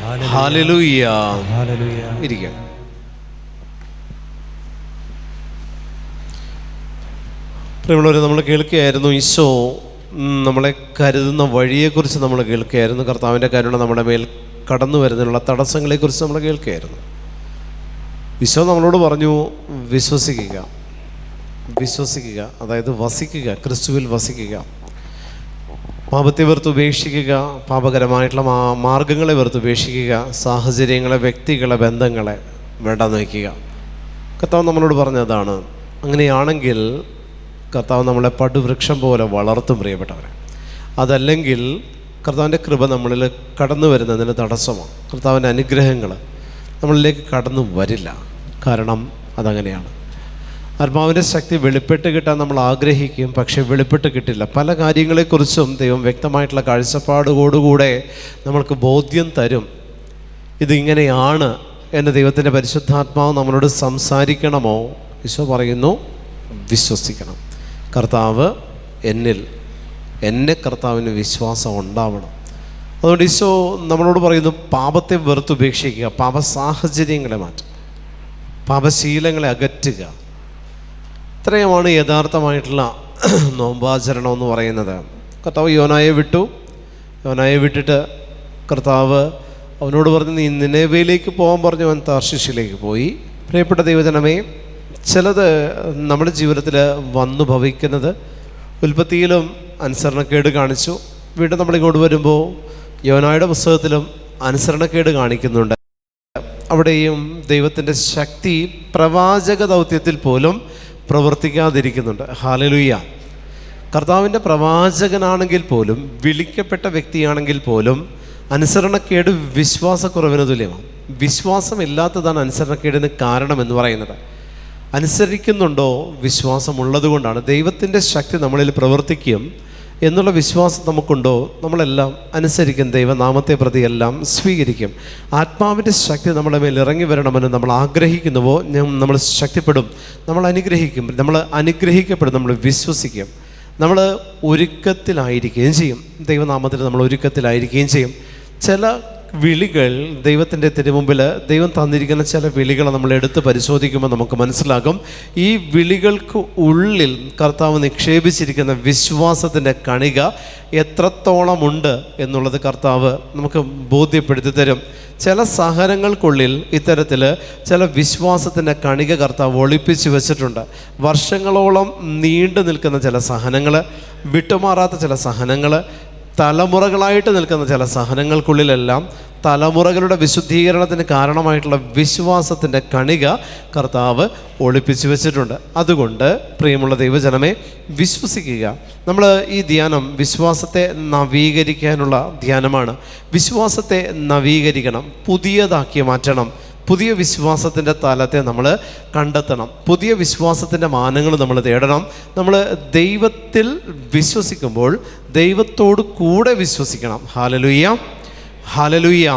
Hallelujah. ഇരിക്കാം. പ്രിയമുള്ളവരെ, നമ്മൾ കേൾക്കുകയായിരുന്നു ഈശോ നമ്മളെ കരുതുന്ന വഴിയെക്കുറിച്ച് നമ്മൾ കേൾക്കുകയായിരുന്നു. കർത്താവിൻ്റെ കരുണ നമ്മുടെ മേൽ കടന്നു വരുന്നതിനുള്ള തടസ്സങ്ങളെക്കുറിച്ച് നമ്മൾ കേൾക്കുകയായിരുന്നു. ഈശോ നമ്മളോട് പറഞ്ഞു, വിശ്വസിക്കുക, വിശ്വസിക്കുക, അതായത് വസിക്കുക, ക്രിസ്തുവിൽ വസിക്കുക, പാപത്തെ വെറുത്തുപേക്ഷിക്കുക, പാപകരമായിട്ടുള്ള മാർഗങ്ങളെ വെറുത്തുപേക്ഷിക്കുക, സാഹചര്യങ്ങളെ, വ്യക്തികളെ, ബന്ധങ്ങളെ വേണ്ടാന്ന് വയ്ക്കുക. കർത്താവ് നമ്മളോട് പറഞ്ഞതാണ്. അങ്ങനെയാണെങ്കിൽ കർത്താവ് നമ്മളെ പടുവൃക്ഷം പോലെ വളർത്തും പ്രിയപ്പെട്ടവരെ. അതല്ലെങ്കിൽ കർത്താവിൻ്റെ കൃപ നമ്മളിൽ കടന്നു വരുന്നതിന് തടസ്സമാണ്. കർത്താവിൻ്റെ അനുഗ്രഹങ്ങൾ നമ്മളിലേക്ക് കടന്നു വരില്ല. കാരണം അതങ്ങനെയാണ്. ആത്മാവിൻ്റെ ശക്തി വെളിപ്പെട്ട് കിട്ടാൻ നമ്മൾ ആഗ്രഹിക്കും, പക്ഷേ വെളിപ്പെട്ട് കിട്ടില്ല. പല കാര്യങ്ങളെക്കുറിച്ചും ദൈവം വ്യക്തമായിട്ടുള്ള കാഴ്ചപ്പാടോടുകൂടെ നമ്മൾക്ക് ബോധ്യം തരും. ഇതിങ്ങനെയാണ് എന്ന് ദൈവത്തിൻ്റെ പരിശുദ്ധാത്മാവ് നമ്മളോട് സംസാരിക്കണമോ? ഈശോ പറയുന്നു, വിശ്വസിക്കണം. കർത്താവ് എന്നിൽ, എന്നെ കർത്താവിന് വിശ്വാസം ഉണ്ടാവണം. അതുകൊണ്ട് ഈശോ നമ്മളോട് പറയുന്നു, പാപത്തെ വെറുത്തുപേക്ഷിക്കുക, പാപ സാഹചര്യങ്ങളെ മാറ്റുക, പാപശീലങ്ങളെ അകറ്റുക. ഇത്രയുമാണ് യഥാർത്ഥമായിട്ടുള്ള നോമ്പാചരണം എന്ന് പറയുന്നത്. കർത്താവ് യോനായെ വിട്ടു. യോനായെ വിട്ടിട്ട് കർത്താവ് അവനോട് പറഞ്ഞു, നീ നിനവേയിലേക്ക് പോകാൻ പറഞ്ഞു. അവൻ താർശീഷിലേക്ക് പോയി. പ്രിയപ്പെട്ട ദൈവജനമേ, ചിലത് നമ്മുടെ ജീവിതത്തിൽ വന്നു ഭവിക്കുന്നത് ഉൽപ്പത്തിയിലും അനുസരണക്കേട് കാണിച്ചു. വീണ്ടും നമ്മളിങ്ങോട്ട് വരുമ്പോൾ യോനായുടെ പുസ്തകത്തിലും അനുസരണക്കേട് കാണിക്കുന്നുണ്ട്. അവിടെയും ദൈവത്തിൻ്റെ ശക്തി പ്രവാചക ദൗത്യത്തിൽ പോലും പ്രവർത്തിക്കാതിരിക്കുന്നുണ്ട്. ഹല്ലേലൂയ. കർത്താവിൻ്റെ പ്രവാചകനാണെങ്കിൽ പോലും, വിളിക്കപ്പെട്ട വ്യക്തിയാണെങ്കിൽ പോലും അനുസരണക്കേട് വിശ്വാസക്കുറവിന് തുല്യമാണ്. വിശ്വാസമില്ലാത്തതാണ് അനുസരണക്കേടിന് കാരണമെന്ന് പറയുന്നത്. അനുസരിക്കുന്നുണ്ടോ? വിശ്വാസമുള്ളത് കൊണ്ടാണ്. ദൈവത്തിൻ്റെ ശക്തി നമ്മളിൽ പ്രവർത്തിക്കും എന്നുള്ള വിശ്വാസം നമുക്കുണ്ടോ? നമ്മളെല്ലാം അനുസരിക്കും, ദൈവനാമത്തെ പ്രതി എല്ലാം സ്വീകരിക്കും. ആത്മാവിൻ്റെ ശക്തി നമ്മുടെ മേൽ ഇറങ്ങി വരണമെന്ന് നമ്മൾ ആഗ്രഹിക്കുന്നുവോ, നമ്മൾ ശക്തിപ്പെടും, നമ്മൾ അനുഗ്രഹിക്കും, നമ്മൾ അനുഗ്രഹിക്കപ്പെടും, നമ്മൾ വിശ്വസിക്കും, നമ്മൾ ഒരുക്കത്തിലായിരിക്കുകയും ചെയ്യും. ദൈവനാമത്തിൽ നമ്മൾ ഒരുക്കത്തിലായിരിക്കുകയും ചെയ്യും. ചില വിളികൾ ദൈവത്തിൻ്റെ തിരുമുമ്പിൽ ദൈവം തന്നിരിക്കുന്ന ചില വിളികൾ നമ്മൾ എടുത്ത് പരിശോധിക്കുമ്പോൾ നമുക്ക് മനസ്സിലാകും, ഈ വിളികൾക്ക് ഉള്ളിൽ കർത്താവ് നിക്ഷേപിച്ചിരിക്കുന്ന വിശ്വാസത്തിൻ്റെ കണിക എത്രത്തോളമുണ്ട് എന്നുള്ളത് കർത്താവ് നമുക്ക് ബോധ്യപ്പെടുത്തി തരും. ചില സഹനങ്ങൾക്കുള്ളിൽ ഇത്തരത്തിൽ ചില വിശ്വാസത്തിൻ്റെ കണിക കർത്താവ് ഒളിപ്പിച്ച് വെച്ചിട്ടുണ്ട്. വർഷങ്ങളോളം നീണ്ടു നിൽക്കുന്ന ചില സഹനങ്ങൾ, വിട്ടുമാറാത്ത ചില സഹനങ്ങൾ, തലമുറകളായിട്ട് നിൽക്കുന്ന ചില സഹനങ്ങൾക്കുള്ളിലെല്ലാം തലമുറകളുടെ വിശുദ്ധീകരണത്തിന് കാരണമായിട്ടുള്ള വിശ്വാസത്തിൻ്റെ കണിക കർത്താവ് ഒളിപ്പിച്ചു വെച്ചിട്ടുണ്ട്. അതുകൊണ്ട് പ്രിയമുള്ള ദൈവജനമേ, വിശ്വസിക്കുക. നമ്മൾ ഈ ധ്യാനം വിശ്വാസത്തെ നവീകരിക്കാനുള്ള ധ്യാനമാണ്. വിശ്വാസത്തെ നവീകരിക്കണം, പുതിയതാക്കി മാറ്റണം. പുതിയ വിശ്വാസത്തിൻ്റെ തലത്തെ നമ്മൾ കണ്ടെത്തണം. പുതിയ വിശ്വാസത്തിൻ്റെ മാനങ്ങൾ നമ്മൾ തേടണം. നമ്മൾ ദൈവത്തിൽ വിശ്വസിക്കുമ്പോൾ ദൈവത്തോട് കൂടെ വിശ്വസിക്കണം. Hallelujah, hallelujah.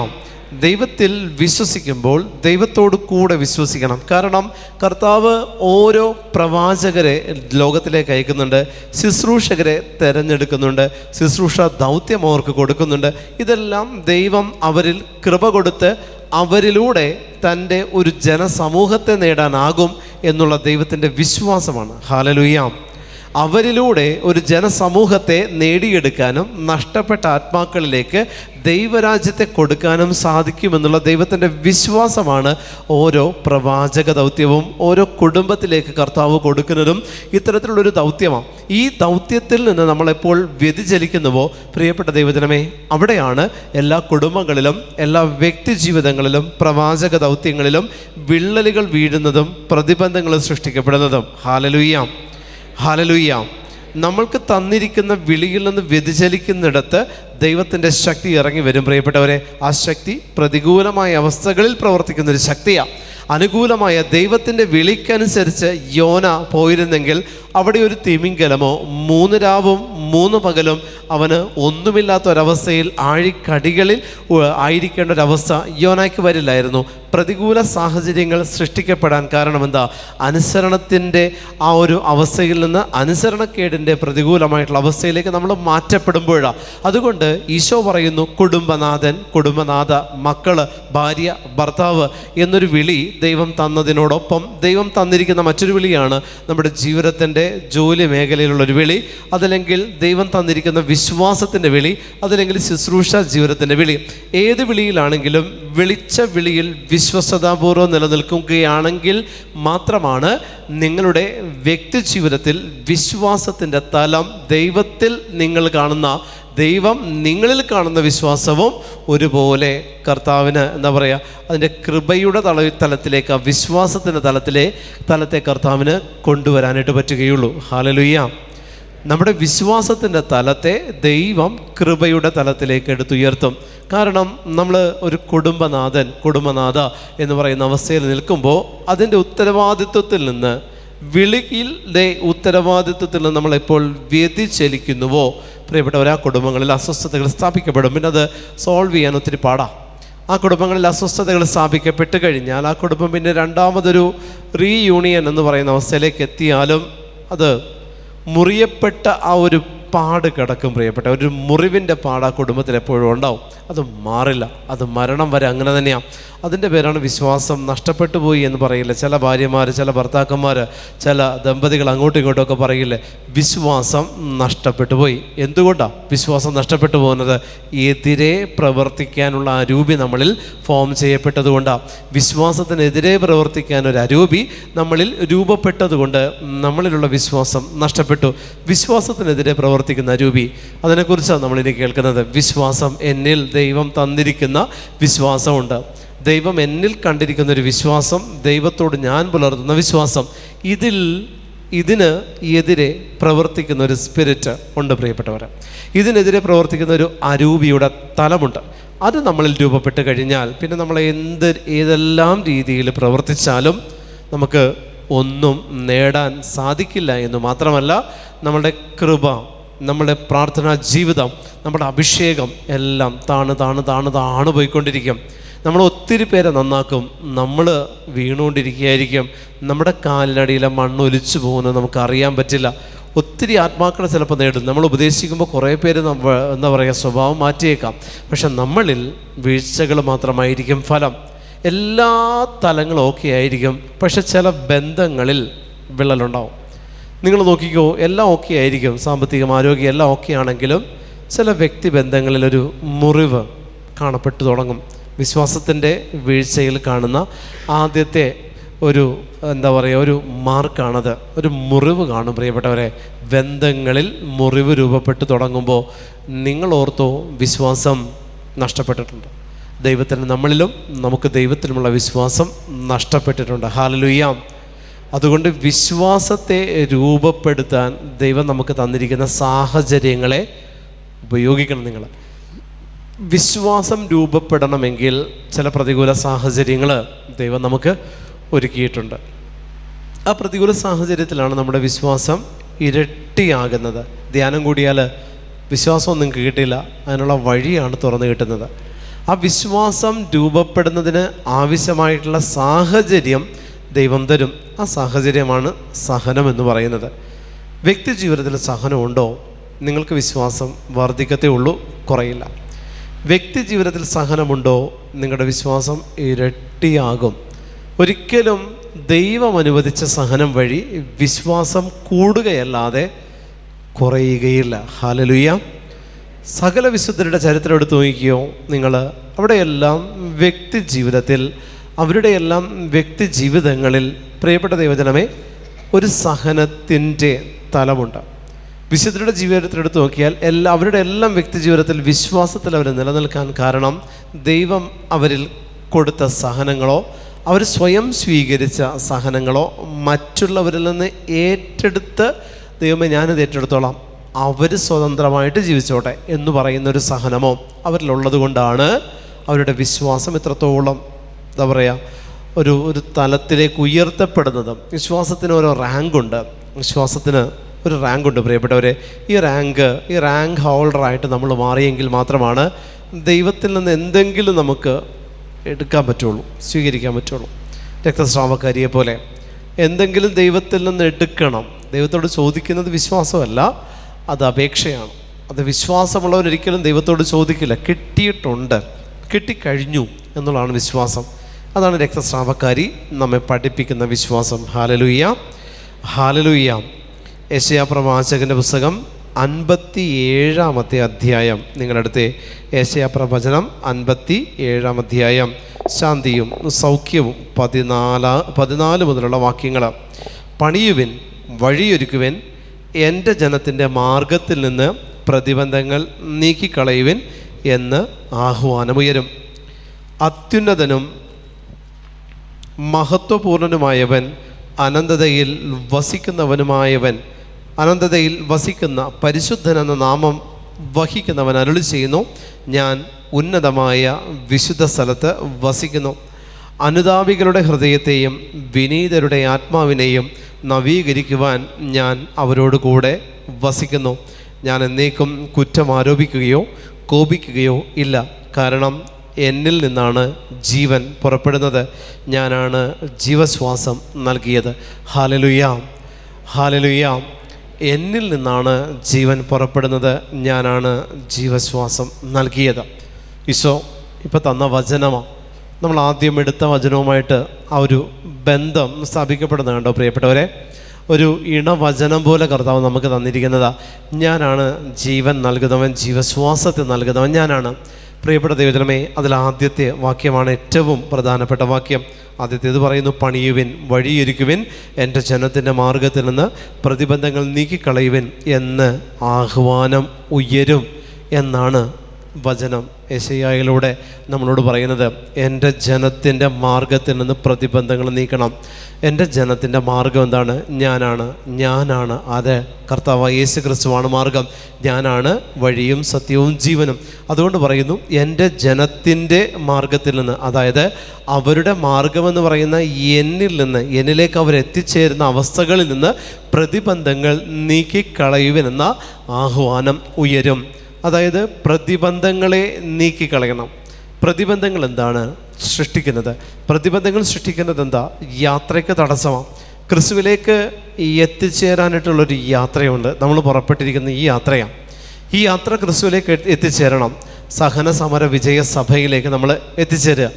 ദൈവത്തിൽ വിശ്വസിക്കുമ്പോൾ ദൈവത്തോട് കൂടെ വിശ്വസിക്കണം. കാരണം കർത്താവ് ഓരോ പ്രവാചകരെ ലോകത്തിലേക്ക് അയക്കുന്നുണ്ട്, ശുശ്രൂഷകരെ തിരഞ്ഞെടുക്കുന്നുണ്ട്, ശുശ്രൂഷ ദൗത്യം അവർക്ക് കൊടുക്കുന്നുണ്ട്. ഇതെല്ലാം ദൈവം അവരിൽ കൃപ കൊടുത്ത് അവരിലൂടെ തൻ്റെ ഒരു ജനസമൂഹത്തെ നേടാനാകും എന്നുള്ള ദൈവത്തിൻ്റെ വിശ്വാസമാണ്. ഹല്ലേലൂയ. അവരിലൂടെ ഒരു ജനസമൂഹത്തെ നേടിയെടുക്കാനും നഷ്ടപ്പെട്ട ആത്മാക്കളിലേക്ക് ദൈവരാജ്യത്തെ കൊടുക്കാനും സാധിക്കുമെന്നുള്ള ദൈവത്തിൻ്റെ വിശ്വാസമാണ് ഓരോ പ്രവാചക ദൗത്യവും ഓരോ കുടുംബത്തിലേക്ക് കർത്താവ് കൊടുക്കുന്നതും ഇത്തരത്തിലുള്ളൊരു ദൗത്യമാണ്. ഈ ദൗത്യത്തിൽ നിന്ന് നമ്മളെപ്പോൾ വ്യതിചലിക്കുന്നുവോ പ്രിയപ്പെട്ട ദൈവജനമേ, അവിടെയാണ് എല്ലാ കുടുംബങ്ങളിലും എല്ലാ വ്യക്തി ജീവിതങ്ങളിലും പ്രവാചക ദൗത്യങ്ങളിലും വിള്ളലുകൾ വീഴുന്നതും പ്രതിബന്ധങ്ങൾ സൃഷ്ടിക്കപ്പെടുന്നതും. Hallelujah, hallelujah. നമ്മൾക്ക് തന്നിരിക്കുന്ന വിളിയിൽ നിന്ന് വ്യതിചലിക്കുന്നിടത്ത് ദൈവത്തിൻ്റെ ശക്തി ഇറങ്ങി വരും പ്രിയപ്പെട്ടവരെ. ആ ശക്തി പ്രതികൂലമായ അവസ്ഥകളിൽ പ്രവർത്തിക്കുന്നൊരു ശക്തിയാണ്. അനുകൂലമായ ദൈവത്തിൻ്റെ വിളിക്കനുസരിച്ച് യോന പോയിരുന്നെങ്കിൽ അവിടെ ഒരു തിമിംഗലമോ 3 രാവും 3 പകലും അവന് ഒന്നുമില്ലാത്ത ഒരവസ്ഥയിൽ ആഴിക്കടികളിൽ ആയിരിക്കേണ്ട ഒരവസ്ഥ യോനായ്ക്ക് വരില്ലായിരുന്നു. പ്രതികൂല സാഹചര്യങ്ങൾ സൃഷ്ടിക്കപ്പെടാൻ കാരണമെന്താ? അനുസരണത്തിൻ്റെ ആ ഒരു അവസ്ഥയിൽ നിന്ന് അനുസരണക്കേടിൻ്റെ പ്രതികൂലമായിട്ടുള്ള അവസ്ഥയിലേക്ക് നമ്മൾ മാറ്റപ്പെടുമ്പോഴാണ്. അതുകൊണ്ട് ഈശോ പറയുന്നു, കുടുംബനാഥൻ, കുടുംബനാഥ, മക്കള്, ഭാര്യ, ഭർത്താവ് എന്നൊരു വിളി ദൈവം തന്നതിനോടൊപ്പം ദൈവം തന്നിരിക്കുന്ന മറ്റൊരു വിളിയാണ് നമ്മുടെ ജീവിതത്തിൻ്റെ ജോലി മേഖലയിലുള്ളൊരു വിളി, അതല്ലെങ്കിൽ ദൈവം തന്നിരിക്കുന്ന വിശ്വാസത്തിൻ്റെ വിളി, അതല്ലെങ്കിൽ ശുശ്രൂഷ ജീവിതത്തിൻ്റെ വിളി. ഏത് വിളിയിലാണെങ്കിലും വിളിച്ച വിളിയിൽ വിശ്വസ്തതാപൂർവ്വം നിലനിൽക്കുകയാണെങ്കിൽ മാത്രമാണ് നിങ്ങളുടെ വ്യക്തി ജീവിതത്തിൽ വിശ്വാസത്തിൻ്റെ തലം, ദൈവത്തിൽ നിങ്ങൾ കാണുന്ന, ദൈവം നിങ്ങളിൽ കാണുന്ന വിശ്വാസവും ഒരുപോലെ കർത്താവിന് എന്താ പറയുക, അതിൻ്റെ കൃപയുടെ തലത്തിലേക്ക്, വിശ്വാസത്തിൻ്റെ തലത്തെ കർത്താവിന് കൊണ്ടുവരാനായിട്ട് പറ്റുകയുള്ളൂ. ഹല്ലേലൂയ. നമ്മുടെ വിശ്വാസത്തിൻ്റെ തലത്തെ ദൈവം കൃപയുടെ തലത്തിലേക്ക് എടുത്തുയർത്തും. കാരണം നമ്മൾ ഒരു കുടുംബനാഥ എന്ന് പറയുന്ന അവസ്ഥയിൽ നിൽക്കുമ്പോൾ അതിൻ്റെ ഉത്തരവാദിത്വത്തിൽ നിന്ന്, വിളിയിലെ ഉത്തരവാദിത്വത്തിൽ നിന്ന് നമ്മളെപ്പോൾ വ്യതിചലിക്കുന്നുവോ പ്രിയപ്പെട്ടവർ, ആ കുടുംബങ്ങളിൽ അസ്വസ്ഥതകൾ സ്ഥാപിക്കപ്പെടും. പിന്നെ അത് സോൾവ് ചെയ്യാൻ ഒത്തിരി പാടാണ്. ആ കുടുംബങ്ങളിൽ അസ്വസ്ഥതകൾ സ്ഥാപിക്കപ്പെട്ട് കഴിഞ്ഞാൽ ആ കുടുംബം പിന്നെ രണ്ടാമതൊരു റീയൂണിയൻ എന്ന് പറയുന്ന അവസ്ഥയിലേക്ക് എത്തിയാലും അത് മുറിയപ്പെട്ട ആ ഒരു പാട് കിടക്കും. പ്രിയപ്പെട്ട ഒരു മുറിവിൻ്റെ പാട് ആ കുടുംബത്തിൽ എപ്പോഴും ഉണ്ടാവും. അത് മാറില്ല, അത് മരണം വരെ അങ്ങനെ തന്നെയാണ്. അതിൻ്റെ പേരാണ് വിശ്വാസം നഷ്ടപ്പെട്ടു പോയി എന്ന് പറയില്ല ചില ഭാര്യമാർ, ചില ഭർത്താക്കന്മാർ, ചില ദമ്പതികൾ അങ്ങോട്ടും ഇങ്ങോട്ടും ഒക്കെ പറയില്ലേ, വിശ്വാസം നഷ്ടപ്പെട്ടു പോയി. എന്തുകൊണ്ടാണ് വിശ്വാസം നഷ്ടപ്പെട്ടു പോകുന്നത്? എതിരെ പ്രവർത്തിക്കാനുള്ള അരൂപി നമ്മളിൽ ഫോം ചെയ്യപ്പെട്ടതുകൊണ്ടാണ്. വിശ്വാസത്തിനെതിരെ പ്രവർത്തിക്കാൻ ഒരു അരൂപി നമ്മളിൽ രൂപപ്പെട്ടതുകൊണ്ട് നമ്മളിലുള്ള വിശ്വാസം നഷ്ടപ്പെട്ടു. വിശ്വാസത്തിനെതിരെ പ്രവർത്തിക്കുന്ന അരൂപി, അതിനെക്കുറിച്ചാണ് നമ്മളിനി കേൾക്കുന്നത്. വിശ്വാസം, എന്നിൽ ദൈവം തന്നിരിക്കുന്ന വിശ്വാസമുണ്ട്. ദൈവം എന്നിൽ കണ്ടിരിക്കുന്ന ഒരു വിശ്വാസം, ദൈവത്തോട് ഞാൻ പുലർത്തുന്ന വിശ്വാസം, ഇതിന് എതിരെ പ്രവർത്തിക്കുന്ന ഒരു സ്പിരിറ്റ് ഉണ്ട് പ്രിയപ്പെട്ടവരെ. ഇതിനെതിരെ പ്രവർത്തിക്കുന്ന ഒരു അരൂപിയുടെ തലമുണ്ട്. അത് നമ്മളിൽ രൂപപ്പെട്ട് കഴിഞ്ഞാൽ പിന്നെ നമ്മൾ ഏതെല്ലാം രീതിയിൽ പ്രവർത്തിച്ചാലും നമുക്ക് ഒന്നും നേടാൻ സാധിക്കില്ല എന്ന് മാത്രമല്ല, നമ്മളുടെ കൃപ, നമ്മുടെ പ്രാർത്ഥനാ ജീവിതം, നമ്മുടെ അഭിഷേകം എല്ലാം താണു പോയിക്കൊണ്ടിരിക്കും. നമ്മൾ ഒത്തിരി പേരെ നന്നാക്കും, നമ്മൾ വീണുകൊണ്ടിരിക്കുകയായിരിക്കും. നമ്മുടെ കാലിനടിയിലെ മണ്ണ് ഒലിച്ചു പോകുന്നത് നമുക്കറിയാൻ പറ്റില്ല. ഒത്തിരി ആത്മാക്കളെ ചിലപ്പോൾ നേടും. നമ്മൾ ഉപദേശിക്കുമ്പോൾ കുറേ പേര് എന്താ പറയുക, സ്വഭാവം മാറ്റിയേക്കാം. പക്ഷെ നമ്മളിൽ വീഴ്ചകൾ മാത്രമായിരിക്കും ഫലം. എല്ലാ തലങ്ങളും ഓക്കെ ആയിരിക്കും, പക്ഷെ ചില ബന്ധങ്ങളിൽ വിള്ളലുണ്ടാവും. നിങ്ങൾ നോക്കിക്കോ, എല്ലാം ഓക്കെ ആയിരിക്കും, സാമ്പത്തികം, ആരോഗ്യം എല്ലാം ഓക്കെ ആണെങ്കിലും ചില വ്യക്തിബന്ധങ്ങളിലൊരു മുറിവ് കാണപ്പെട്ടു തുടങ്ങും. വിശ്വാസത്തിൻ്റെ വീഴ്ചയിൽ കാണുന്ന ആദ്യത്തെ ഒരു എന്താ പറയുക, ഒരു മാർക്കാണത്. ഒരു മുറിവ് കാണും പ്രിയപ്പെട്ടവരെ. ബന്ധങ്ങളിൽ മുറിവ് രൂപപ്പെട്ടു തുടങ്ങുമ്പോൾ നിങ്ങൾ ഓർത്തോ, വിശ്വാസം നഷ്ടപ്പെട്ടിട്ടുണ്ട്. ദൈവത്തിന് നമ്മളിലും നമുക്ക് ദൈവത്തിലുമുള്ള വിശ്വാസം നഷ്ടപ്പെട്ടിട്ടുണ്ട്. ഹല്ലേലൂയ. അതുകൊണ്ട് വിശ്വാസത്തെ രൂപപ്പെടുത്താൻ ദൈവം നമുക്ക് തന്നിരിക്കുന്ന സാഹചര്യങ്ങളെ ഉപയോഗിക്കണം. നിങ്ങൾ വിശ്വാസം രൂപപ്പെടണമെങ്കിൽ ചില പ്രതികൂല സാഹചര്യങ്ങൾ ദൈവം നമുക്ക് ഒരുക്കിയിട്ടുണ്ട്. ആ പ്രതികൂല സാഹചര്യത്തിലാണ് നമ്മുടെ വിശ്വാസം ഇരട്ടിയാകുന്നത്. ധ്യാനം കൂടിയാൽ വിശ്വാസമൊന്നും നിങ്ങൾക്ക് കിട്ടില്ല, അതിനുള്ള വഴിയാണ് തുറന്നു കിട്ടുന്നത്. ആ വിശ്വാസം രൂപപ്പെടുന്നതിന് ആവശ്യമായിട്ടുള്ള സാഹചര്യം ദൈവം തരും. ആ സാഹചര്യമാണ് സഹനം എന്ന് പറയുന്നത്. വ്യക്തി ജീവിതത്തിൽ സഹനമുണ്ടോ, നിങ്ങൾക്ക് വിശ്വാസം വർദ്ധിക്കത്തേ ഉള്ളൂ, കുറയില്ല. വ്യക്തി ജീവിതത്തിൽ സഹനമുണ്ടോ, നിങ്ങളുടെ വിശ്വാസം ഇരട്ടിയാകും. ഒരിക്കലും ദൈവം അനുവദിച്ച സഹനം വഴി വിശ്വാസം കൂടുകയല്ലാതെ കുറയുകയില്ല. ഹല്ലേലൂയ. സകല വിശുദ്ധരുടെ ചരിത്രം എടുത്തു നോക്കിയോ നിങ്ങൾ, അവിടെയെല്ലാം വ്യക്തി ജീവിതത്തിൽ, അവരുടെയെല്ലാം വ്യക്തി ജീവിതങ്ങളിൽ പ്രിയപ്പെട്ട ദൈവജനമേ ഒരു സഹനത്തിൻ്റെ തലമുണ്ട്. വിശുദ്ധരുടെ ജീവിതത്തിലെടുത്ത് നോക്കിയാൽ അവരുടെ എല്ലാം വ്യക്തി ജീവിതത്തിൽ വിശ്വാസത്തിൽ അവർ നിലനിൽക്കാൻ കാരണം ദൈവം അവരിൽ കൊടുത്ത സഹനങ്ങളോ, അവർ സ്വയം സ്വീകരിച്ച സഹനങ്ങളോ, മറ്റുള്ളവരിൽ നിന്ന് ഏറ്റെടുത്ത് ദൈവമേ ഞാനിത് ഏറ്റെടുത്തോളാം, അവർ സ്വതന്ത്രമായിട്ട് ജീവിച്ചോട്ടെ എന്ന് പറയുന്നൊരു സഹനമോ അവരിലുള്ളത് കൊണ്ടാണ് അവരുടെ വിശ്വാസം ഇത്രത്തോളം എന്താ പറയുക, ഒരു തലത്തിലേക്ക് ഉയർത്തപ്പെടുന്നത്. വിശ്വാസത്തിന് ഓരോ റാങ്കുണ്ട്. വിശ്വാസത്തിന് ഒരു റാങ്കുണ്ട് പ്രിയപ്പെട്ടവരെ. ഈ റാങ്ക് ഹോൾഡറായിട്ട് നമ്മൾ മാറിയെങ്കിൽ മാത്രമാണ് ദൈവത്തിൽ നിന്ന് എന്തെങ്കിലും നമുക്ക് എടുക്കാൻ പറ്റുള്ളൂ, സ്വീകരിക്കാൻ പറ്റുള്ളൂ. രക്തസ്രാവക്കാരിയെ പോലെ എന്തെങ്കിലും ദൈവത്തിൽ നിന്ന് എടുക്കണം. ദൈവത്തോട് ചോദിക്കുന്നത് വിശ്വാസമല്ല, അത് അപേക്ഷയാണ്. അത് വിശ്വാസമുള്ളവരൊരിക്കലും ദൈവത്തോട് ചോദിക്കില്ല. കിട്ടിയിട്ടുണ്ട്, കിട്ടിക്കഴിഞ്ഞു എന്നുള്ളതാണ് വിശ്വാസം. അതാണ് രക്തസ്രാവക്കാരി നമ്മെ പഠിപ്പിക്കുന്ന വിശ്വാസം. Hallelujah, hallelujah. യെശയ്യാ പ്രവാചകൻ്റെ പുസ്തകം 57-ാമത്തെ അധ്യായം, നിങ്ങളടുത്ത് യെശയ്യാ പ്രവചനം 57-ാം അധ്യായം, ശാന്തിയും സൗഖ്യവും 14 മുതലുള്ള വാക്യങ്ങൾ. പണിയുവിൻ, വഴിയൊരുക്കുവിൻ, എൻ്റെ ജനത്തിൻ്റെ മാർഗത്തിൽ നിന്ന് പ്രതിബന്ധങ്ങൾ നീക്കിക്കളയുവിൻ എന്ന് ആഹ്വാനമുയരും. അത്യുന്നതനും മഹത്വപൂർണനുമായവൻ, അനന്തതയിൽ വസിക്കുന്നവനുമായവൻ, അനന്തതയിൽ വസിക്കുന്ന പരിശുദ്ധൻ എന്ന നാമം വഹിക്കുന്നവൻ അരുളി ചെയ്യുന്നു, ഞാൻ ഉന്നതമായ വിശുദ്ധ സ്ഥലത്ത് വസിക്കുന്നു. അനുതാപികളുടെ ഹൃദയത്തെയും വിനീതരുടെ ആത്മാവിനെയും നവീകരിക്കുവാൻ ഞാൻ അവരോട് കൂടെ വസിക്കുന്നു. ഞാൻ എന്നേക്കും കുറ്റം ആരോപിക്കുകയോ കോപിക്കുകയോ ഇല്ല, കാരണം എന്നിൽ നിന്നാണ് ജീവൻ പുറപ്പെടുന്നത്. ഞാനാണ് ജീവശ്വാസം നൽകിയത്. Hallelujah, hallelujah. എന്നിൽ നിന്നാണ് ജീവൻ പുറപ്പെടുന്നത്, ഞാനാണ് ജീവശ്വാസം നൽകിയത്. ഈശോ ഇപ്പോൾ തന്ന വചനമാണ്. നമ്മൾ ആദ്യം എടുത്ത വചനവുമായിട്ട് ആ ഒരു ബന്ധം സ്ഥാപിക്കപ്പെടുന്നത് കണ്ടോ പ്രിയപ്പെട്ടവരെ? ഒരു ഇണവചനം പോലെ കർത്താവ് നമുക്ക് തന്നിരിക്കുന്നതാണ്. ഞാനാണ് ജീവൻ നൽകുന്നവൻ, ജീവശ്വാസത്തെ നൽകുന്നവൻ ഞാനാണ്. പ്രിയപ്പെട്ട ദൈവജനമേ, അതിൽ ആദ്യത്തെ വാക്യമാണ് ഏറ്റവും പ്രധാനപ്പെട്ട വാക്യം. ആദ്യത്തേത് പറയുന്നു, പണിയുവിൻ, വഴിയൊരുക്കുവിൻ, എൻ്റെ ജനത്തിൻ്റെ മാർഗത്തിൽ നിന്ന് പ്രതിബന്ധങ്ങൾ നീക്കിക്കളയുവിൻ എന്ന് ആഹ്വാനം ഉയരും എന്നാണ് വചനം യെശയ്യായിലൂടെ നമ്മളോട് പറയുന്നത്. എൻ്റെ ജനത്തിൻ്റെ മാർഗത്തിൽ നിന്ന് പ്രതിബന്ധങ്ങൾ നീക്കണം. എൻ്റെ ജനത്തിൻ്റെ മാർഗം എന്താണ്? ഞാനാണ്. അത് കർത്താവായ യേശു ക്രിസ്തുവാണ് മാർഗം. ഞാനാണ് വഴിയും സത്യവും ജീവനും. അതുകൊണ്ട് പറയുന്നു, എൻ്റെ ജനത്തിൻ്റെ മാർഗത്തിൽ നിന്ന്, അതായത് അവരുടെ മാർഗമെന്ന് പറയുന്ന എന്നിൽ നിന്ന്, എന്നിലേക്ക് അവരെത്തിച്ചേരുന്ന അവസ്ഥകളിൽ നിന്ന് പ്രതിബന്ധങ്ങൾ നീക്കിക്കളയുവിനെന്ന ആഹ്വാനം ഉയരും. അതായത് പ്രതിബന്ധങ്ങളെ നീക്കിക്കളയണം. പ്രതിബന്ധങ്ങൾ എന്താണ് സൃഷ്ടിക്കുന്നത്? പ്രതിബന്ധങ്ങൾ സൃഷ്ടിക്കുന്നത് എന്താ? യാത്രയ്ക്ക് തടസ്സമാണ്. ക്രിസ്തുവിലേക്ക് എത്തിച്ചേരാനായിട്ടുള്ളൊരു യാത്രയുണ്ട്. നമ്മൾ പുറപ്പെട്ടിരിക്കുന്ന ഈ യാത്രയാണ്. ഈ യാത്ര ക്രിസ്തുവിലേക്ക് എത്തിച്ചേരണം. സഹന സമര വിജയ സഭയിലേക്ക് നമ്മൾ എത്തിച്ചേരുക.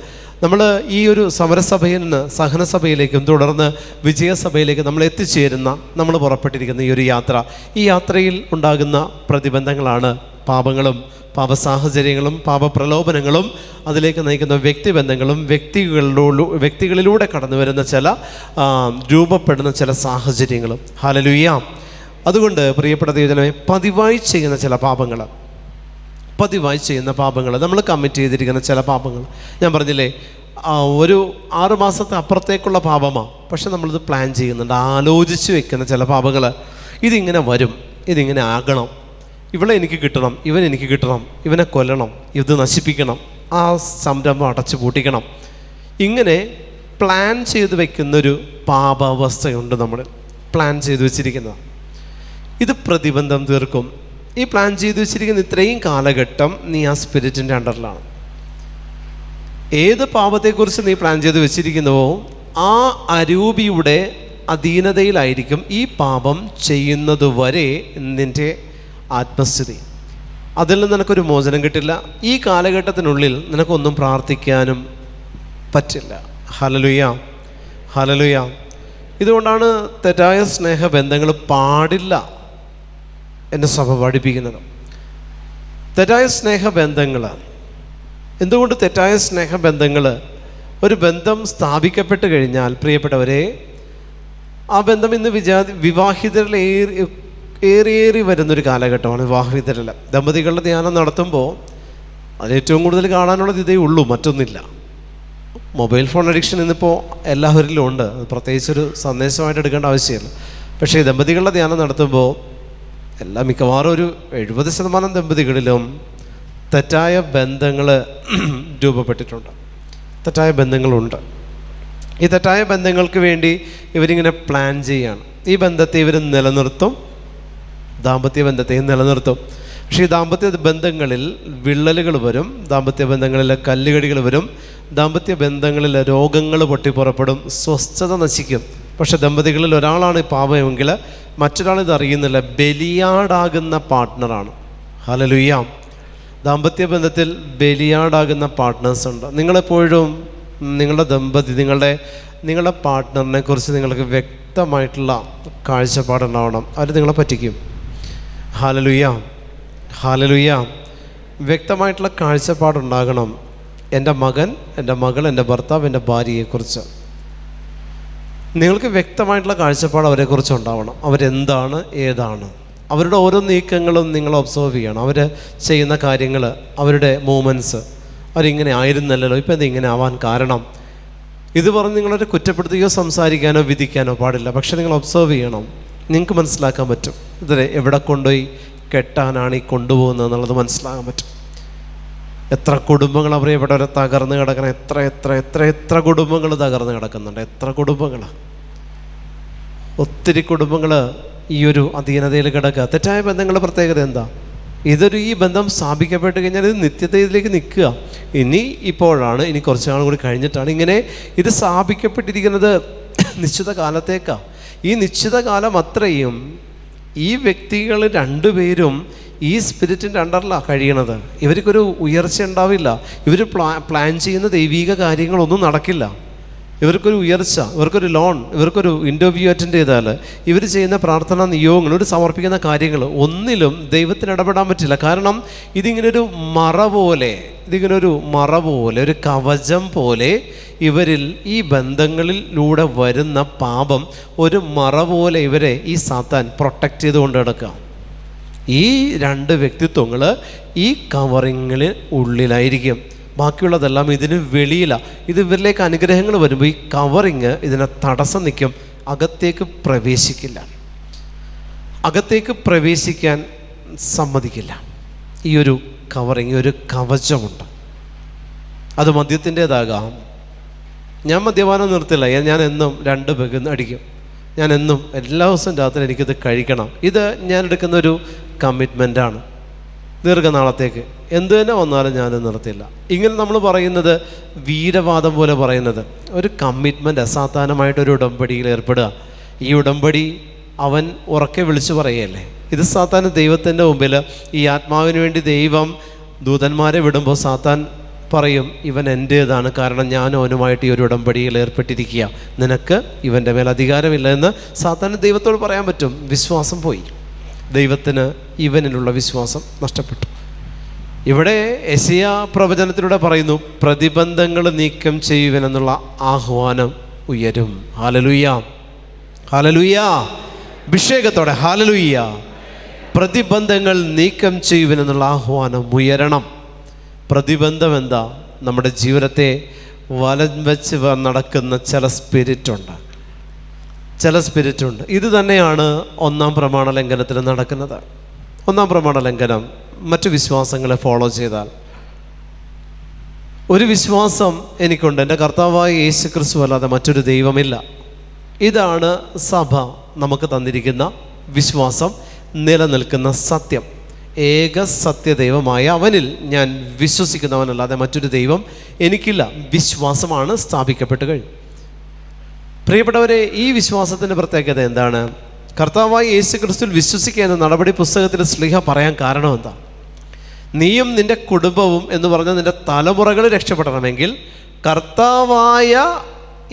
നമ്മൾ ഈ ഒരു സമരസഭയിൽ നിന്ന് സഹനസഭയിലേക്കും തുടർന്ന് വിജയസഭയിലേക്ക് നമ്മൾ എത്തിച്ചേരുന്ന, നമ്മൾ പുറപ്പെട്ടിരിക്കുന്ന ഈ ഒരു യാത്ര, ഈ യാത്രയിൽ ഉണ്ടാകുന്ന പ്രതിബന്ധങ്ങളാണ് പാപങ്ങളും പാപസാഹചര്യങ്ങളും പാപപ്രലോഭനങ്ങളും അതിലേക്ക് നയിക്കുന്ന വ്യക്തിബന്ധങ്ങളും വ്യക്തികളിലൂടെ കടന്നു വരുന്ന ചില രൂപപ്പെടുന്ന ചില സാഹചര്യങ്ങളും. ഹല്ലേലൂയ. അതുകൊണ്ട് പ്രിയപ്പെട്ട ദൈവജനമേ, പതിവായി ചെയ്യുന്ന ചില പാപങ്ങൾ, നമ്മൾ കമ്മിറ്റ് ചെയ്തിരിക്കുന്ന ചില പാപങ്ങൾ, ഞാൻ പറഞ്ഞില്ലേ, ഒരു 6 മാസത്തെ അപ്പുറത്തേക്കുള്ള പാപമാണ്. പക്ഷെ നമ്മളിത് പ്ലാൻ ചെയ്യുന്നുണ്ട്, ആലോചിച്ച് വെക്കുന്ന ചില പാപങ്ങൾ. ഇതിങ്ങനെ വരും, ഇതിങ്ങനെ ആകണം, ഇവളെ എനിക്ക് കിട്ടണം, ഇവൻ എനിക്ക് കിട്ടണം, ഇവനെ കൊല്ലണം, ഇത് നശിപ്പിക്കണം, ആ സംരംഭം അടച്ചു പൂട്ടിക്കണം. ഇങ്ങനെ പ്ലാൻ ചെയ്ത് വെക്കുന്നൊരു പാപാവസ്ഥയുണ്ട്. നമ്മൾ പ്ലാൻ ചെയ്ത് വെച്ചിരിക്കുന്നത് ഇത് പ്രതിബന്ധം തീർക്കും. ഈ പ്ലാൻ ചെയ്ത് വെച്ചിരിക്കുന്ന ഇത്രയും കാലഘട്ടം നീ ആ സ്പിരിറ്റിൻ്റെ അണ്ടറിലാണ്. ഏത് പാപത്തെക്കുറിച്ച് നീ പ്ലാൻ ചെയ്ത് വെച്ചിരിക്കുന്നുവോ ആ അരൂപിയുടെ അധീനതയിലായിരിക്കും ഈ പാപം ചെയ്യുന്നതുവരെ നിൻ്റെ ആത്മസ്ഥിതി. അതിൽ നിന്ന് നിനക്കൊരു മോചനം കിട്ടില്ല. ഈ കാലഘട്ടത്തിനുള്ളിൽ നിനക്കൊന്നും പ്രാർത്ഥിക്കാനും പറ്റില്ല. Hallelujah, hallelujah. ഇതുകൊണ്ടാണ് തെറ്റായ സ്നേഹബന്ധങ്ങൾ പാടില്ല എൻ്റെ സഭ പഠിപ്പിക്കുന്നത്. തെറ്റായ സ്നേഹബന്ധങ്ങൾ എന്തുകൊണ്ട്? തെറ്റായ സ്നേഹബന്ധങ്ങൾ, ഒരു ബന്ധം സ്ഥാപിക്കപ്പെട്ട് കഴിഞ്ഞാൽ പ്രിയപ്പെട്ടവരെ, ആ ബന്ധം ഇന്ന് വിവാഹിതരിൽ ഏറി വരുന്നൊരു കാലഘട്ടമാണ്. വിവാഹിതരിൽ ദമ്പതികളുടെ ധ്യാനം നടത്തുമ്പോൾ അതിലേറ്റവും കൂടുതൽ കാണാനുള്ളത് ഇതേ ഉള്ളൂ, മറ്റൊന്നില്ല. മൊബൈൽ ഫോൺ അഡിക്ഷൻ ഇന്നിപ്പോൾ എല്ലാവരിലും ഉണ്ട്. പ്രത്യേകിച്ചൊരു സന്ദേശമായിട്ട് എടുക്കേണ്ട ആവശ്യമില്ല. പക്ഷേ ദമ്പതികളുടെ ധ്യാനം നടത്തുമ്പോൾ മിക്കവാറും ഒരു 70% ദമ്പതികളിലും തെറ്റായ ബന്ധങ്ങൾ രൂപപ്പെട്ടിട്ടുണ്ട്, തെറ്റായ ബന്ധങ്ങളുണ്ട്. ഈ തെറ്റായ ബന്ധങ്ങൾക്ക് വേണ്ടി ഇവരിങ്ങനെ പ്ലാൻ ചെയ്യാണ്. ഈ ബന്ധത്തെ ഇവർ നിലനിർത്തും, ദാമ്പത്യ ബന്ധത്തെയും നിലനിർത്തും. പക്ഷേ ഈ ദാമ്പത്യ ബന്ധങ്ങളിൽ വിള്ളലുകൾ വരും, ദാമ്പത്യ ബന്ധങ്ങളിൽ കല്ലുകടികൾ വരും, ദാമ്പത്യ ബന്ധങ്ങളിൽ രോഗങ്ങൾ പൊട്ടിപ്പുറപ്പെടും, സ്വസ്ഥത നശിക്കും. പക്ഷെ ദമ്പതികളിൽ ഒരാളാണ് ഈ പാപമെങ്കിൽ മറ്റൊരാൾ ഇത് അറിയുന്നില്ല. ബലിയാടാകുന്ന പാർട്ട്ണറാണ്. ഹല്ലേലൂയ. ദാമ്പത്യ ബന്ധത്തിൽ ബലിയാടാകുന്ന പാർട്ട്നേഴ്സ് ഉണ്ട്. നിങ്ങളെപ്പോഴും നിങ്ങളുടെ നിങ്ങളുടെ പാർട്ട്ണറിനെ കുറിച്ച് നിങ്ങൾക്ക് വ്യക്തമായിട്ടുള്ള കാഴ്ചപ്പാടുണ്ടാവണം. അവർ നിങ്ങളെ പറ്റിക്കും. Hallelujah, hallelujah. വ്യക്തമായിട്ടുള്ള കാഴ്ചപ്പാടുണ്ടാകണം. എൻ്റെ മകൻ, എൻ്റെ മകൾ, എൻ്റെ ഭർത്താവ്, എൻ്റെ ഭാര്യയെക്കുറിച്ച് നിങ്ങൾക്ക് വ്യക്തമായിട്ടുള്ള കാഴ്ചപ്പാട് അവരെക്കുറിച്ച് ഉണ്ടാവണം. അവരെന്താണ്, ഏതാണ്, അവരുടെ ഓരോ നീക്കങ്ങളും നിങ്ങൾ ഒബ്സർവ് ചെയ്യണം. അവർ ചെയ്യുന്ന കാര്യങ്ങൾ, അവരുടെ മൂമെൻറ്റ്സ്, അവരിങ്ങനെ ആയിരുന്നല്ലോ, ഇപ്പം ഇതിങ്ങനെ ആവാൻ കാരണം, ഇത് പറഞ്ഞ് നിങ്ങളൊരു കുറ്റപ്പെടുത്തുകയോ സംസാരിക്കാനോ വിധിക്കാനോ പാടില്ല. പക്ഷെ നിങ്ങൾ ഒബ്സർവ് ചെയ്യണം. നിങ്ങൾക്ക് മനസ്സിലാക്കാൻ പറ്റും ഇതിനെ എവിടെ കൊണ്ടുപോയി കെട്ടാനാണ് ഈ കൊണ്ടുപോകുന്നത് എന്നുള്ളത് മനസ്സിലാക്കാൻ പറ്റും. എത്ര കുടുംബങ്ങൾ പ്രിയപ്പെട്ടവരെ തകർന്ന് കിടക്കണം. എത്ര എത്ര എത്ര എത്ര കുടുംബങ്ങൾ തകർന്ന് കിടക്കുന്നുണ്ട്. എത്ര കുടുംബങ്ങളാണ്. ഒത്തിരി കുടുംബങ്ങൾ ഈ ഒരു അധീനതയിൽ കിടക്കുക. തെറ്റായ ബന്ധങ്ങളുടെ പ്രത്യേകത എന്താ? ഈ ബന്ധം സ്ഥാപിക്കപ്പെട്ട് കഴിഞ്ഞാൽ ഇത് നിത്യതയിലേക്ക് നിൽക്കുക. ഇപ്പോഴാണ്, ഇനി കുറച്ച് നാൾ കൂടി കഴിഞ്ഞിട്ടാണ് ഇങ്ങനെ ഇത് സ്ഥാപിക്കപ്പെട്ടിരിക്കുന്നത്. നിശ്ചിത കാലത്തേക്കാണ്. ഈ നിശ്ചിത കാലം അത്രയും ഈ വ്യക്തികൾ രണ്ടുപേരും ഈ സ്പിരിറ്റിൻ്റെ അണ്ടറിലാണ് കഴിയണത്. ഇവർക്കൊരു ഉയർച്ച ഉണ്ടാവില്ല. ഇവർ പ്ലാൻ ചെയ്യുന്ന ദൈവിക കാര്യങ്ങളൊന്നും നടക്കില്ല. ഇവർക്കൊരു ഉയർച്ച, ഇവർക്കൊരു ലോൺ, ഇവർക്കൊരു ഇൻ്റർവ്യൂ അറ്റൻഡ് ചെയ്താൽ ഇവർ ചെയ്യുന്ന പ്രാർത്ഥനാ നിയോഗങ്ങൾ, ഇവർ സമർപ്പിക്കുന്ന കാര്യങ്ങൾ ഒന്നിലും ദൈവത്തിന് ഇടപെടാൻ പറ്റില്ല. കാരണം ഇതിങ്ങനൊരു മറ പോലെ, ഒരു കവചം പോലെ ഇവരിൽ ഈ ബന്ധങ്ങളിലൂടെ വരുന്ന പാപം ഒരു മറ പോലെ ഇവരെ ഈ സാത്താൻ പ്രൊട്ടക്റ്റ് ചെയ്തുകൊണ്ട് കിടക്കുക. ഈ രണ്ട് വ്യക്തിത്വങ്ങൾ ഈ കവറിങ്ങിന് ഉള്ളിലായിരിക്കും. ബാക്കിയുള്ളതെല്ലാം ഇതിന് വെളിയിലാണ്. ഇത് ഇവരിലേക്ക് അനുഗ്രഹങ്ങൾ വരുമ്പോൾ ഈ കവറിങ് ഇതിനെ തടസ്സം നിൽക്കും. അകത്തേക്ക് പ്രവേശിക്കാൻ സമ്മതിക്കില്ല. ഈ ഒരു കവറിങ്, ഒരു കവചമുണ്ട്. അത് മദ്യത്തിൻ്റേതാകാം. ഞാൻ മദ്യപാനം നിർത്തില്ല. ഞാൻ എന്നും 2 പെഗ് അടിക്കും. ഞാൻ എന്നും എല്ലാ ദിവസവും രാത്രി എനിക്കിത് കഴിക്കണം. ഇത് ഞാൻ എടുക്കുന്നൊരു കമ്മിറ്റ്മെൻറ്റാണ്. ദീർഘനാളത്തേക്ക് എന്തു തന്നെ വന്നാലും ഞാനത് നിർത്തില്ല. ഇങ്ങനെ നമ്മൾ പറയുന്നത് വീരവാദം പോലെ പറയുന്നത് ഒരു കമ്മിറ്റ്മെൻറ്റ്, അസാധാരണമായിട്ടൊരു ഉടമ്പടിയിൽ ഏർപ്പെടുക. ഈ ഉടമ്പടി അവൻ ഉറക്കെ വിളിച്ചു പറയുകയല്ലേ. ഇത് സാത്താൻ ദൈവത്തിൻ്റെ മുമ്പിൽ ഈ ആത്മാവിന് വേണ്ടി ദൈവം ദൂതന്മാരെ വിടുമ്പോൾ സാത്താൻ പറയും, ഇവൻ എൻ്റേതാണ്, കാരണം ഞാൻ അവനുമായിട്ട് ഈ ഒരു ഉടമ്പടിയിൽ ഏർപ്പെട്ടിരിക്കുക, നിനക്ക് ഇവൻ്റെ മേൽ അധികാരമില്ല എന്ന് സാത്താൻ ദൈവത്തോട് പറയാൻ പറ്റും. വിശ്വാസം പോയി. ദൈവത്തിന് ഇവനിലുള്ള വിശ്വാസം നഷ്ടപ്പെട്ടു. ഇവിടെ യെശയ്യാ പ്രവചനത്തിലൂടെ പറയുന്നു, പ്രതിബന്ധങ്ങൾ നീക്കം ചെയ്യുവനെന്നുള്ള ആഹ്വാനം ഉയരും. Hallelujah, hallelujah. അഭിഷേകത്തോടെ ഹല്ലേലൂയ. പ്രതിബന്ധങ്ങൾ നീക്കം ചെയ്യുവനെന്നുള്ള ആഹ്വാനം ഉയരണം. പ്രതിബന്ധം എന്താ? നമ്മുടെ ജീവിതത്തെ വലം വെച്ച് നടക്കുന്ന ചില സ്പിരിറ്റുണ്ട്. ഇത് തന്നെയാണ് 1-ാം പ്രമാണ ലംഘനത്തിൽ നടക്കുന്നത്. 1-ാം പ്രമാണ ലംഘനം മറ്റു വിശ്വാസങ്ങളെ ഫോളോ ചെയ്താൽ, ഒരു വിശ്വാസം എനിക്കുണ്ട്, എൻ്റെ കർത്താവായ യേശു ക്രിസ്തു അല്ലാതെ മറ്റൊരു ദൈവമില്ല. ഇതാണ് സഭ നമുക്ക് തന്നിരിക്കുന്ന വിശ്വാസം, നിലനിൽക്കുന്ന സത്യം. ഏക സത്യദൈവമായ അവനിൽ ഞാൻ വിശ്വസിക്കുന്നവനല്ലാതെ മറ്റൊരു ദൈവം എനിക്കില്ല. വിശ്വാസമാണ് സ്ഥാപിക്കപ്പെട്ട് കഴിഞ്ഞു. പ്രിയപ്പെട്ടവരെ, ഈ വിശ്വാസത്തിൻ്റെ പ്രത്യേകത എന്താണ്? കർത്താവായ യേശു ക്രിസ്തുവിൽ വിശ്വസിക്കുക എന്ന നടപടി പുസ്തകത്തിൽ ശ്ലീഹ പറയാൻ കാരണം എന്താ? നീയും നിൻ്റെ കുടുംബവും എന്ന് പറഞ്ഞാൽ നിൻ്റെ തലമുറകൾ രക്ഷപ്പെടണമെങ്കിൽ കർത്താവായ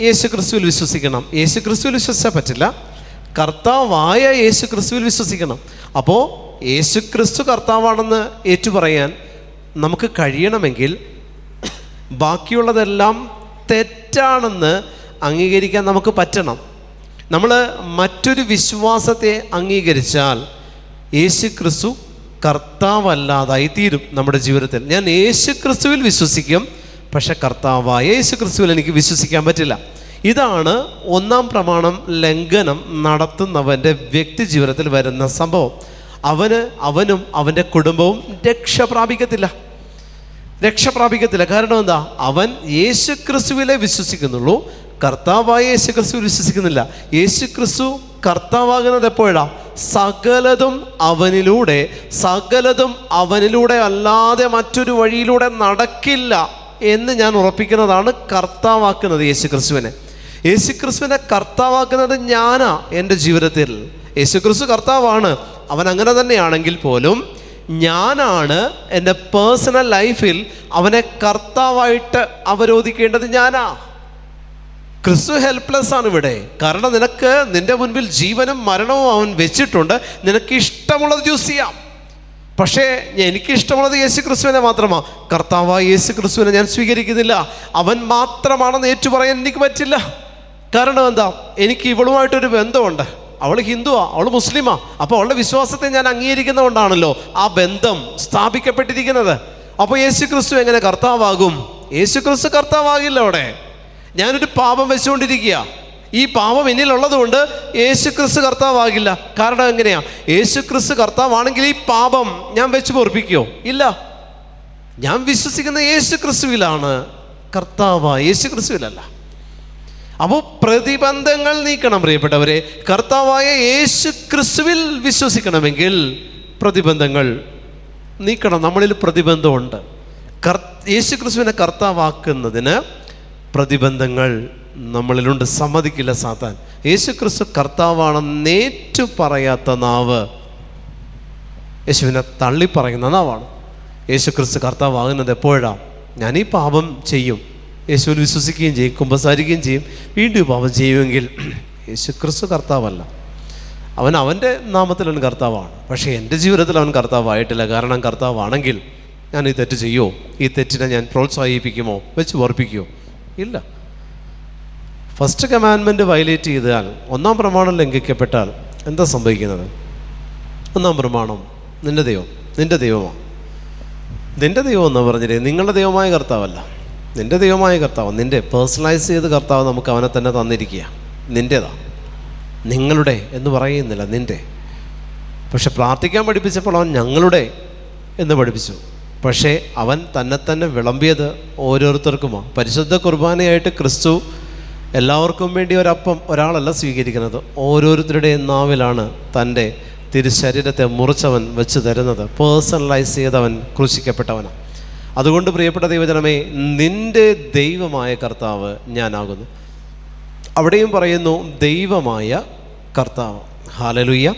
യേശു ക്രിസ്തുവിൽ വിശ്വസിക്കണം. യേശു ക്രിസ്തുവിൽ വിശ്വസിച്ചാൽ പറ്റില്ല, കർത്താവായ യേശു ക്രിസ്തുവിൽ വിശ്വസിക്കണം. അപ്പോൾ യേശു ക്രിസ്തു കർത്താവാണെന്ന് ഏറ്റുപറയാൻ നമുക്ക് കഴിയണമെങ്കിൽ ബാക്കിയുള്ളതെല്ലാം തെറ്റാണെന്ന് അംഗീകരിക്കാൻ നമുക്ക് പറ്റണം. നമ്മൾ മറ്റൊരു വിശ്വാസത്തെ അംഗീകരിച്ചാൽ യേശു ക്രിസ്തു കർത്താവല്ലാതായി തീരും നമ്മുടെ ജീവിതത്തിൽ. ഞാൻ യേശു ക്രിസ്തുവിൽ വിശ്വസിക്കും, പക്ഷെ കർത്താവായ യേശു ക്രിസ്തുവിൽ എനിക്ക് വിശ്വസിക്കാൻ പറ്റില്ല. ഇതാണ് 1-ാം പ്രമാണം ലംഘനം നടത്തുന്നവൻ്റെ വ്യക്തി ജീവിതത്തിൽ വരുന്ന സംഭവം. അവനും അവൻ്റെ കുടുംബവും രക്ഷ പ്രാപിക്കത്തില്ല. കാരണം എന്താ? അവൻ യേശു ക്രിസ്തുവിലെ വിശ്വസിക്കുന്നുള്ളൂ, കർത്താവായ യേശു ക്രിസ്തുവിൽ വിശ്വസിക്കുന്നില്ല. യേശു ക്രിസ്തു കർത്താവാകുന്നത് എപ്പോഴാണ്? സകലതും അവനിലൂടെ അല്ലാതെ മറ്റൊരു വഴിയിലൂടെ നടക്കില്ല എന്ന് ഞാൻ ഉറപ്പിക്കുന്നതാണ് കർത്താവാക്കുന്നത് യേശുക്രിസ്തുവിനെ. യേശുക്രിസ്തുവിനെ കർത്താവാക്കുന്നത് ഞാനാ എൻ്റെ ജീവിതത്തിൽ. യേശുക്രിസ്തു കർത്താവാണ്, അവൻ അങ്ങനെ തന്നെയാണെങ്കിൽ പോലും ഞാനാണ് എൻ്റെ പേഴ്സണൽ ലൈഫിൽ അവനെ കർത്താവായിട്ട് അവരോധിക്കേണ്ടത് ഞാനാ. ക്രിസ്തു ഹെൽപ്ലെസ് ആണ് ഇവിടെ. കാരണം നിനക്ക് നിൻ്റെ മുൻപിൽ ജീവനും മരണവും അവൻ വെച്ചിട്ടുണ്ട്. നിനക്ക് ഇഷ്ടമുള്ളത് ചൂസ് ചെയ്യാം. പക്ഷേ എനിക്ക് ഇഷ്ടമുള്ളത് യേശു ക്രിസ്തുവിനെ മാത്രമാണ്. കർത്താവായ യേശു ക്രിസ്തുവിനെ ഞാൻ സ്വീകരിക്കുന്നില്ല. അവൻ മാത്രമാണെന്ന് ഏറ്റുപറയാൻ എനിക്ക് പറ്റില്ല. കാരണം എന്താ? എനിക്ക് ഇവളുമായിട്ടൊരു ബന്ധമുണ്ട്. അവൾ ഹിന്ദുവാ, അവൾ മുസ്ലിമാ. അപ്പോൾ അവളുടെ വിശ്വാസത്തെ ഞാൻ അംഗീകരിക്കുന്നതുകൊണ്ടാണല്ലോ ആ ബന്ധം സ്ഥാപിക്കപ്പെട്ടിരിക്കുന്നത്. അപ്പോൾ യേശു ക്രിസ്തു എങ്ങനെ കർത്താവാകും? യേശു ക്രിസ്തു കർത്താവാകില്ല. അവിടെ ഞാനൊരു പാപം വെച്ചുകൊണ്ടിരിക്കുക. ഈ പാപം എന്നിലുള്ളത് കൊണ്ട് യേശു ക്രിസ്തു കർത്താവാകില്ല. കാരണം എങ്ങനെയാ? യേശു ക്രിസ്തു കർത്താവാണെങ്കിൽ ഈ പാപം ഞാൻ വെച്ച് പൊറപ്പിക്കുമോ? ഇല്ല. ഞാൻ വിശ്വസിക്കുന്ന യേശു ക്രിസ്തുവിലാണ് കർത്താവ്, യേശു ക്രിസ്തുവിലല്ല. അപ്പോൾ പ്രതിബന്ധങ്ങൾ നീക്കണം പ്രിയപ്പെട്ടവരെ. കർത്താവായ യേശു ക്രിസ്തുവിൽ വിശ്വസിക്കണമെങ്കിൽ പ്രതിബന്ധങ്ങൾ നീക്കണം. നമ്മളിൽ പ്രതിബന്ധമുണ്ട്. യേശു ക്രിസ്തുവിനെ കർത്താവാക്കുന്നതിന് പ്രതിബന്ധങ്ങൾ നമ്മളിലുണ്ട്. സമ്മതിക്കില്ല സാത്താൻ. യേശു ക്രിസ്തു കർത്താവാണെന്ന് ഏറ്റു പറയാത്ത നാവ് യേശുവിനെ തള്ളിപ്പറയുന്ന നാവാണ്. യേശു ക്രിസ്തു കർത്താവാകുന്നത് എപ്പോഴാണ്? ഞാൻ ഈ പാപം ചെയ്യും, യേശുവിൽ വിശ്വസിക്കുകയും ചെയ്യും, കുമ്പസാരിക്കുകയും ചെയ്യും, വീണ്ടും പാപം ചെയ്യുമെങ്കിൽ യേശു ക്രിസ്തു കർത്താവല്ല. അവൻ അവൻ്റെ നാമത്തിൽ അവൻ കർത്താവാണ്. പക്ഷേ എൻ്റെ ജീവിതത്തിൽ അവൻ കർത്താവായിട്ടില്ല. കാരണം കർത്താവാണെങ്കിൽ ഞാൻ ഈ തെറ്റ് ചെയ്യുമോ? ഈ തെറ്റിനെ ഞാൻ പ്രോത്സാഹിപ്പിക്കുമോ? വെച്ച് ഓർപ്പിക്കുമോ? ഇല്ല. ഫസ്റ്റ് കമാൻഡ്മെൻറ്റ് വയലേറ്റ് ചെയ്താൽ, ഒന്നാം പ്രമാണം ലംഘിക്കപ്പെട്ടാൽ എന്താ സംഭവിക്കുന്നത്? ഒന്നാം പ്രമാണം നിൻ്റെ ദൈവമാണ്. നിൻ്റെ ദൈവം എന്ന് പറഞ്ഞില്ലേ, നിങ്ങളുടെ ദൈവമായ കർത്താവല്ല, നിൻ്റെ ദൈവമായ കർത്താവ്, നിൻ്റെ പേഴ്സണലൈസ് ചെയ്ത് കർത്താവ് നമുക്ക് അവനെ തന്നെ തന്നിരിക്കുക. നിൻ്റേതാ, നിങ്ങളുടെ എന്ന് പറയുന്നില്ല, നിൻ്റെ. പക്ഷെ പ്രാർത്ഥിക്കാൻ പഠിപ്പിച്ചപ്പോൾ അവൻ ഞങ്ങളുടെ എന്ന് പഠിപ്പിച്ചു. പക്ഷേ അവൻ തന്നെ വിളമ്പിയത് ഓരോരുത്തർക്കുമാണ്. പരിശുദ്ധ കുർബാനയായിട്ട് ക്രിസ്തു എല്ലാവർക്കും വേണ്ടി ഒരപ്പം ഒരാളല്ല സ്വീകരിക്കുന്നത്, ഓരോരുത്തരുടെയും നാവിലാണ് തൻ്റെ തിരുശരീരത്തെ മുറിച്ചവൻ വെച്ച് തരുന്നത്. പേഴ്സണലൈസ് ചെയ്തവൻ ക്രൂശിക്കപ്പെട്ടവനാണ്. അതുകൊണ്ട് പ്രിയപ്പെട്ട ദൈവജനമേ, നിൻ്റെ ദൈവമായ കർത്താവ് ഞാനാകുന്നു. അവിടെയും പറയുന്നു ദൈവമായ കർത്താവ്. Hallelujah,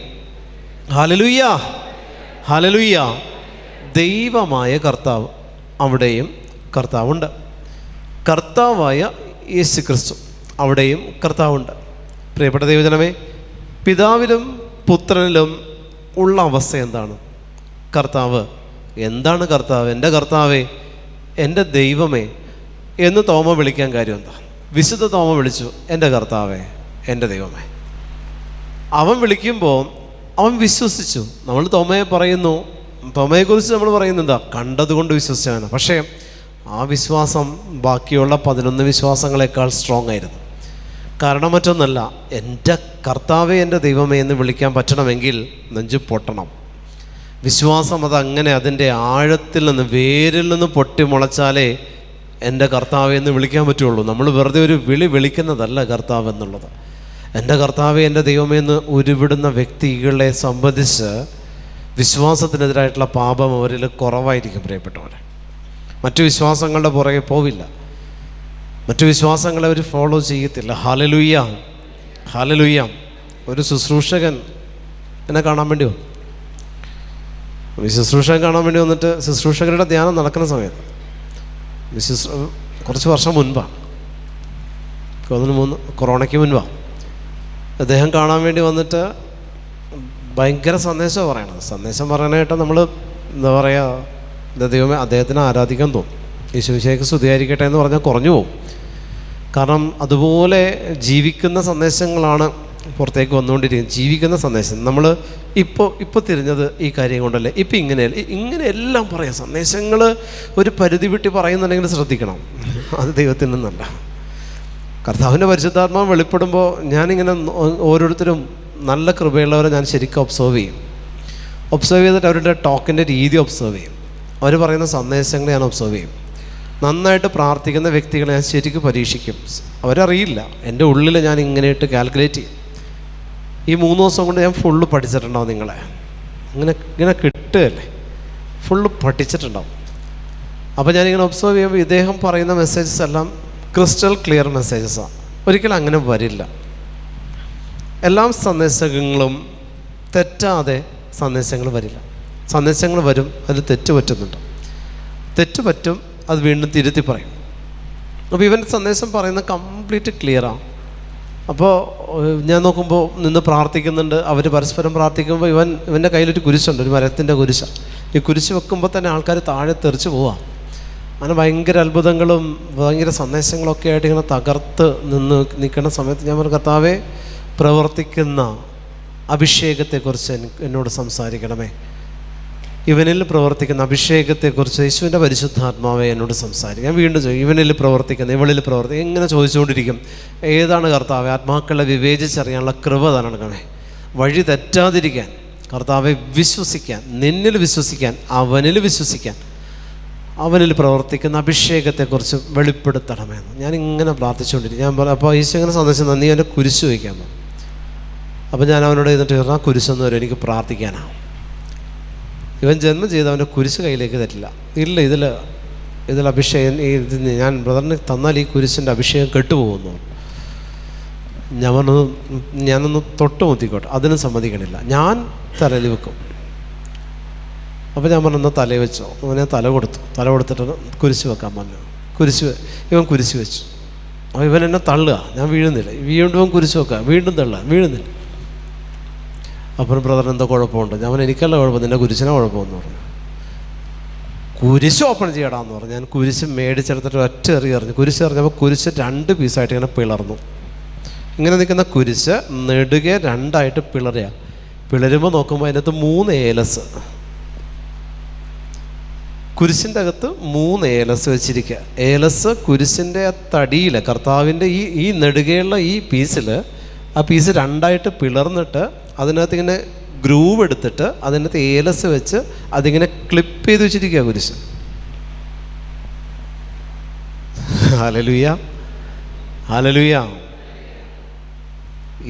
hallelujah, hallelujah. ദൈവമായ കർത്താവ്, അവിടെയും കർത്താവുണ്ട്. കർത്താവായ യേശു ക്രിസ്തു, അവിടെയും കർത്താവുണ്ട്. പ്രിയപ്പെട്ട ദൈവജനമേ, പിതാവിലും പുത്രനിലും ഉള്ള അവസ്ഥ എന്താണ്? കർത്താവ് എന്താണ്? കർത്താവ്, എൻ്റെ കർത്താവേ, എൻ്റെ ദൈവമേ എന്ന് തോമ വിളിക്കാൻ കാര്യം എന്താ? വിശുദ്ധ തോമ വിളിച്ചു എൻ്റെ കർത്താവേ, എൻ്റെ ദൈവമേ. അവൻ വിളിക്കുമ്പോൾ അവൻ വിശ്വസിച്ചു. നമ്മൾ തോമയെ പറയുന്നു, തോമയെക്കുറിച്ച് നമ്മൾ പറയുന്നത് എന്താ? കണ്ടതുകൊണ്ട് വിശ്വസിച്ചാണ്. പക്ഷേ ആ വിശ്വാസം ബാക്കിയുള്ള 11 വിശ്വാസങ്ങളെക്കാൾ സ്ട്രോങ് ആയിരുന്നു. കാരണം മറ്റൊന്നല്ല, എൻ്റെ കർത്താവേ എൻ്റെ ദൈവമേ എന്ന് വിളിക്കാൻ പറ്റണമെങ്കിൽ നെഞ്ച് പൊട്ടണം. വിശ്വാസം അതങ്ങനെ അതിൻ്റെ ആഴത്തിൽ നിന്ന്, വേരിൽ നിന്ന് പൊട്ടി മുളച്ചാലേ എൻ്റെ കർത്താവേ എന്ന് വിളിക്കാൻ പറ്റുള്ളൂ. നമ്മൾ വെറുതെ ഒരു വിളിക്കുന്നതല്ല കർത്താവ് എന്നുള്ളത്. എൻ്റെ കർത്താവേ എൻ്റെ ദൈവമേ എന്ന് ഉരുവിടുന്ന വ്യക്തികളെ സംബന്ധിച്ച് വിശ്വാസത്തിനെതിരായിട്ടുള്ള പാപം അവരിൽ കുറവായിരിക്കും പ്രിയപ്പെട്ടവരെ. മറ്റു വിശ്വാസങ്ങളുടെ പുറകെ പോവില്ല, മറ്റു വിശ്വാസങ്ങളെ അവർ ഫോളോ ചെയ്യത്തില്ല. Hallelujah, hallelujah. ഒരു ശുശ്രൂഷകൻ എന്നെ കാണാൻ വേണ്ടി വന്നു. ശുശ്രൂഷകൻ കാണാൻ വേണ്ടി വന്നിട്ട് ശുശ്രൂഷകരുടെ ധ്യാനം നടക്കുന്ന സമയത്ത്, കുറച്ച് വർഷം മുൻപാണ്, കൊറോണയ്ക്ക് മുൻപാണ്, അദ്ദേഹം കാണാൻ വേണ്ടി വന്നിട്ട് ഭയങ്കര സന്ദേശം പറയണത്. സന്ദേശം പറയാനായിട്ട് നമ്മൾ എന്താ പറയുക, ദൈവമേ അദ്ദേഹത്തിനെ ആരാധിക്കാൻ തോന്നും. യേശുവിശേക്ക് സ്തുതിയായിരിക്കട്ടെ എന്ന് പറഞ്ഞാൽ കുറഞ്ഞു പോകും. കാരണം അതുപോലെ ജീവിക്കുന്ന സന്ദേശങ്ങളാണ് പുറത്തേക്ക് വന്നുകൊണ്ടിരിക്കുന്നത്. ജീവിക്കുന്ന സന്ദേശം നമ്മൾ ഇപ്പോൾ തിരിഞ്ഞത് ഈ കാര്യം കൊണ്ടല്ലേ, ഇപ്പം ഇങ്ങനെയെല്ലാം പറയാം. സന്ദേശങ്ങൾ ഒരു പരിധി വിട്ട് പറയുന്നുണ്ടെങ്കിൽ ശ്രദ്ധിക്കണം, അത് ദൈവത്തിൽ നിന്നല്ല. കർത്താവിൻ്റെ പരിശുദ്ധാത്മാവ് വെളിപ്പെടുമ്പോൾ ഞാനിങ്ങനെ ഓരോരുത്തരും നല്ല കൃപയുള്ളവരെ ഞാൻ ശരിക്കും ഒബ്സർവ് ചെയ്തിട്ട് അവരുടെ ടോക്കിൻ്റെ രീതി ഒബ്സർവ് ചെയ്യും. അവർ പറയുന്ന സന്ദേശങ്ങൾ ഞാൻ ഒബ്സർവ് ചെയ്യും. നന്നായിട്ട് പ്രാർത്ഥിക്കുന്ന വ്യക്തികളെ ഞാൻ ശരിക്കും പരീക്ഷിക്കും. അവരറിയില്ല, എൻ്റെ ഉള്ളിൽ ഞാൻ ഇങ്ങനെയിട്ട് കാൽക്കുലേറ്റ് ചെയ്യും. ഈ 3 ദിവസം കൊണ്ട് ഞാൻ ഫുള്ള് പഠിച്ചിട്ടുണ്ടാവും. നിങ്ങളെ ഇങ്ങനെ കിട്ടുകയല്ലേ, ഫുള്ള് പഠിച്ചിട്ടുണ്ടാവും. അപ്പോൾ ഞാനിങ്ങനെ ഒബ്സർവ് ചെയ്യുമ്പോൾ ഇദ്ദേഹം പറയുന്ന മെസ്സേജസ് എല്ലാം ക്രിസ്റ്റൽ ക്ലിയർ മെസ്സേജസാണ്. ഒരിക്കലും അങ്ങനെ വരില്ല. എല്ലാ സന്ദേശങ്ങളും തെറ്റാതെ സന്ദേശങ്ങൾ വരില്ല. സന്ദേശങ്ങൾ വരും, അതിൽ തെറ്റ് പറ്റുന്നുണ്ട്, തെറ്റ് പറ്റും, അത് വീണ്ടും തിരുത്തി പറയും. അപ്പോൾ ഇവൻ്റെ സന്ദേശം പറയുന്നത് കംപ്ലീറ്റ് ക്ലിയറാണ്. അപ്പോൾ ഞാൻ നോക്കുമ്പോൾ നിന്ന് പ്രാർത്ഥിക്കുന്നുണ്ട്, അവർ പരസ്പരം പ്രാർത്ഥിക്കുമ്പോൾ ഇവൻ്റെ കയ്യിലൊരു കുരിശുണ്ട്, ഒരു മരത്തിൻ്റെ കുരിശാണ്. ഈ കുരിശ് വെക്കുമ്പോൾ തന്നെ ആൾക്കാർ താഴെ തെറിച്ച് പോവാം. അങ്ങനെ ഭയങ്കര അത്ഭുതങ്ങളും ഭയങ്കര സന്ദേശങ്ങളൊക്കെ ആയിട്ട് ഇങ്ങനെ തകർത്ത് നിൽക്കുന്ന സമയത്ത് ഞാൻ പറഞ്ഞു, കർത്താവേ, പ്രവർത്തിക്കുന്ന അഭിഷേകത്തെക്കുറിച്ച് എന്നോട് സംസാരിക്കണമേ. ഇവനിൽ പ്രവർത്തിക്കുന്ന അഭിഷേകത്തെക്കുറിച്ച് യേശുവിൻ്റെ പരിശുദ്ധാത്മാവെ എന്നോട് സംസാരിക്കും. ഞാൻ വീണ്ടും ചോദിക്കും, ഇവനിൽ പ്രവർത്തിക്കുന്ന, ഇവളിൽ പ്രവർത്തിക്കും, എങ്ങനെ ചോദിച്ചുകൊണ്ടിരിക്കും. ഏതാണ് കർത്താവെ? ആത്മാക്കളെ വിവേചിച്ചറിയാനുള്ള കൃപ തരണമേ. വഴി തെറ്റാതിരിക്കാൻ, കർത്താവെ വിശ്വസിക്കാൻ, നിന്നിൽ വിശ്വസിക്കാൻ, അവനിൽ വിശ്വസിക്കാൻ, അവനിൽ പ്രവർത്തിക്കുന്ന അഭിഷേകത്തെക്കുറിച്ച് വെളിപ്പെടുത്തണമെന്ന് ഞാനിങ്ങനെ പ്രാർത്ഥിച്ചുകൊണ്ടിരിക്കും. ഞാൻ പറഞ്ഞു, അപ്പോൾ ഈശോ ഇങ്ങനെ സന്ദേശം നീ എൻ്റെ കുരിശ് വയ്ക്കാൻ പറഞ്ഞു. അപ്പോൾ ഞാൻ അവനോട് ഇരുന്നിട്ട് പറഞ്ഞാൽ കുരിശൊന്നും വരും, എനിക്ക് പ്രാർത്ഥിക്കാനാണ്. ഇവൻ ജന്മം ചെയ്ത് അവൻ്റെ കുരിശ് കയ്യിലേക്ക് തരില്ല. ഇല്ല, ഇതിൽ അഭിഷേകം ഞാൻ ബ്രദറിന് തന്നാൽ ഈ കുരിശിൻ്റെ അഭിഷേകം കെട്ടുപോകുന്നു. ഞാനൊന്ന് തൊട്ട് മുത്തിക്കോട്ടെ, അതിനും സമ്മതിക്കണില്ല. ഞാൻ തലയിൽ വെക്കും. അപ്പോൾ ഞാൻ പറഞ്ഞു, തലയിൽ വെച്ചോ. ഞാൻ തല കൊടുത്തിട്ട് കുരിശ് വെക്കാൻ പറഞ്ഞു. ഇവൻ കുരിശ് വെച്ചു. അപ്പോൾ ഇവൻ എന്നെ തള്ളുക, ഞാൻ വീഴുന്നില്ല. വീണ്ടും കുരിശ് വെക്കുക, വീണ്ടും തള്ളുക, വീഴുന്നില്ല. അപ്പോൾ ബ്രദറിന് എന്തോ കുഴപ്പമുണ്ട്. ഞാൻ എനിക്കല്ല കുഴപ്പം, നിൻ്റെ കുരിശിനെ കുഴപ്പമെന്ന് പറഞ്ഞു. കുരിശ് ഓപ്പൺ ചെയ്യടാന്ന് പറഞ്ഞു. ഞാൻ കുരിശ് മേടിച്ചെടുത്തിട്ട് ഒറ്റ എറിഞ്ഞു. കുരിശ് എറിഞ്ഞപ്പോൾ കുരിശ് 2 പീസായിട്ട് ഇങ്ങനെ പിളർന്നു. ഇങ്ങനെ നിൽക്കുന്ന കുരിശ് നെടുകെ 2ആയിട്ട് പിളരുമ്പോൾ നോക്കുമ്പോൾ അതിനകത്ത് 3 ഏലസ്, കുരിശിൻ്റെ അകത്ത് 3 ഏലസ് വെച്ചിരിക്കുക. ഏലസ് കുരിശിൻ്റെ തടിയിൽ, കർത്താവിൻ്റെ ഈ നെടുകയുള്ള ഈ പീസിൽ, ആ പീസ് 2ആയിട്ട് പിളർന്നിട്ട് അതിനകത്ത് ഇങ്ങനെ ഗ്രൂവ് എടുത്തിട്ട് അതിനകത്ത് ഏലസ് വെച്ച് അതിങ്ങനെ ക്ലിപ്പ് ചെയ്ത് വെച്ചിരിക്കുക കുരിശ്. Hallelujah, hallelujah.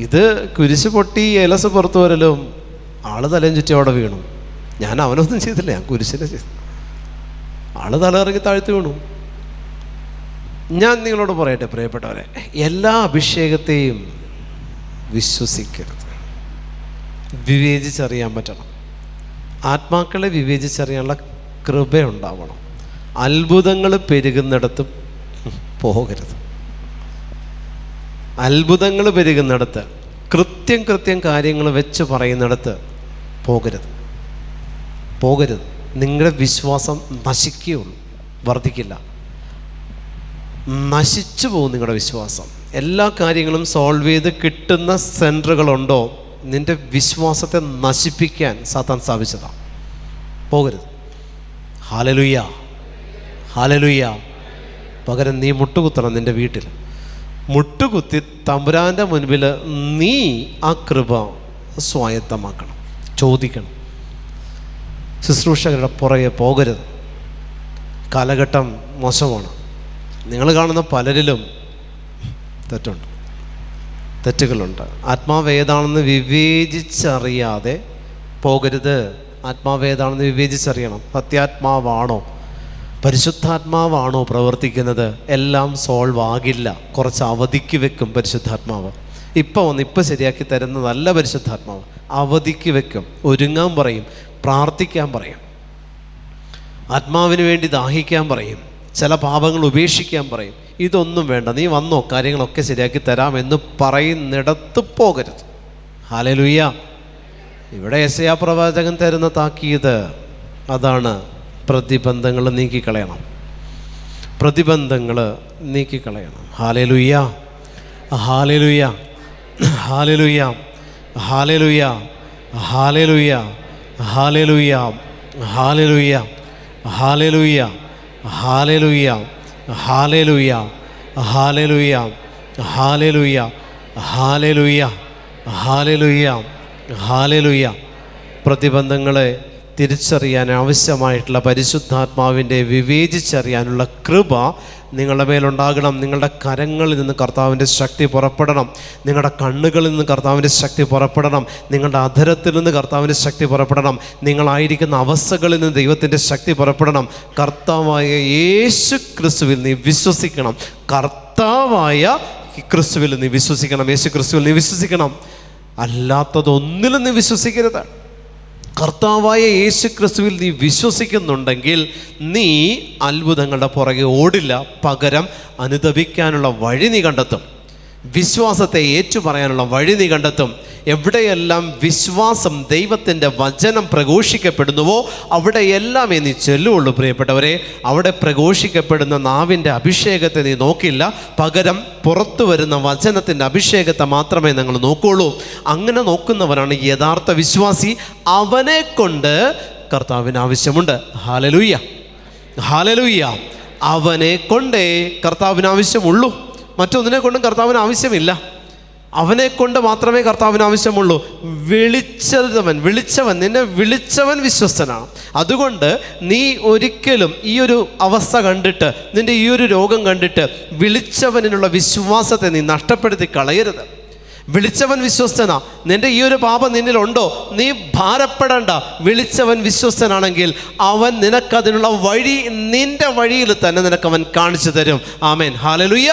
ഇത് കുരിശ് പൊട്ടി ഏലസ് പുറത്തു വരലും ആള് തലയും ചുറ്റി അവിടെ വീണു. ഞാൻ അവനൊന്നും ചെയ്തില്ല, ഞാൻ കുരിശിനെ ചെയ്തു. ആള് തല ഇറങ്ങി താഴ്ത്തി വീണു. ഞാൻ നിങ്ങളോട് പറയട്ടെ പ്രിയപ്പെട്ടവരെ, എല്ലാ അഭിഷേകത്തെയും വിശ്വസിക്കരുത്. വിവേചിച്ചറിയാൻ പറ്റണം. ആത്മാക്കളെ വിവേചിച്ചറിയാനുള്ള കൃപയുണ്ടാവണം. അത്ഭുതങ്ങൾ പെരുകുന്നിടത്ത് പോകരുത്. അത്ഭുതങ്ങൾ പെരുകുന്നിടത്ത്, കൃത്യം കാര്യങ്ങൾ വെച്ച് പറയുന്നിടത്ത് പോകരുത്. നിങ്ങളുടെ വിശ്വാസം നശിക്കുകയുള്ളൂ, വർദ്ധിക്കില്ല. നശിച്ചു പോകും നിങ്ങളുടെ വിശ്വാസം. എല്ലാ കാര്യങ്ങളും സോൾവ് ചെയ്ത് കിട്ടുന്ന സെൻറ്ററുകളുണ്ടോ, നിൻ്റെ വിശ്വാസത്തെ നശിപ്പിക്കാൻ സാത്താൻ സ്ഥാപിച്ചതാണ്. പോകരുത്. Hallelujah, hallelujah. പകരം നീ മുട്ടുകുത്തണം. നിൻ്റെ വീട്ടിൽ മുട്ടുകുത്തി തമ്പുരാൻ്റെ മുൻപിൽ നീ ആ കൃപ സ്വായത്തമാക്കണം, ചോദിക്കണം. ശുശ്രൂഷകരുടെ പുറകെ പോകരുത്. കാലഘട്ടം മോശമാണ്. നിങ്ങൾ കാണുന്ന പലരിലും തെറ്റുകളുണ്ട്. ആത്മാവേതാണെന്ന് വിവേചിച്ചറിയാതെ പോകരുത്. ആത്മാവേതാണെന്ന് വിവേചിച്ചറിയണം. സത്യാത്മാവാണോ, പരിശുദ്ധാത്മാവാണോ പ്രവർത്തിക്കുന്നത്? എല്ലാം സോൾവ് ആകില്ല. കുറച്ച് അവധിക്ക് വെക്കും പരിശുദ്ധാത്മാവ്. ഇപ്പം ശരിയാക്കി തരുന്നതല്ല പരിശുദ്ധാത്മാവ്. അവധിക്ക് വെക്കും, ഒരുങ്ങാൻ പറയും, പ്രാർത്ഥിക്കാൻ പറയും, ആത്മാവിന് വേണ്ടി ദാഹിക്കാൻ പറയും, ചില പാപങ്ങൾ ഉപേക്ഷിക്കാൻ പറയും. ഇതൊന്നും വേണ്ട, നീ വന്നോ, കാര്യങ്ങളൊക്കെ ശരിയാക്കി തരാമെന്ന് പറയുന്നിടത്ത് പോകരുത്. ഹല്ലേലൂയ. ഇവിടെ യെശയ്യാ പ്രവാചകൻ തരുന്ന താക്കീത് അതാണ്. പ്രതിബന്ധങ്ങൾ നീക്കിക്കളയണം. Hallelujah, hallelujah, hallelujah, hallelujah, hallelujah, hallelujah, hallelujah, hallelujah, hallelujah, hallelujah, hallelujah, hallelujah, hallelujah, hallelujah, hallelujah. പ്രതിബന്ധങ്ങളെ തിരിച്ചറിയാൻ ആവശ്യമായിട്ടുള്ള പരിശുദ്ധാത്മാവിൻ്റെ വിവേചിച്ചറിയാനുള്ള കൃപ നിങ്ങളുടെ മേലുണ്ടാകണം. നിങ്ങളുടെ കരങ്ങളിൽ നിന്ന് കർത്താവിൻ്റെ ശക്തി പുറപ്പെടണം. നിങ്ങളുടെ കണ്ണുകളിൽ നിന്ന് കർത്താവിൻ്റെ ശക്തി പുറപ്പെടണം. നിങ്ങളുടെ അധരത്തിൽ നിന്ന് കർത്താവിൻ്റെ ശക്തി പുറപ്പെടണം. നിങ്ങളായിരിക്കുന്ന അവസ്ഥകളിൽ നിന്ന് ദൈവത്തിൻ്റെ ശക്തി പുറപ്പെടണം. കർത്താവായ യേശു ക്രിസ്തുവിൽ നീ വിശ്വസിക്കണം. കർത്താവായ ക്രിസ്തുവിൽ നീ വിശ്വസിക്കണം. യേശു ക്രിസ്തുവിൽ നീ വിശ്വസിക്കണം. അല്ലാത്തതൊന്നിലും നീ വിശ്വസിക്കരുത്. കർത്താവായ യേശു ക്രിസ്തുവിൽ നീ വിശ്വസിക്കുന്നുണ്ടെങ്കിൽ നീ അത്ഭുതങ്ങളുടെ പുറകെ ഓടില്ല, പകരം അനുതപിക്കാനുള്ള വഴി നീ കണ്ടെത്തും. വിശ്വാസത്തെ ഏറ്റുപറയാനുള്ള വഴി നീ കണ്ടെത്തും. എവിടെയെല്ലാം വിശ്വാസം, ദൈവത്തിൻ്റെ വചനം പ്രഘോഷിക്കപ്പെടുന്നുവോ അവിടെയെല്ലാമേ നീ ചെല്ലുള്ളൂ. പ്രിയപ്പെട്ടവരെ, അവിടെ പ്രഘോഷിക്കപ്പെടുന്ന നാവിൻ്റെ അഭിഷേകത്തെ നീ നോക്കില്ല, പകരം പുറത്തു വരുന്ന വചനത്തിൻ്റെ അഭിഷേകത്തെ മാത്രമേ നിങ്ങൾ നോക്കുകയുള്ളൂ. അങ്ങനെ നോക്കുന്നവരാണ് യഥാർത്ഥ വിശ്വാസി. അവനെ കൊണ്ട് കർത്താവിന് ആവശ്യമുണ്ട്. Hallelujah, hallelujah. അവനെ കൊണ്ടേ കർത്താവിന് ആവശ്യമുള്ളൂ. മറ്റൊന്നിനെ കൊണ്ടും കർത്താവിന് ആവശ്യമില്ല. അവനെ കൊണ്ട് മാത്രമേ കർത്താവിന് ആവശ്യമുള്ളൂ. വിളിച്ചവൻ നിന്നെ വിളിച്ചവൻ വിശ്വസ്തനാണ്. അതുകൊണ്ട് നീ ഒരിക്കലും ഈ ഒരു അവസ്ഥ കണ്ടിട്ട്, നിൻ്റെ ഈ ഒരു രോഗം കണ്ടിട്ട് വിളിച്ചവനുള്ള വിശ്വാസത്തെ നീ നഷ്ടപ്പെടുത്തി കളയരുത്. വിളിച്ചവൻ വിശ്വസ്തനാ. നിൻ്റെ ഈ ഒരു പാപം നിന്നിലുണ്ടോ, നീ ഭാരപ്പെടേണ്ട. വിളിച്ചവൻ വിശ്വസ്തനാണെങ്കിൽ അവൻ നിനക്കതിനുള്ള വഴി നിൻ്റെ വഴിയിൽ തന്നെ നിനക്കവൻ കാണിച്ചു തരും. ആമേൻ, ഹല്ലേലൂയ.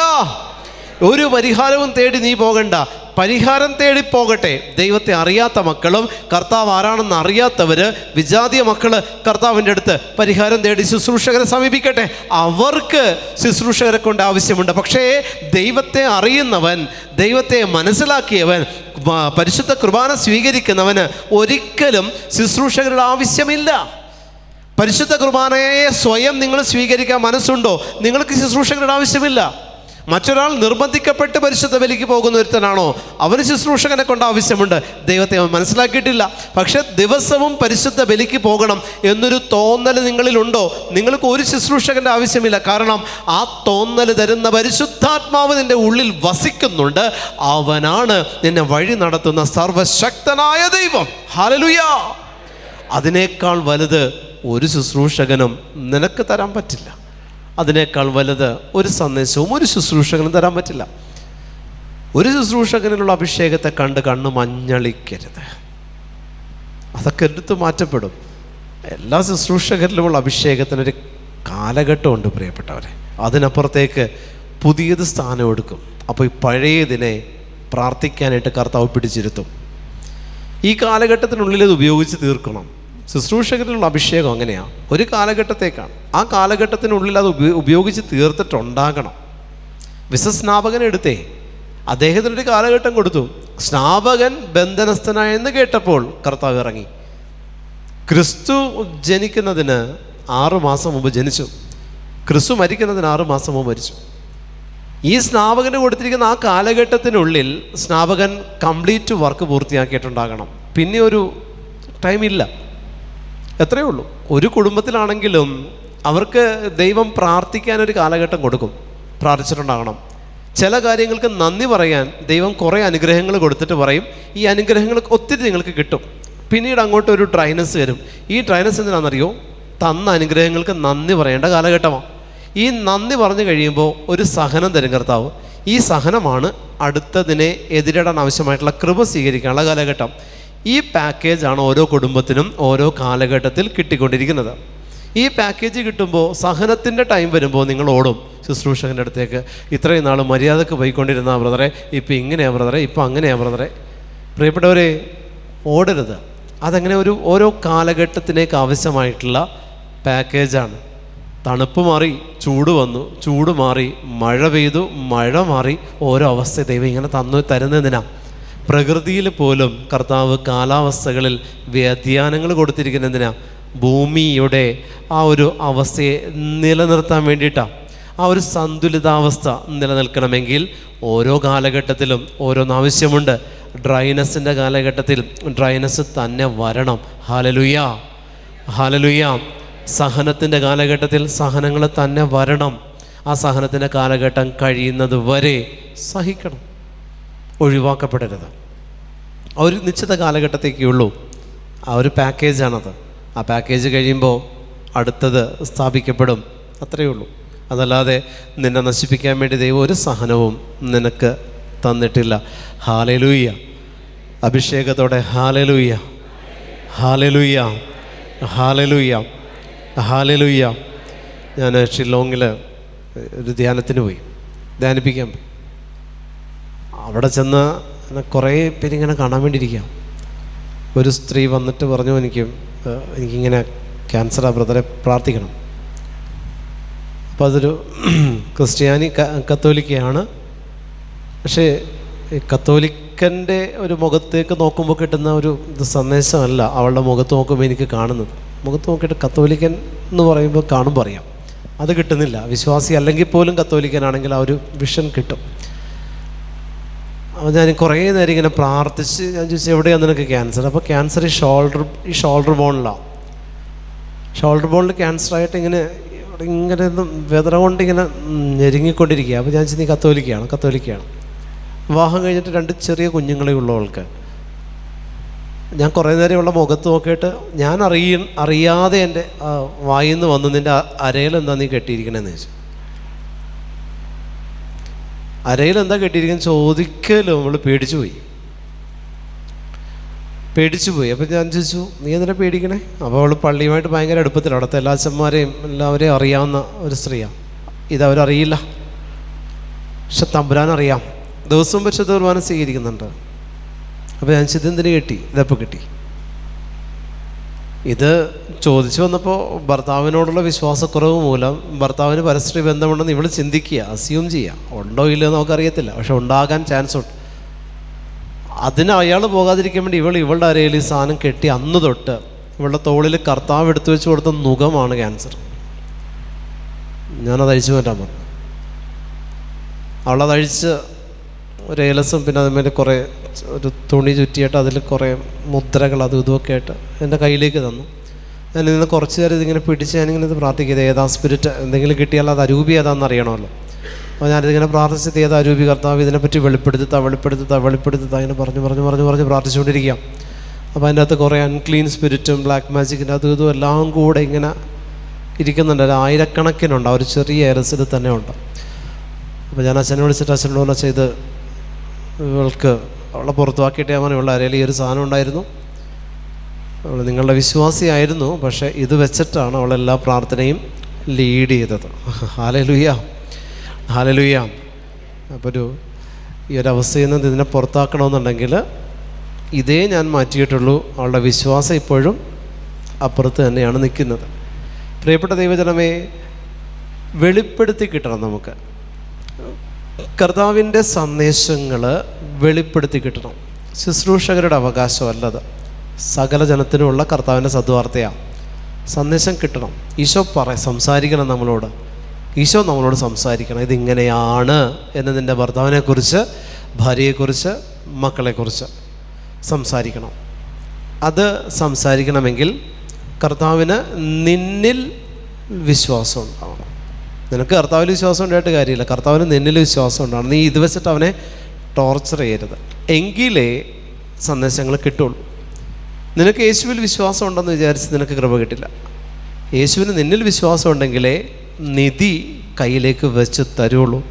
ഒരു പരിഹാരവും തേടി നീ പോകണ്ട. പരിഹാരം തേടി പോകട്ടെ ദൈവത്തെ അറിയാത്ത മക്കളും കർത്താവ് ആരാണെന്ന് അറിയാത്തവർ, വിജാതീയ മക്കൾ കർത്താവിൻ്റെ അടുത്ത് പരിഹാരം തേടി ശുശ്രൂഷകരെ സമീപിക്കട്ടെ. അവർക്ക് ശുശ്രൂഷകരെ കൊണ്ട് ആവശ്യമുണ്ട്. പക്ഷേ ദൈവത്തെ അറിയുന്നവൻ, ദൈവത്തെ മനസ്സിലാക്കിയവൻ, പരിശുദ്ധ കുർബാന സ്വീകരിക്കുന്നവന് ഒരിക്കലും ശുശ്രൂഷകരുടെ ആവശ്യമില്ല. പരിശുദ്ധ കുർബാനയെ സ്വയം നിങ്ങൾ സ്വീകരിക്കാൻ മനസ്സുണ്ടോ, നിങ്ങൾക്ക് ശുശ്രൂഷകരുടെ ആവശ്യമില്ല. മറ്റൊരാൾ നിർബന്ധിക്കപ്പെട്ട് പരിശുദ്ധ ബലിക്ക് പോകുന്ന ഒരുത്തനാണോ, അവന് ശുശ്രൂഷകനെ കൊണ്ട് ആവശ്യമുണ്ട്. ദൈവത്തെ അവൻ മനസ്സിലാക്കിയിട്ടില്ല. പക്ഷെ ദിവസവും പരിശുദ്ധ ബലിക്ക് പോകണം എന്നൊരു തോന്നൽ നിങ്ങളിലുണ്ടോ, നിങ്ങൾക്ക് ഒരു ശുശ്രൂഷകൻ്റെ ആവശ്യമില്ല. കാരണം ആ തോന്നൽ തരുന്ന പരിശുദ്ധാത്മാവ് നിൻ്റെ ഉള്ളിൽ വസിക്കുന്നുണ്ട്. അവനാണ് നിന്നെ വഴി നടത്തുന്ന സർവശക്തനായ ദൈവം. ഹല്ലേലൂയ. അതിനേക്കാൾ വലുത് ഒരു ശുശ്രൂഷകനും നിനക്ക് തരാൻ പറ്റില്ല. അതിനേക്കാൾ വലുത് ഒരു സന്ദേശവും ഒരു ശുശ്രൂഷകനും തരാൻ പറ്റില്ല. ഒരു ശുശ്രൂഷകനിലുള്ള അഭിഷേകത്തെ കണ്ട് കണ്ണ് മഞ്ഞളിക്കരുത്. അതൊക്കെ എടുത്ത് മാറ്റപ്പെടും. എല്ലാ ശുശ്രൂഷകരിലുമുള്ള അഭിഷേകത്തിനൊരു കാലഘട്ടമുണ്ട് പ്രിയപ്പെട്ടവരെ. അതിനപ്പുറത്തേക്ക് പുതിയത് സ്ഥാനം എടുക്കും. അപ്പോൾ ഈ പഴയതിനെ പ്രാർത്ഥിക്കാനായിട്ട് കർത്താവ് പിടിച്ചിരുത്തും. ഈ കാലഘട്ടത്തിനുള്ളിൽ ഇത് ഉപയോഗിച്ച് തീർക്കണം. ശുശ്രൂഷകരിലുള്ള അഭിഷേകം അങ്ങനെയാണ്, ഒരു കാലഘട്ടത്തേക്കാണ്. ആ കാലഘട്ടത്തിനുള്ളിൽ അത് ഉപയോഗിച്ച് തീർത്തിട്ടുണ്ടാകണം. വിശ്വസ്നാപകൻ എടുത്തേ, അദ്ദേഹത്തിനൊരു കാലഘട്ടം കൊടുത്തു. സ്നാപകൻ ബന്ധനസ്ഥനായെന്ന് കേട്ടപ്പോൾ കർത്താവ് ഇറങ്ങി. ക്രിസ്തു ജനിക്കുന്നതിന് 6 മാസം മുമ്പ് ജനിച്ചു. ക്രിസ്തു മരിക്കുന്നതിന് 6 മാസം മുമ്പ് മരിച്ചു. ഈ സ്നാപകന് കൊടുത്തിരിക്കുന്ന ആ കാലഘട്ടത്തിനുള്ളിൽ സ്നാപകൻ കംപ്ലീറ്റ് വർക്ക് പൂർത്തിയാക്കിയിട്ടുണ്ടാകണം. പിന്നെ ഒരു ടൈമില്ല, എത്രയേ ഉള്ളൂ. ഒരു കുടുംബത്തിലാണെങ്കിലും അവർക്ക് ദൈവം പ്രാർത്ഥിക്കാനൊരു കാലഘട്ടം കൊടുക്കും. പ്രാർത്ഥിച്ചിട്ടുണ്ടാകണം. ചില കാര്യങ്ങൾക്ക് നന്ദി പറയാൻ ദൈവം കുറേ അനുഗ്രഹങ്ങൾ കൊടുത്തിട്ട് പറയും, ഈ അനുഗ്രഹങ്ങൾ ഒത്തിരി നിങ്ങൾക്ക് കിട്ടും. പിന്നീട് അങ്ങോട്ട് ഒരു ഡ്രൈനസ് വരും. ഈ ഡ്രൈനസ് എന്തിനാണെന്നറിയോ, തന്ന അനുഗ്രഹങ്ങൾക്ക് നന്ദി പറയേണ്ട കാലഘട്ടമാണ്. ഈ നന്ദി പറഞ്ഞു കഴിയുമ്പോൾ ഒരു സഹനം തരും കർത്താവ്. ഈ സഹനമാണ് അടുത്തതിനെ എതിരിടാൻ ആവശ്യമായിട്ടുള്ള കൃപ സ്വീകരിക്കാനുള്ള കാലഘട്ടം. ഈ പാക്കേജാണ് ഓരോ കുടുംബത്തിനും ഓരോ കാലഘട്ടത്തിൽ കിട്ടിക്കൊണ്ടിരിക്കുന്നത്. ഈ പാക്കേജ് കിട്ടുമ്പോൾ സഹനത്തിൻ്റെ ടൈം വരുമ്പോൾ നിങ്ങൾ ഓടും ശുശ്രൂഷകൻ്റെ അടുത്തേക്ക്. ഇത്രയും നാൾ മര്യാദക്ക് പോയിക്കൊണ്ടിരുന്ന ബ്രദറെ, ഇപ്പം ഇങ്ങനെയാണ് ബ്രദറെ, ഇപ്പം അങ്ങനെയാണ് ബ്രദറെ. പ്രിയപ്പെട്ടവരെ, ഓടരുത്. അതങ്ങനെ ഓരോ കാലഘട്ടത്തിലേക്ക് ആവശ്യമായിട്ടുള്ള പാക്കേജാണ്. തണുപ്പ് മാറി ചൂട് വന്നു, ചൂട് മാറി മഴ പെയ്തു, മഴ മാറി. ഓരോ അവസ്ഥ ദൈവം ഇങ്ങനെ തരുന്നതിനാ. പ്രകൃതിയിൽ പോലും കർത്താവ് കാലാവസ്ഥകളിൽ വ്യതിയാനങ്ങൾ കൊടുത്തിരിക്കുന്നതിനാ. ഭൂമിയുടെ ആ ഒരു അവസ്ഥയെ നിലനിർത്താൻ വേണ്ടിയിട്ടാണ്. ആ ഒരു സന്തുലിതാവസ്ഥ നിലനിൽക്കണമെങ്കിൽ ഓരോ കാലഘട്ടത്തിലും ഓരോന്നാവശ്യമുണ്ട്. ഡ്രൈനസിൻ്റെ കാലഘട്ടത്തിൽ ഡ്രൈനസ് തന്നെ വരണം. Hallelujah, hallelujah. സഹനത്തിൻ്റെ കാലഘട്ടത്തിൽ സഹനങ്ങൾ തന്നെ വരണം. ആ സഹനത്തിൻ്റെ കാലഘട്ടം കഴിയുന്നത് വരെ സഹിക്കണം, ഒഴിവാക്കപ്പെടരുത്. ഒരു നിശ്ചിത കാലഘട്ടത്തേക്കേ ഉള്ളൂ. ആ ഒരു പാക്കേജാണത്. ആ പാക്കേജ് കഴിയുമ്പോൾ അടുത്തത് സ്ഥാപിക്കപ്പെടും, അത്രയേ ഉള്ളൂ. അതല്ലാതെ നിന്നെ നശിപ്പിക്കാൻ വേണ്ടി ദൈവം ഒരു സഹനവും നിനക്ക് തന്നിട്ടില്ല. ഹല്ലേലൂയ. അഭിഷേകത്തോടെ ഹല്ലേലൂയ, ഹല്ലേലൂയ, ഹല്ലേലൂയ, ഹല്ലേലൂയ. ഞാൻ ഷില്ലോങ്ങിൽ ഒരു ധ്യാനത്തിന് പോയി, ധ്യാനിപ്പിക്കാൻ പോയി. അവിടെ ചെന്ന് കുറേ പേരിങ്ങനെ കാണാൻ വേണ്ടിയിരിക്കാം. ഒരു സ്ത്രീ വന്നിട്ട് പറഞ്ഞു, എനിക്കിങ്ങനെ ക്യാൻസറാ ബ്രദറെ, പ്രാർത്ഥിക്കണം. അപ്പോൾ അതൊരു കത്തോലിക്കയാണ്. പക്ഷേ കത്തോലിക്കൻ്റെ ഒരു മുഖത്തേക്ക് നോക്കുമ്പോൾ കിട്ടുന്ന ഒരു സന്ദേശമല്ല അവളുടെ മുഖത്ത് നോക്കുമ്പോൾ എനിക്ക് കാണുന്നത്. മുഖത്ത് നോക്കിയിട്ട് കത്തോലിക്കൻ എന്ന് പറയുമ്പോൾ കാണുമ്പോൾ അറിയാം, അത് കിട്ടുന്നില്ല. വിശ്വാസി അല്ലെങ്കിൽ പോലും കത്തോലിക്കനാണെങ്കിൽ ആ ഒരു വിഷൻ കിട്ടും. അപ്പോൾ ഞാൻ കുറേ നേരം ഇങ്ങനെ പ്രാർത്ഥിച്ച് ഞാൻ ചോദിച്ചു, എവിടെയാണ് നിനക്ക് ക്യാൻസർ? അപ്പോൾ ക്യാൻസർ ഈ ഷോൾഡർ ബോണിലാണ്. ഷോൾഡർ ബോണിൽ ക്യാൻസറായിട്ട് ഇങ്ങനെ വേദന കൊണ്ട് ഇങ്ങനെ ഞെരുങ്ങിക്കൊണ്ടിരിക്കുക. അപ്പോൾ ഞാൻ നീ കത്തോലിക്കയാണ്. വിവാഹം കഴിഞ്ഞിട്ട് 2 ചെറിയ കുഞ്ഞുങ്ങളെ ഉള്ളവൾക്ക്. ഞാൻ കുറേ നേരം ഉള്ള മുഖത്ത് നോക്കിയിട്ട് ഞാൻ അറിയാതെ എൻ്റെ വായിൽ നിന്ന് വന്നു, നിൻ്റെ അരയിൽ എന്താ നീ കെട്ടിയിരിക്കണേന്ന് ചോദിച്ചു. അരയിൽ എന്താ കെട്ടിയിരിക്കുന്നത് ചോദിക്കലും നമ്മൾ പേടിച്ചു പോയി. അപ്പോൾ ഞാൻ ചോദിച്ചു, നീ എന്തിനാ പേടിക്കണേ? അപ്പോൾ അവൾ പള്ളിയുമായിട്ട് ഭയങ്കര അടുപ്പത്തിലാണ്. അവിടുത്തെ എല്ലാ അച്ഛന്മാരെയും എല്ലാവരെയും അറിയാവുന്ന ഒരു സ്ത്രീയാണ്. ഇതവരറിയില്ല, പക്ഷെ തമ്പുരാനറിയാം. ദിവസവും പരിശുദ്ധ കുർബാന സ്വീകരിക്കുന്നുണ്ട്. അപ്പോൾ ഞാൻ ഇതെന്തിന് കെട്ടി? ഇതെപ്പോൾ കിട്ടി? ഇത് ചോദിച്ചു വന്നപ്പോൾ ഭർത്താവിനോടുള്ള വിശ്വാസക്കുറവ് മൂലം ഭർത്താവിന് പരസ്പര ബന്ധമുണ്ടെന്ന് ഇവൾ ചിന്തിക്കുക, അസ്യൂം ചെയ്യുക. ഉണ്ടോ ഇല്ലയോ നമുക്കറിയത്തില്ല, പക്ഷെ ഉണ്ടാകാൻ ചാൻസ് ഉണ്ട്. അതിന് അയാൾ പോകാതിരിക്കാൻ വേണ്ടി ഇവളുടെ അരയിൽ ഈ സാധനം കെട്ടി. അന്ന് തൊട്ട് ഇവളുടെ തോളിൽ കർത്താവ് എടുത്തു വെച്ച് കൊടുത്ത നുഖമാണ് ക്യാൻസർ. ഞാനത് അഴിച്ചു മാറ്റാൻ പറഞ്ഞു. അവളതഴിച്ച് ഒരു ഏലസും പിന്നെ അതുമാതിരി കുറേ ഒരു തുണി ചുറ്റിയിട്ട് അതിൽ കുറേ മുദ്രകൾ അതും ഇതുമൊക്കെ ആയിട്ട് എൻ്റെ കയ്യിലേക്ക് തന്നു. ഞാനിന്ന് കുറച്ച് നേരം ഇതിങ്ങനെ പിടിച്ച് ഞാനിങ്ങനെ ഇത് പ്രാർത്ഥിക്കുന്നത്, ഏതാ സ്പിരിറ്റ് എന്തെങ്കിലും കിട്ടിയാൽ അത് അരൂപി ഏതാണെന്ന് അറിയണമല്ലോ. അപ്പോൾ ഞാനിതിങ്ങനെ പ്രാർത്ഥിച്ചത്, ഏതാ അരൂപി കർത്താവ്, ഇതിനെപ്പറ്റി വെളിപ്പെടുത്തുക ഇങ്ങനെ പറഞ്ഞ് പ്രാർത്ഥിച്ചുകൊണ്ടിരിക്കുക. അപ്പോൾ അതിൻ്റെ അകത്ത് കുറേ അൺക്ലീൻ സ്പിരിറ്റും ബ്ലാക്ക് മാജിക്കിൻ്റെ അതും ഇതും എല്ലാം കൂടെ ഇങ്ങനെ ഇരിക്കുന്നുണ്ട്. ഒരു 1000കണക്കിനുണ്ട്, ആ ഒരു ചെറിയ ഏലസിൽ തന്നെ ഉണ്ട്. അപ്പോൾ ഞാൻ അച്ഛനെ വിളിച്ചിട്ട് അച്ഛനോട് പറഞ്ഞാൽ ഇത് ഇവൾക്ക് അവളെ പുറത്തുവാക്കിയിട്ട് ഞാൻ പറഞ്ഞു, ഇവളുടെ അരയിൽ ഈ ഒരു സാധനം ഉണ്ടായിരുന്നു, അവൾ നിങ്ങളുടെ വിശ്വാസിയായിരുന്നു, പക്ഷേ ഇത് വെച്ചിട്ടാണ് അവളെല്ലാ പ്രാർത്ഥനയും ലീഡ് ചെയ്തത്. Hallelujah, hallelujah. അപ്പോൾ ഈ ഒരു അവസ്ഥയിൽ നിന്ന് ഇതിനെ പുറത്താക്കണമെന്നുണ്ടെങ്കിൽ ഇതേ ഞാൻ മാറ്റിയിട്ടുള്ളൂ. അവളുടെ വിശ്വാസം ഇപ്പോഴും അപ്പുറത്ത് തന്നെയാണ് നിൽക്കുന്നത്. പ്രിയപ്പെട്ട ദൈവജനമേ, വെളിപ്പെടുത്തി കിട്ടണം. നമുക്ക് കർത്താവിൻ്റെ സന്ദേശങ്ങൾ വെളിപ്പെടുത്തി കിട്ടണം. ശുശ്രൂഷകരുടെ അവകാശമല്ലത്, സകല ജനത്തിനുമുള്ള കർത്താവിൻ്റെ സദ്വാർത്തയാണ്. സന്ദേശം കിട്ടണം. ഈശോ സംസാരിക്കണം നമ്മളോട്. ഈശോ നമ്മളോട് സംസാരിക്കണം. ഇതിങ്ങനെയാണ് എന്ന് നിൻ്റെ ഭർത്താവിനെക്കുറിച്ച്, ഭാര്യയെക്കുറിച്ച്, മക്കളെക്കുറിച്ച് സംസാരിക്കണം. അത് സംസാരിക്കണമെങ്കിൽ കർത്താവിന് നിന്നിൽ വിശ്വാസം ഉണ്ടാവണം. നിനക്ക് കർത്താവിൽ വിശ്വാസം ഉണ്ടായിട്ട് കാര്യമില്ല, കർത്താവിന് നിന്നിൽ വിശ്വാസം ഉണ്ടാവണം. നീ ഇത് വെച്ചിട്ട് അവനെ ടോർച്ചർ ചെയ്യരുത്, എങ്കിലേ സന്ദേശങ്ങൾ കിട്ടുള്ളൂ. നിനക്ക് യേശുവിൽ വിശ്വാസം ഉണ്ടെന്ന് വിചാരിച്ച് നിനക്ക് കൃപ കിട്ടില്ല. യേശുവിന് നിന്നിൽ വിശ്വാസം ഉണ്ടെങ്കിലേ നിധി കയ്യിലേക്ക് വെച്ച് തരുള്ളൂ.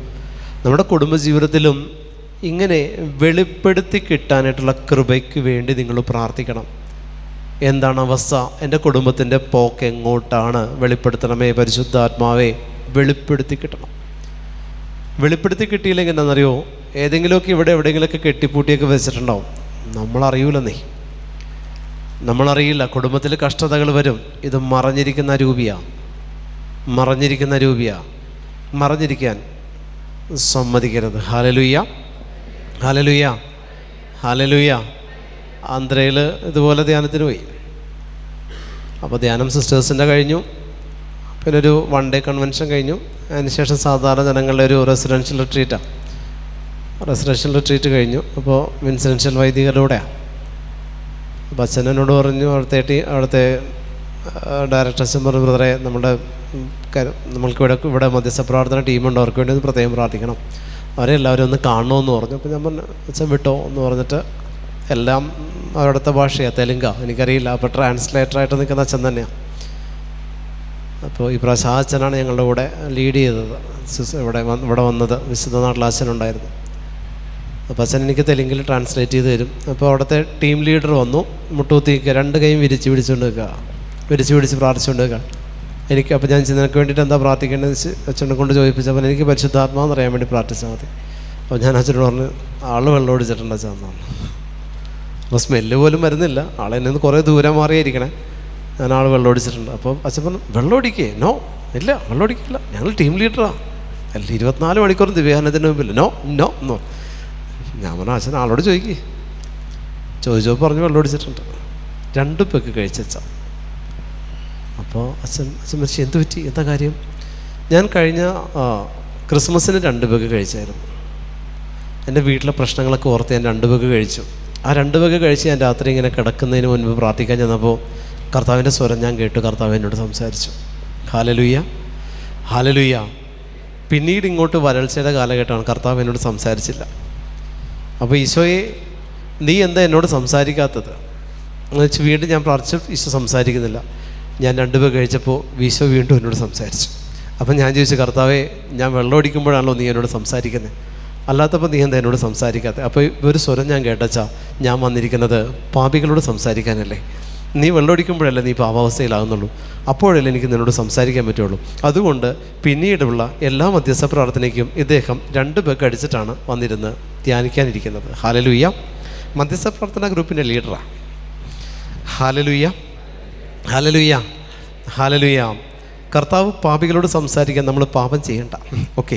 നമ്മുടെ കുടുംബജീവിതത്തിലും ഇങ്ങനെ വെളിപ്പെടുത്തി കിട്ടാനായിട്ടുള്ള കൃപയ്ക്ക് വേണ്ടി നിങ്ങൾ പ്രാർത്ഥിക്കണം. എന്താണ് അവസ്ഥ? എൻ്റെ കുടുംബത്തിൻ്റെ പോക്ക് എങ്ങോട്ടാണ്? വെളിപ്പെടുത്തണമേ പരിശുദ്ധാത്മാവേ, വെളിപ്പെടുത്തി കിട്ടണം. വെളിപ്പെടുത്തി കിട്ടിയില്ലെങ്കിൽ എന്താണെന്നറിയോ, ഏതെങ്കിലുമൊക്കെ ഇവിടെ എവിടെയെങ്കിലുമൊക്കെ കെട്ടിപ്പൂട്ടിയൊക്കെ വെച്ചിട്ടുണ്ടാവും, നമ്മളറിയൂലെന്നേ. നമ്മളറിയില്ല. കുടുംബത്തിൽ കഷ്ടതകൾ വരും. ഇത് മറഞ്ഞിരിക്കുന്ന രൂപിയാണ്. മറഞ്ഞിരിക്കാൻ സമ്മതിക്കരുത്. Hallelujah, hallelujah, hallelujah. ആന്ധ്രയിൽ ഇതുപോലെ ധ്യാനത്തിന് പോയി. അപ്പോൾ ധ്യാനം സിസ്റ്റേഴ്സിൻ്റെ കഴിഞ്ഞു, പിന്നെ ഒരു 1 ഡേ കൺവെൻഷൻ കഴിഞ്ഞു. അതിനുശേഷം സാധാരണ ജനങ്ങളുടെ ഒരു റെസിഡൻഷ്യൽ റിട്രീറ്റ് കഴിഞ്ഞു. അപ്പോൾ വിൻസെൻഷ്യൽ വൈദികരുടെയാണ്. അപ്പോൾ അച്ഛനോട് പറഞ്ഞു, അവിടുത്തെ ഡയറക്ടർ അച്ഛൻ പറഞ്ഞു, ബ്രദറെ നമ്മൾക്ക് ഇവിടെ മധ്യസ്ഥ പ്രാർത്ഥന ടീമുണ്ട്, അവർക്ക് വേണ്ടി ഒന്ന് പ്രത്യേകം പ്രാർത്ഥിക്കണം, അവരെ എല്ലാവരും ഒന്ന് കാണണമെന്ന് പറഞ്ഞു. അപ്പോൾ ഞാൻ പറഞ്ഞു, അച്ഛൻ വിട്ടോ എന്ന് പറഞ്ഞിട്ട് എല്ലാം അവിടുത്തെ ഭാഷയാണ്, തെലുങ്കാ, എനിക്കറിയില്ല. അപ്പോൾ ട്രാൻസ്ലേറ്ററായിട്ട് നിൽക്കുന്ന അച്ഛൻ തന്നെയാണ്. അപ്പോൾ ഈ പ്രാവശ്യം ആ അച്ഛനാണ് ഞങ്ങളുടെ കൂടെ ലീഡ് ചെയ്തത്. ഇവിടെ വന്നത് വിശുദ്ധ നാട്ടിൽ അച്ഛനുണ്ടായിരുന്നു. അപ്പോൾ അച്ഛൻ എനിക്ക് തെലുങ്കിൽ ട്രാൻസ്ലേറ്റ് ചെയ്ത് തരും. അപ്പോൾ അവിടുത്തെ ടീം ലീഡർ വന്നു, മുട്ടൂത്തിക്ക് 2 കൈയും വിരിച്ച് പിടിച്ചുകൊണ്ട് നിൽക്കുക, പിടിച്ച് പ്രാർത്ഥിച്ചുകൊണ്ട് നിൽക്കുക. അപ്പോൾ ഞാൻ നിനക്ക് വേണ്ടിയിട്ട് എന്താ പ്രാർത്ഥിക്കേണ്ടത് അച്ഛനെ കൊണ്ട് ചോദിപ്പിച്ചപ്പോൾ എനിക്ക് പരിശുദ്ധാത്മാവെന്ന് അറിയാൻ വേണ്ടി പ്രാർത്ഥിച്ചാൽ മതി. അപ്പോൾ ഞാൻ അച്ഛനോട് പറഞ്ഞു, ആൾ വെള്ളം ഒടിച്ചിട്ടുണ്ട് അച്ഛനാണ്. അപ്പോൾ സ്മെല്ല് പോലും വരുന്നില്ല, ആളെന്നെ നിന്ന് കുറേ ദൂരം മാറിയിരിക്കണേ. ഞാൻ ആൾ വെള്ളം ഒടിച്ചിട്ടുണ്ട്. അപ്പോൾ അച്ഛൻ പറഞ്ഞു, വെള്ളം ഒടിക്കേ? നോ, ഇല്ല, വെള്ളം ഒടിക്കില്ല, ഞങ്ങൾ ടീം ലീഡറാണ്, അല്ല 24 മണിക്കൂറും ദിവ്യാഹനത്തിന് മുമ്പില്ല, നോ നോ നോ. ഞാൻ പറഞ്ഞു, അച്ഛൻ ആളോട് ചോദിച്ചപ്പോൾ പറഞ്ഞു വെള്ളം ഒടിച്ചിട്ടുണ്ട്. 2 പെക്ക് കഴിച്ചച്ച. അപ്പോൾ അച്ഛൻ മരിച്ചു. എന്ത് പറ്റി, എന്താ കാര്യം? ഞാൻ കഴിഞ്ഞ ക്രിസ്മസിന് 2 പെക്ക് കഴിച്ചായിരുന്നു. എൻ്റെ വീട്ടിലെ പ്രശ്നങ്ങളൊക്കെ ഓർത്ത് ഞാൻ 2 പെക്ക് കഴിച്ചു. ആ 2 പെക്ക് കഴിച്ച് ഞാൻ രാത്രി ഇങ്ങനെ കിടക്കുന്നതിന് മുൻപ് പ്രാർത്ഥിക്കാൻ ചെന്നപ്പോൾ കർത്താവിൻ്റെ സ്വരം ഞാൻ കേട്ടു. കർത്താവ് എന്നോട് സംസാരിച്ചു. Hallelujah, hallelujah. പിന്നീട് ഇങ്ങോട്ട് വരൾച്ചയുടെ കാലഘട്ടമാണ്, കർത്താവ് എന്നോട് സംസാരിച്ചില്ല. അപ്പോൾ ഈശോയെ, നീ എന്താ എന്നോട് സംസാരിക്കാത്തത് എന്ന് വെച്ച് വീണ്ടും ഞാൻ പ്രാർത്ഥിച്ചു. ഈശോ സംസാരിക്കുന്നില്ല. ഞാൻ 2 പെക്ക് കഴിച്ചപ്പോൾ ഈശോ വീണ്ടും എന്നോട് സംസാരിച്ചു. അപ്പം ഞാൻ ചോദിച്ചു, കർത്താവേ, ഞാൻ വെള്ളം ഒടിക്കുമ്പോഴാണല്ലോ നീ എന്നോട് സംസാരിക്കുന്നത്, അല്ലാത്തപ്പോൾ നീ എന്താ എന്നോട് സംസാരിക്കാത്തത്? അപ്പോൾ ഒരു സ്വരം ഞാൻ കേട്ടച്ചാ, ഞാൻ വന്നിരിക്കുന്നത് പാപികളോട് സംസാരിക്കാനല്ലേ. നീ വെള്ളമൊടിക്കുമ്പോഴല്ലേ നീ പാപാവസ്ഥയിലാകുന്നുള്ളൂ, അപ്പോഴല്ലേ എനിക്ക് നിന്നോട് സംസാരിക്കാൻ പറ്റുള്ളൂ. അതുകൊണ്ട് പിന്നീടുള്ള എല്ലാ മധ്യസ്ഥ പ്രാർത്ഥനയ്ക്കും ഇദ്ദേഹം 2 പെക്ക് അടിച്ചിട്ടാണ് വന്നിരുന്ന് ധ്യാനിക്കാനിരിക്കുന്നത്. ഹല്ലേലൂയ. മധ്യസ്ഥ പ്രാർത്ഥനാ ഗ്രൂപ്പിൻ്റെ ലീഡറാണ്. Hallelujah, hallelujah, hallelujah. കർത്താവ് പാപികളോട് സംസാരിക്കാൻ നമ്മൾ പാപം ചെയ്യണ്ട. ഓക്കെ,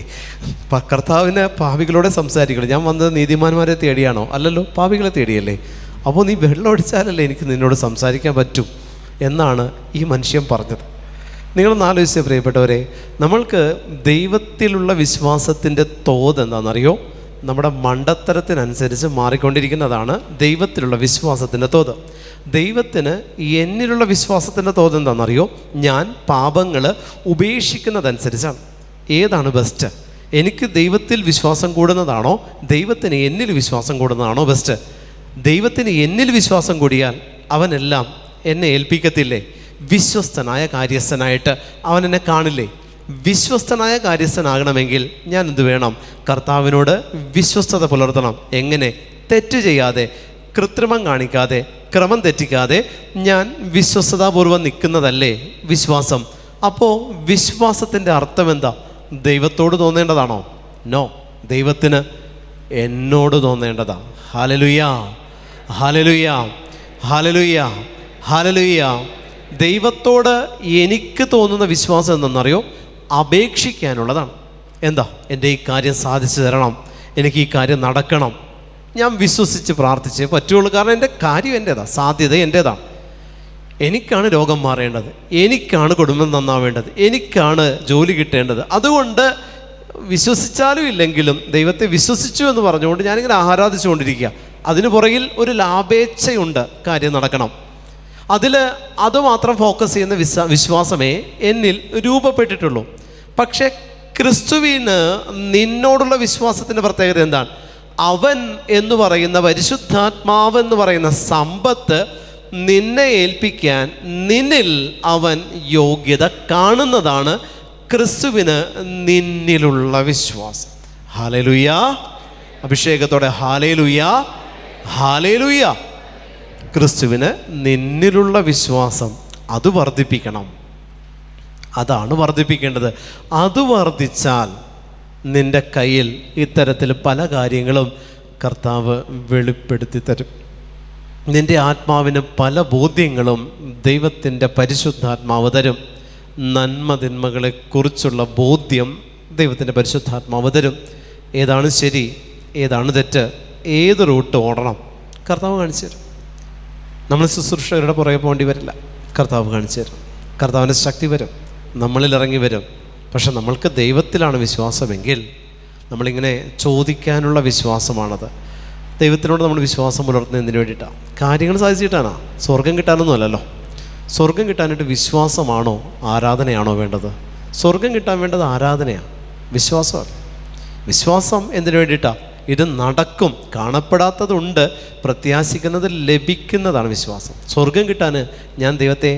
കർത്താവിന് പാപികളോട് സംസാരിക്കണം. ഞാൻ വന്നത് നീതിമാന്മാരെ തേടിയാണോ? അല്ലല്ലോ, പാപികളെ തേടിയല്ലേ. അപ്പോൾ നീ വെള്ളം ഒടിച്ചാലല്ലേ എനിക്ക് നിന്നോട് സംസാരിക്കാൻ പറ്റും എന്നാണ് ഈ മനുഷ്യൻ പറഞ്ഞത്. നിങ്ങളൊന്ന് ആലോചിച്ച് പ്രിയപ്പെട്ടവരെ, നമ്മൾക്ക് ദൈവത്തിലുള്ള വിശ്വാസത്തിൻ്റെ തോത് എന്താണെന്നറിയോ? നമ്മുടെ മണ്ടത്തരത്തിനനുസരിച്ച് മാറിക്കൊണ്ടിരിക്കുന്നതാണ് ദൈവത്തിലുള്ള വിശ്വാസത്തിൻ്റെ തോത്. ദൈവത്തിന് എന്നിലുള്ള വിശ്വാസത്തിൻ്റെ തോത് എന്താണെന്നറിയോ? ഞാൻ പാപങ്ങൾ ഉപേക്ഷിക്കുന്നതനുസരിച്ചാണ്. ഏതാണ് ബെസ്റ്റ്? എനിക്ക് ദൈവത്തിൽ വിശ്വാസം കൂടുന്നതാണോ, ദൈവത്തിന് എന്നിൽ വിശ്വാസം കൂടുന്നതാണോ ബെസ്റ്റ്? ദൈവത്തിന് എന്നിൽ വിശ്വാസം കൂടിയാൽ അവനെല്ലാം എന്നെ ഏൽപ്പിക്കത്തില്ലേ? വിശ്വസ്തനായ കാര്യസ്ഥനായിട്ട് അവൻ എന്നെ കാണില്ലേ? വിശ്വസ്തനായ കാര്യസ്ഥനാകണമെങ്കിൽ ഞാൻ എന്ത് വേണം? കർത്താവിനോട് വിശ്വസ്തത പുലർത്തണം. എങ്ങനെ? തെറ്റ് ചെയ്യാതെ, കൃത്രിമം കാണിക്കാതെ, ക്രമം തെറ്റിക്കാതെ ഞാൻ വിശ്വസ്തതാപൂർവ്വം നിൽക്കുന്നതല്ലേ വിശ്വാസം. അപ്പോൾ വിശ്വാസത്തിൻ്റെ അർത്ഥം എന്താ? ദൈവത്തോട് തോന്നേണ്ടതാണോ? നോ, ദൈവത്തിന് എന്നോട് തോന്നേണ്ടതാ. Hallelujah, hallelujah, hallelujah, hallelujah. ദൈവത്തോട് എനിക്ക് തോന്നുന്ന വിശ്വാസം എന്തെന്നറിയോ? അപേക്ഷിക്കാനുള്ളതാണ്. എന്താ? എൻ്റെ ഈ കാര്യം സാധിച്ചു തരണം, എനിക്ക് ഈ കാര്യം നടക്കണം. ഞാൻ വിശ്വസിച്ച് പ്രാർത്ഥിച്ചേ പറ്റുള്ളൂ. കാരണം എൻ്റെ കാര്യം എൻ്റേതാണ്, സാധ്യത എൻ്റേതാണ്. എനിക്കാണ് രോഗം മാറേണ്ടത്, എനിക്കാണ് കുടുംബം നന്നാവേണ്ടത്, എനിക്കാണ് ജോലി കിട്ടേണ്ടത്. അതുകൊണ്ട് വിശ്വസിച്ചാലും ഇല്ലെങ്കിലും ദൈവത്തെ വിശ്വസിച്ചു എന്ന് പറഞ്ഞുകൊണ്ട് ഞാനിങ്ങനെ ആരാധിച്ചുകൊണ്ടിരിക്കുക. അതിന് പുറകിൽ ഒരു ലാഭേച്ഛയുണ്ട്, കാര്യം നടക്കണം. അതുമാത്രം ഫോക്കസ് ചെയ്യുന്ന വിശ്വാസമേ എന്നിൽ രൂപപ്പെട്ടിട്ടുള്ളൂ. പക്ഷേ ക്രിസ്തുവിന് നിന്നോടുള്ള വിശ്വാസത്തിൻ്റെ പ്രത്യേകത എന്താണ്? അവൻ എന്ന് പറയുന്ന പരിശുദ്ധാത്മാവ് എന്ന് പറയുന്ന സമ്പത്ത് നിന്നെ ഏൽപ്പിക്കാൻ നിന്നിൽ അവൻ യോഗ്യത കാണുന്നതാണ് ക്രിസ്തുവിന് നിന്നിലുള്ള വിശ്വാസം. ഹല്ലേലൂയ. അഭിഷേകത്തോടെ ഹല്ലേലൂയ, ഹല്ലേലൂയ. ക്രിസ്തുവിന് നിന്നിലുള്ള വിശ്വാസം അത് വർദ്ധിപ്പിക്കണം. അതാണ് വർദ്ധിപ്പിക്കേണ്ടത്. അത് വർദ്ധിച്ചാൽ നിൻ്റെ കയ്യിൽ ഇത്തരത്തിൽ പല കാര്യങ്ങളും കർത്താവ് വെളിപ്പെടുത്തി തരും. നിൻ്റെ ആത്മാവിന് പല ബോധ്യങ്ങളും ദൈവത്തിൻ്റെ പരിശുദ്ധാത്മാവ് തരും. നന്മതിന്മകളെക്കുറിച്ചുള്ള ബോധ്യം ദൈവത്തിൻ്റെ പരിശുദ്ധാത്മാവ് തരും. ഏതാണ് ശരി, ഏതാണ് തെറ്റ്, ഏത് റൂട്ട് ഓടണം കർത്താവ് കാണിച്ചു തരും. നമ്മൾ ശുശ്രൂഷകരുടെ പുറകെ പോകേണ്ടി വരില്ല, കർത്താവ് കാണിച്ചു തരും. കർത്താവിൻ്റെ ശക്തി വരും, നമ്മളിൽ ഇറങ്ങി വരും. പക്ഷെ നമ്മൾക്ക് ദൈവത്തിലാണ് വിശ്വാസമെങ്കിൽ നമ്മളിങ്ങനെ ചോദിക്കാനുള്ള വിശ്വാസമാണത്. ദൈവത്തിനോട് നമ്മൾ വിശ്വാസം പുലർത്തുന്നതിന് വേണ്ടിയിട്ടാണ്. കാര്യങ്ങൾ സാധിച്ചിട്ടാണ്, സ്വർഗം കിട്ടാനൊന്നും അല്ലല്ലോ. സ്വർഗം കിട്ടാനായിട്ട് വിശ്വാസമാണോ ആരാധനയാണോ വേണ്ടത്? സ്വർഗം കിട്ടാൻ വേണ്ടത് ആരാധനയാണ്, വിശ്വാസമാണ്. വിശ്വാസം എന്തിനു വേണ്ടിയിട്ടാണ്? ഇത് നടക്കും. കാണപ്പെടാത്തതുണ്ട്, പ്രത്യാശിക്കുന്നത് ലഭിക്കുന്നതാണ് വിശ്വാസം. സ്വർഗം കിട്ടാൻ ഞാൻ ദൈവത്തെ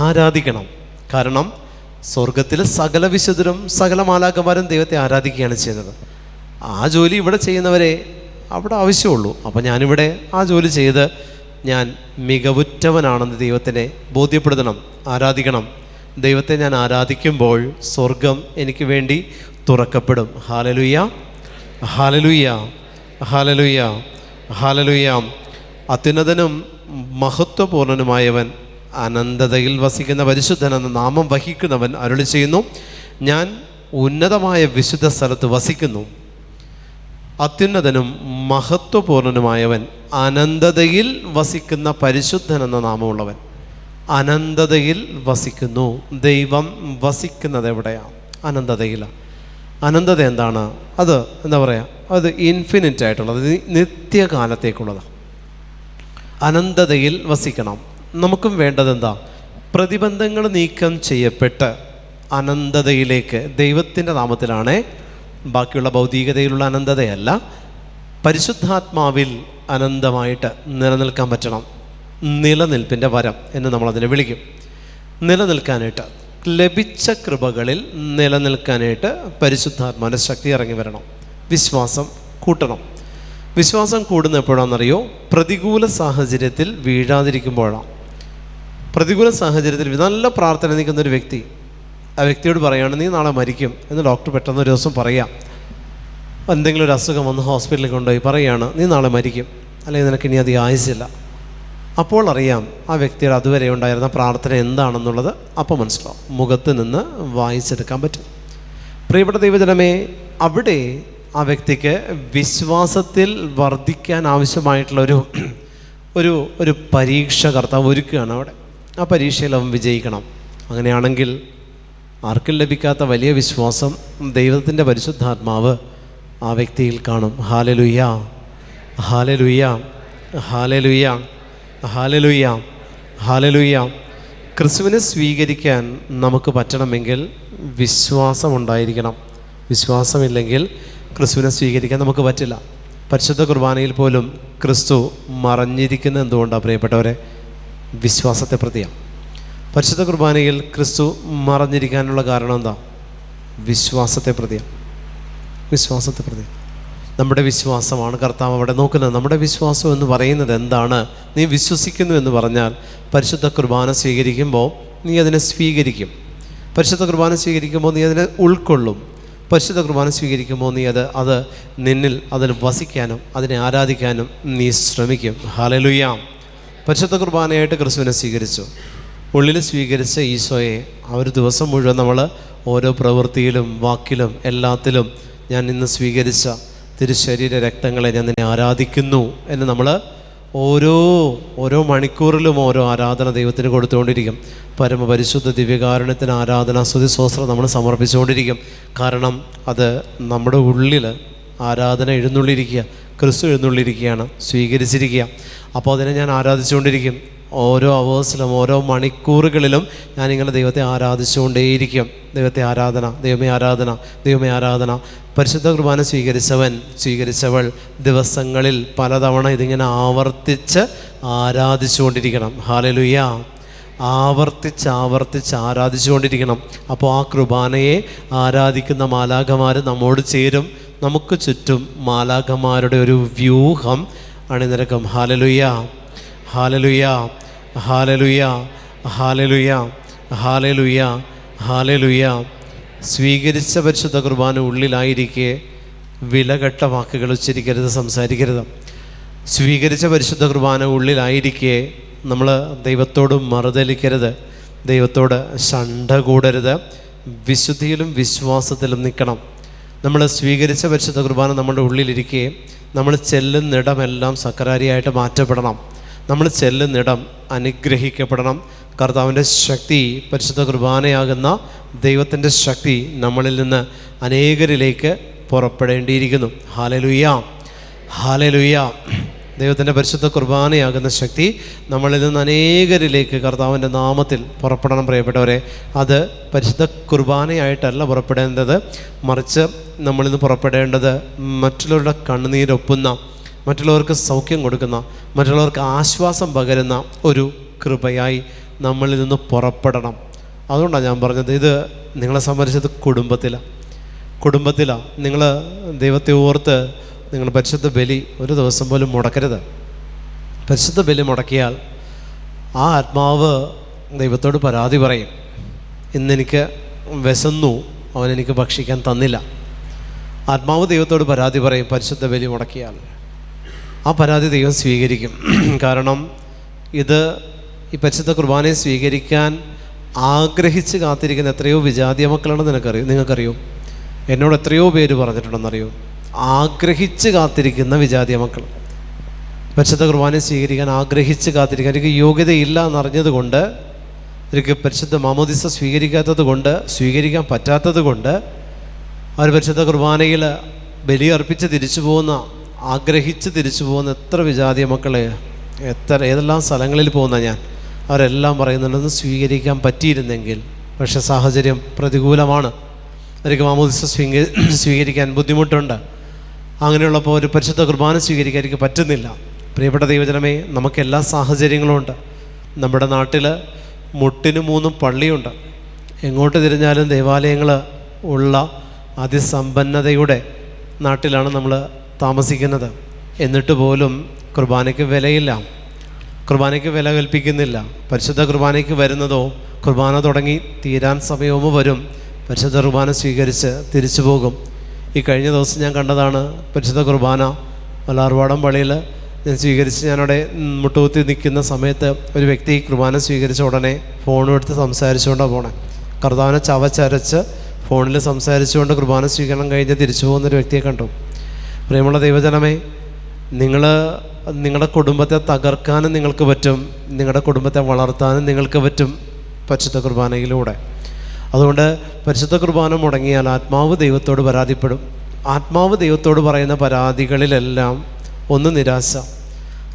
ആരാധിക്കണം. കാരണം സ്വർഗത്തിൽ സകല വിശുദ്ധരും സകല മാലാഖമാരും ദൈവത്തെ ആരാധിക്കുകയാണ് ചെയ്യുന്നത്. ആ ജോലി ഇവിടെ ചെയ്യുന്നവരെ അവിടെ ആവശ്യമുള്ളൂ. അപ്പോൾ ഞാനിവിടെ ആ ജോലി ചെയ്ത് ഞാൻ മികവുറ്റവനാണെന്ന് ദൈവത്തിനെ ബോധ്യപ്പെടുത്തണം, ആരാധിക്കണം. ദൈവത്തെ ഞാൻ ആരാധിക്കുമ്പോൾ സ്വർഗം എനിക്ക് വേണ്ടി തുറക്കപ്പെടും. Hallelujah, hallelujah, hallelujah, hallelujah. അത്യുന്നതനും മഹത്വപൂർണനുമായവൻ, അനന്തതയിൽ വസിക്കുന്ന പരിശുദ്ധൻ എന്ന നാമം വഹിക്കുന്നവൻ അരുളി ചെയ്യുന്നു, ഞാൻ ഉന്നതമായ വിശുദ്ധ സ്ഥലത്ത് വസിക്കുന്നു. അത്യുന്നതനും മഹത്വപൂർണനുമായവൻ, അനന്തതയിൽ വസിക്കുന്ന പരിശുദ്ധൻ എന്ന നാമമുള്ളവൻ. അനന്തതയിൽ വസിക്കുന്നു. ദൈവം വസിക്കുന്നത് എവിടെയാണ്? അനന്തതയിലാണ്. അനന്തത എന്താണ്? അത് എന്താ പറയുക, അത് ഇൻഫിനിറ്റ് ആയിട്ടുള്ളത്, നിത്യകാലത്തേക്കുള്ളതാണ്. അനന്തതയിൽ വസിക്കണം. നമുക്കും വേണ്ടത് എന്താ? പ്രതിബന്ധങ്ങൾ നീക്കം ചെയ്യപ്പെട്ട് അനന്തതയിലേക്ക്, ദൈവത്തിൻ്റെ നാമത്തിലാണ്, ബാക്കിയുള്ള ഭൗതികതയിലുള്ള അനന്തതയല്ല, പരിശുദ്ധാത്മാവിൽ അനന്തമായിട്ട് നിലനിൽക്കാൻ പറ്റണം. നിലനിൽപ്പിൻ്റെ വരം എന്ന് നമ്മളതിനെ വിളിക്കും. നിലനിൽക്കാനായിട്ട്, ലഭിച്ച കൃപകളിൽ നിലനിൽക്കാനായിട്ട് പരിശുദ്ധാത്മാവിൻ്റെ ശക്തി ഇറങ്ങി വരണം. വിശ്വാസം കൂട്ടണം. വിശ്വാസം കൂടുന്ന എപ്പോഴാണെന്നറിയോ? പ്രതികൂല സാഹചര്യത്തിൽ വീഴാതിരിക്കുമ്പോഴാണ്. പ്രതികൂല സാഹചര്യത്തിൽ നല്ല പ്രാർത്ഥന നിൽക്കുന്നൊരു വ്യക്തി, ആ വ്യക്തിയോട് പറയുകയാണ്, നീ നാളെ മരിക്കും എന്ന് ഡോക്ടർ പെട്ടെന്ന് ഒരു ദിവസം പറയാം. എന്തെങ്കിലും ഒരു അസുഖം വന്ന് ഹോസ്പിറ്റലിൽ കൊണ്ടുപോയി പറയുകയാണ്, നീ നാളെ മരിക്കും, അല്ലെങ്കിൽ നിനക്ക് ഇനി അധികം ആയുസില്ല. അപ്പോൾ അറിയാം ആ വ്യക്തിയുടെ അതുവരെ ഉണ്ടായിരുന്ന പ്രാർത്ഥന എന്താണെന്നുള്ളത് അപ്പോൾ മനസ്സിലാവും. മുഖത്ത് നിന്ന് വായിച്ചെടുക്കാൻ പറ്റും. പ്രിയപ്പെട്ട ദൈവജനമേ, അവിടെ ആ വ്യക്തിക്ക് വിശ്വാസത്തിൽ വർദ്ധിക്കാൻ ആവശ്യമായിട്ടുള്ള ഒരു പരീക്ഷ കർത്താവ് ഒരുക്കുകയാണ് അവിടെ. ആ പരീക്ഷയിൽ അവൻ വിജയിക്കണം. അങ്ങനെയാണെങ്കിൽ ആർക്കും ലഭിക്കാത്ത വലിയ വിശ്വാസം ദൈവത്തിൻ്റെ പരിശുദ്ധാത്മാവ് ആ വ്യക്തിയിൽ കാണും. Hallelujah, hallelujah, hallelujah, hallelujah, hallelujah. ക്രിസ്തുവിനെ സ്വീകരിക്കാൻ നമുക്ക് പറ്റണമെങ്കിൽ വിശ്വാസമുണ്ടായിരിക്കണം. വിശ്വാസമില്ലെങ്കിൽ ക്രിസ്തുവിനെ സ്വീകരിക്കാൻ നമുക്ക് പറ്റില്ല. പരിശുദ്ധ കുർബാനയിൽ പോലും ക്രിസ്തു മറഞ്ഞിരിക്കുന്നത് എന്തുകൊണ്ടാണ് പ്രിയപ്പെട്ടവരെ? വിശ്വാസത്തെ പ്രതിയാണ്. പരിശുദ്ധ കുർബാനയിൽ ക്രിസ്തു മറഞ്ഞിരിക്കാനുള്ള കാരണം എന്താ? വിശ്വാസത്തെ പ്രതിയാണ്. വിശ്വാസത്തെ പ്രതി. നമ്മുടെ വിശ്വാസമാണ് കർത്താവ് അവിടെ നോക്കുന്നത്. നമ്മുടെ വിശ്വാസം എന്ന് പറയുന്നത് എന്താണ്? നീ വിശ്വസിക്കുന്നു എന്ന് പറഞ്ഞാൽ പരിശുദ്ധ കുർബാന സ്വീകരിക്കുമ്പോൾ നീ അതിനെ സ്വീകരിക്കും. പരിശുദ്ധ കുർബാന സ്വീകരിക്കുമ്പോൾ നീ അതിനെ ഉൾക്കൊള്ളും. പരിശുദ്ധ കുർബാന സ്വീകരിക്കുമ്പോൾ നീ അത് നിന്നിൽ അതിൽ വസിക്കാനും അതിനെ ആരാധിക്കാനും നീ ശ്രമിക്കും. ഹല്ലേലൂയ. പരിശുദ്ധ കുർബാനയായിട്ട് ക്രിസ്തുവിനെ സ്വീകരിച്ചു. ഉള്ളിൽ സ്വീകരിച്ച ഈശോയെ ആ ഒരു ദിവസം മുഴുവൻ നമ്മൾ ഓരോ പ്രവൃത്തിയിലും വാക്കിലും എല്ലാത്തിലും ഞാൻ ഇന്ന് സ്വീകരിച്ച തിരുശരീര രക്തങ്ങളെ ഞാൻ നിന്നെ ആരാധിക്കുന്നു എന്ന് നമ്മൾ ഓരോ മണിക്കൂറിലും ഓരോ ആരാധന ദൈവത്തിന് കൊടുത്തുകൊണ്ടിരിക്കും. പരമപരിശുദ്ധ ദിവ്യകാരുണ്യത്തിന് ആരാധന സ്തുതി സ്തോത്രം നമ്മൾ സമർപ്പിച്ചുകൊണ്ടിരിക്കും. കാരണം അത് നമ്മുടെ ഉള്ളിൽ ആരാധന എഴുന്നള്ളിയിരിക്കുക, ക്രിസ്തു എഴുന്നള്ളിയിരിക്കുകയാണ്, സ്വീകരിച്ചിരിക്കുക. അപ്പോൾ അതിനെ ഞാൻ ആരാധിച്ചുകൊണ്ടിരിക്കും. ഓരോ അവേഴ്സിലും ഓരോ മണിക്കൂറുകളിലും ഞാനിങ്ങനെ ദൈവത്തെ ആരാധിച്ചുകൊണ്ടേയിരിക്കും. ദൈവത്തെ ആരാധന, ദൈവമേ ആരാധന, ദൈവമേ ആരാധന. പരിശുദ്ധ കുർബാന സ്വീകരിച്ചവൾ ദിവസങ്ങളിൽ പലതവണ ഇതിങ്ങനെ ആവർത്തിച്ച് ആരാധിച്ചുകൊണ്ടിരിക്കണം. ഹല്ലേലൂയ. ആവർത്തിച്ച് ആരാധിച്ചുകൊണ്ടിരിക്കണം. അപ്പോൾ ആ കുർബാനയെ ആരാധിക്കുന്ന മാലാഖമാർ നമ്മോട് ചേരും. നമുക്ക് ചുറ്റും മാലാഖമാരുടെ ഒരു വ്യൂഹം അണിനിരക്കും. Hallelujah, hallelujah, hallelujah, hallelujah, hallelujah, hallelujah. സ്വീകരിച്ച പരിശുദ്ധ കുർബാന ഉള്ളിലായിരിക്കെ വിലകെട്ട വാക്കുകൾ ഉച്ചരിക്കരുത്, സംസാരിക്കരുത്. സ്വീകരിച്ച പരിശുദ്ധ കുർബാന ഉള്ളിലായിരിക്കെ നമ്മൾ ദൈവത്തോട് മറുതലിക്കരുത്, ദൈവത്തോട് ശണ്ട കൂടരുത്. വിശുദ്ധിയിലും വിശ്വാസത്തിലും നിൽക്കണം. നമ്മൾ സ്വീകരിച്ച പരിശുദ്ധ കുർബാന നമ്മുടെ ഉള്ളിലിരിക്കെ നമ്മൾ ചെല്ലുന്നിടമെല്ലാം സക്കരാരിയായിട്ട് മാറ്റപ്പെടണം. നമ്മൾ ചെല്ലുന്നിടം അനുഗ്രഹിക്കപ്പെടണം. കർത്താവിൻ്റെ ശക്തി, പരിശുദ്ധ കുർബാനയാകുന്ന ദൈവത്തിൻ്റെ ശക്തി നമ്മളിൽ നിന്ന് അനേകരിലേക്ക് പുറപ്പെടേണ്ടിയിരിക്കുന്നു. ഹല്ലേലൂയ, ഹല്ലേലൂയ, ദൈവത്തിൻ്റെ പരിശുദ്ധ കുർബാനയാകുന്ന ശക്തി നമ്മളിൽ നിന്ന് അനേകരിലേക്ക് കർത്താവിൻ്റെ നാമത്തിൽ പുറപ്പെടണം പ്രിയപ്പെട്ടവരെ. അത് പരിശുദ്ധ കുർബാനയായിട്ടല്ല പുറപ്പെടേണ്ടത്, മറിച്ച് നമ്മളിൽ നിന്ന് പുറപ്പെടേണ്ടത് മറ്റുള്ളവരുടെ കണ്ണുനീരൊപ്പുന്ന, മറ്റുള്ളവർക്ക് സൗഖ്യം കൊടുക്കുന്ന, മറ്റുള്ളവർക്ക് ആശ്വാസം പകരുന്ന ഒരു കൃപയായി നമ്മളിൽ നിന്ന് പുറപ്പെടണം. അതുകൊണ്ടാണ് ഞാൻ പറഞ്ഞത്, ഇത് നിങ്ങളെ സംബന്ധിച്ചത് കുടുംബത്തിലാണ്. നിങ്ങൾ ദൈവത്തെ ഓർത്ത് നിങ്ങൾ പരിശുദ്ധ ബലി ഒരു ദിവസം പോലും മുടക്കരുത്. പരിശുദ്ധ ബലി മുടക്കിയാൽ ആ ആത്മാവ് ദൈവത്തോട് പരാതി പറയും, ഇന്നെനിക്ക് വിശന്നു, അവനെനിക്ക് ഭക്ഷിക്കാൻ തന്നില്ല. ആത്മാവ് ദൈവത്തോട് പരാതി പറയും പരിശുദ്ധ ബലി മുടക്കിയാൽ. ആ പരാതി ദൈവം സ്വീകരിക്കും. കാരണം ഇത് ഈ പരിശുദ്ധ കുർബാനയെ സ്വീകരിക്കാൻ ആഗ്രഹിച്ച് കാത്തിരിക്കുന്ന എത്രയോ വിജാതീയ മക്കളാണ് നിങ്ങൾക്കറിയോ. എന്നോട് എത്രയോ പേര് പറഞ്ഞിട്ടുണ്ടെന്നറിയോ, ആഗ്രഹിച്ച് കാത്തിരിക്കുന്ന വിജാതീയ മക്കൾ. പരിശുദ്ധ കുർബാനയെ സ്വീകരിക്കാൻ ആഗ്രഹിച്ച് കാത്തിരിക്കാൻ, എനിക്ക് യോഗ്യതയില്ല എന്നറിഞ്ഞത് കൊണ്ട്, എനിക്ക് പരിശുദ്ധ മാമോദിസ സ്വീകരിക്കാൻ പറ്റാത്തത് കൊണ്ട് അവർ പരിശുദ്ധ കുർബാനയിൽ ബലിയർപ്പിച്ച് ആഗ്രഹിച്ച് തിരിച്ചു പോകുന്ന എത്ര വിജാതീയ മക്കളെ, ഏതെല്ലാം സ്ഥലങ്ങളിൽ പോകുന്ന ഞാൻ അവരെല്ലാം പറയുന്നുണ്ടെന്ന് സ്വീകരിക്കാൻ പറ്റിയിരുന്നെങ്കിൽ. പക്ഷെ സാഹചര്യം പ്രതികൂലമാണ്, അവർക്ക് മാമോദിസ സ്വീകരിക്കാൻ ബുദ്ധിമുട്ടുണ്ട്. അങ്ങനെയുള്ളപ്പോൾ ഒരു പരിശുദ്ധ കുർബാന സ്വീകരിക്കാൻ എനിക്ക് പറ്റുന്നില്ല. പ്രിയപ്പെട്ട ദൈവജനമേ, നമുക്ക് എല്ലാ സാഹചര്യങ്ങളും ഉണ്ട്. നമ്മുടെ നാട്ടിൽ 3 പള്ളിയുണ്ട്. എങ്ങോട്ട് തിരിഞ്ഞാലും ദേവാലയങ്ങൾ ഉള്ള അതിസമ്പന്നതയുടെ നാട്ടിലാണ് നമ്മൾ താമസിക്കുന്നത്. എന്നിട്ട് പോലും കുർബാനയ്ക്ക് വിലയില്ല, കുർബാനയ്ക്ക് വില കൽപ്പിക്കുന്നില്ല. പരിശുദ്ധ കുർബാനയ്ക്ക് വരുന്നതോ കുർബാന തുടങ്ങി തീരാൻ സമയവും വരും, പരിശുദ്ധ കുർബാന സ്വീകരിച്ച് തിരിച്ചു പോകും. ഈ കഴിഞ്ഞ ദിവസം ഞാൻ കണ്ടതാണ് പരിശുദ്ധ കുർബാന വല്ലാർപാടം പള്ളിയിൽ ഞാനവിടെ മുട്ടുകുത്തി നിൽക്കുന്ന സമയത്ത് ഒരു വ്യക്തി കുർബാന സ്വീകരിച്ച ഉടനെ ഫോണും എടുത്ത് സംസാരിച്ചുകൊണ്ടാണ് പോണേ. കർത്താവിനെ ചവച്ചരച്ച് ഫോണിൽ സംസാരിച്ചുകൊണ്ട് കുർബാന സ്വീകരണം കഴിഞ്ഞ് തിരിച്ചു പോകുന്നൊരു വ്യക്തിയെ കണ്ടു. പ്രിയമുള്ള ദൈവജനമേ, നിങ്ങളുടെ കുടുംബത്തെ തകർക്കാനും നിങ്ങൾക്ക് പറ്റും, നിങ്ങളുടെ കുടുംബത്തെ വളർത്താനും നിങ്ങൾക്ക് പറ്റും പരിശുദ്ധ കുർബാനയിലൂടെ. അതുകൊണ്ട് പരിശുദ്ധ കുർബാന മുടങ്ങിയാൽ ആത്മാവ് ദൈവത്തോട് പരാതിപ്പെടും. ആത്മാവ് ദൈവത്തോട് പറയുന്ന പരാതികളിലെല്ലാം 1 നിരാശ,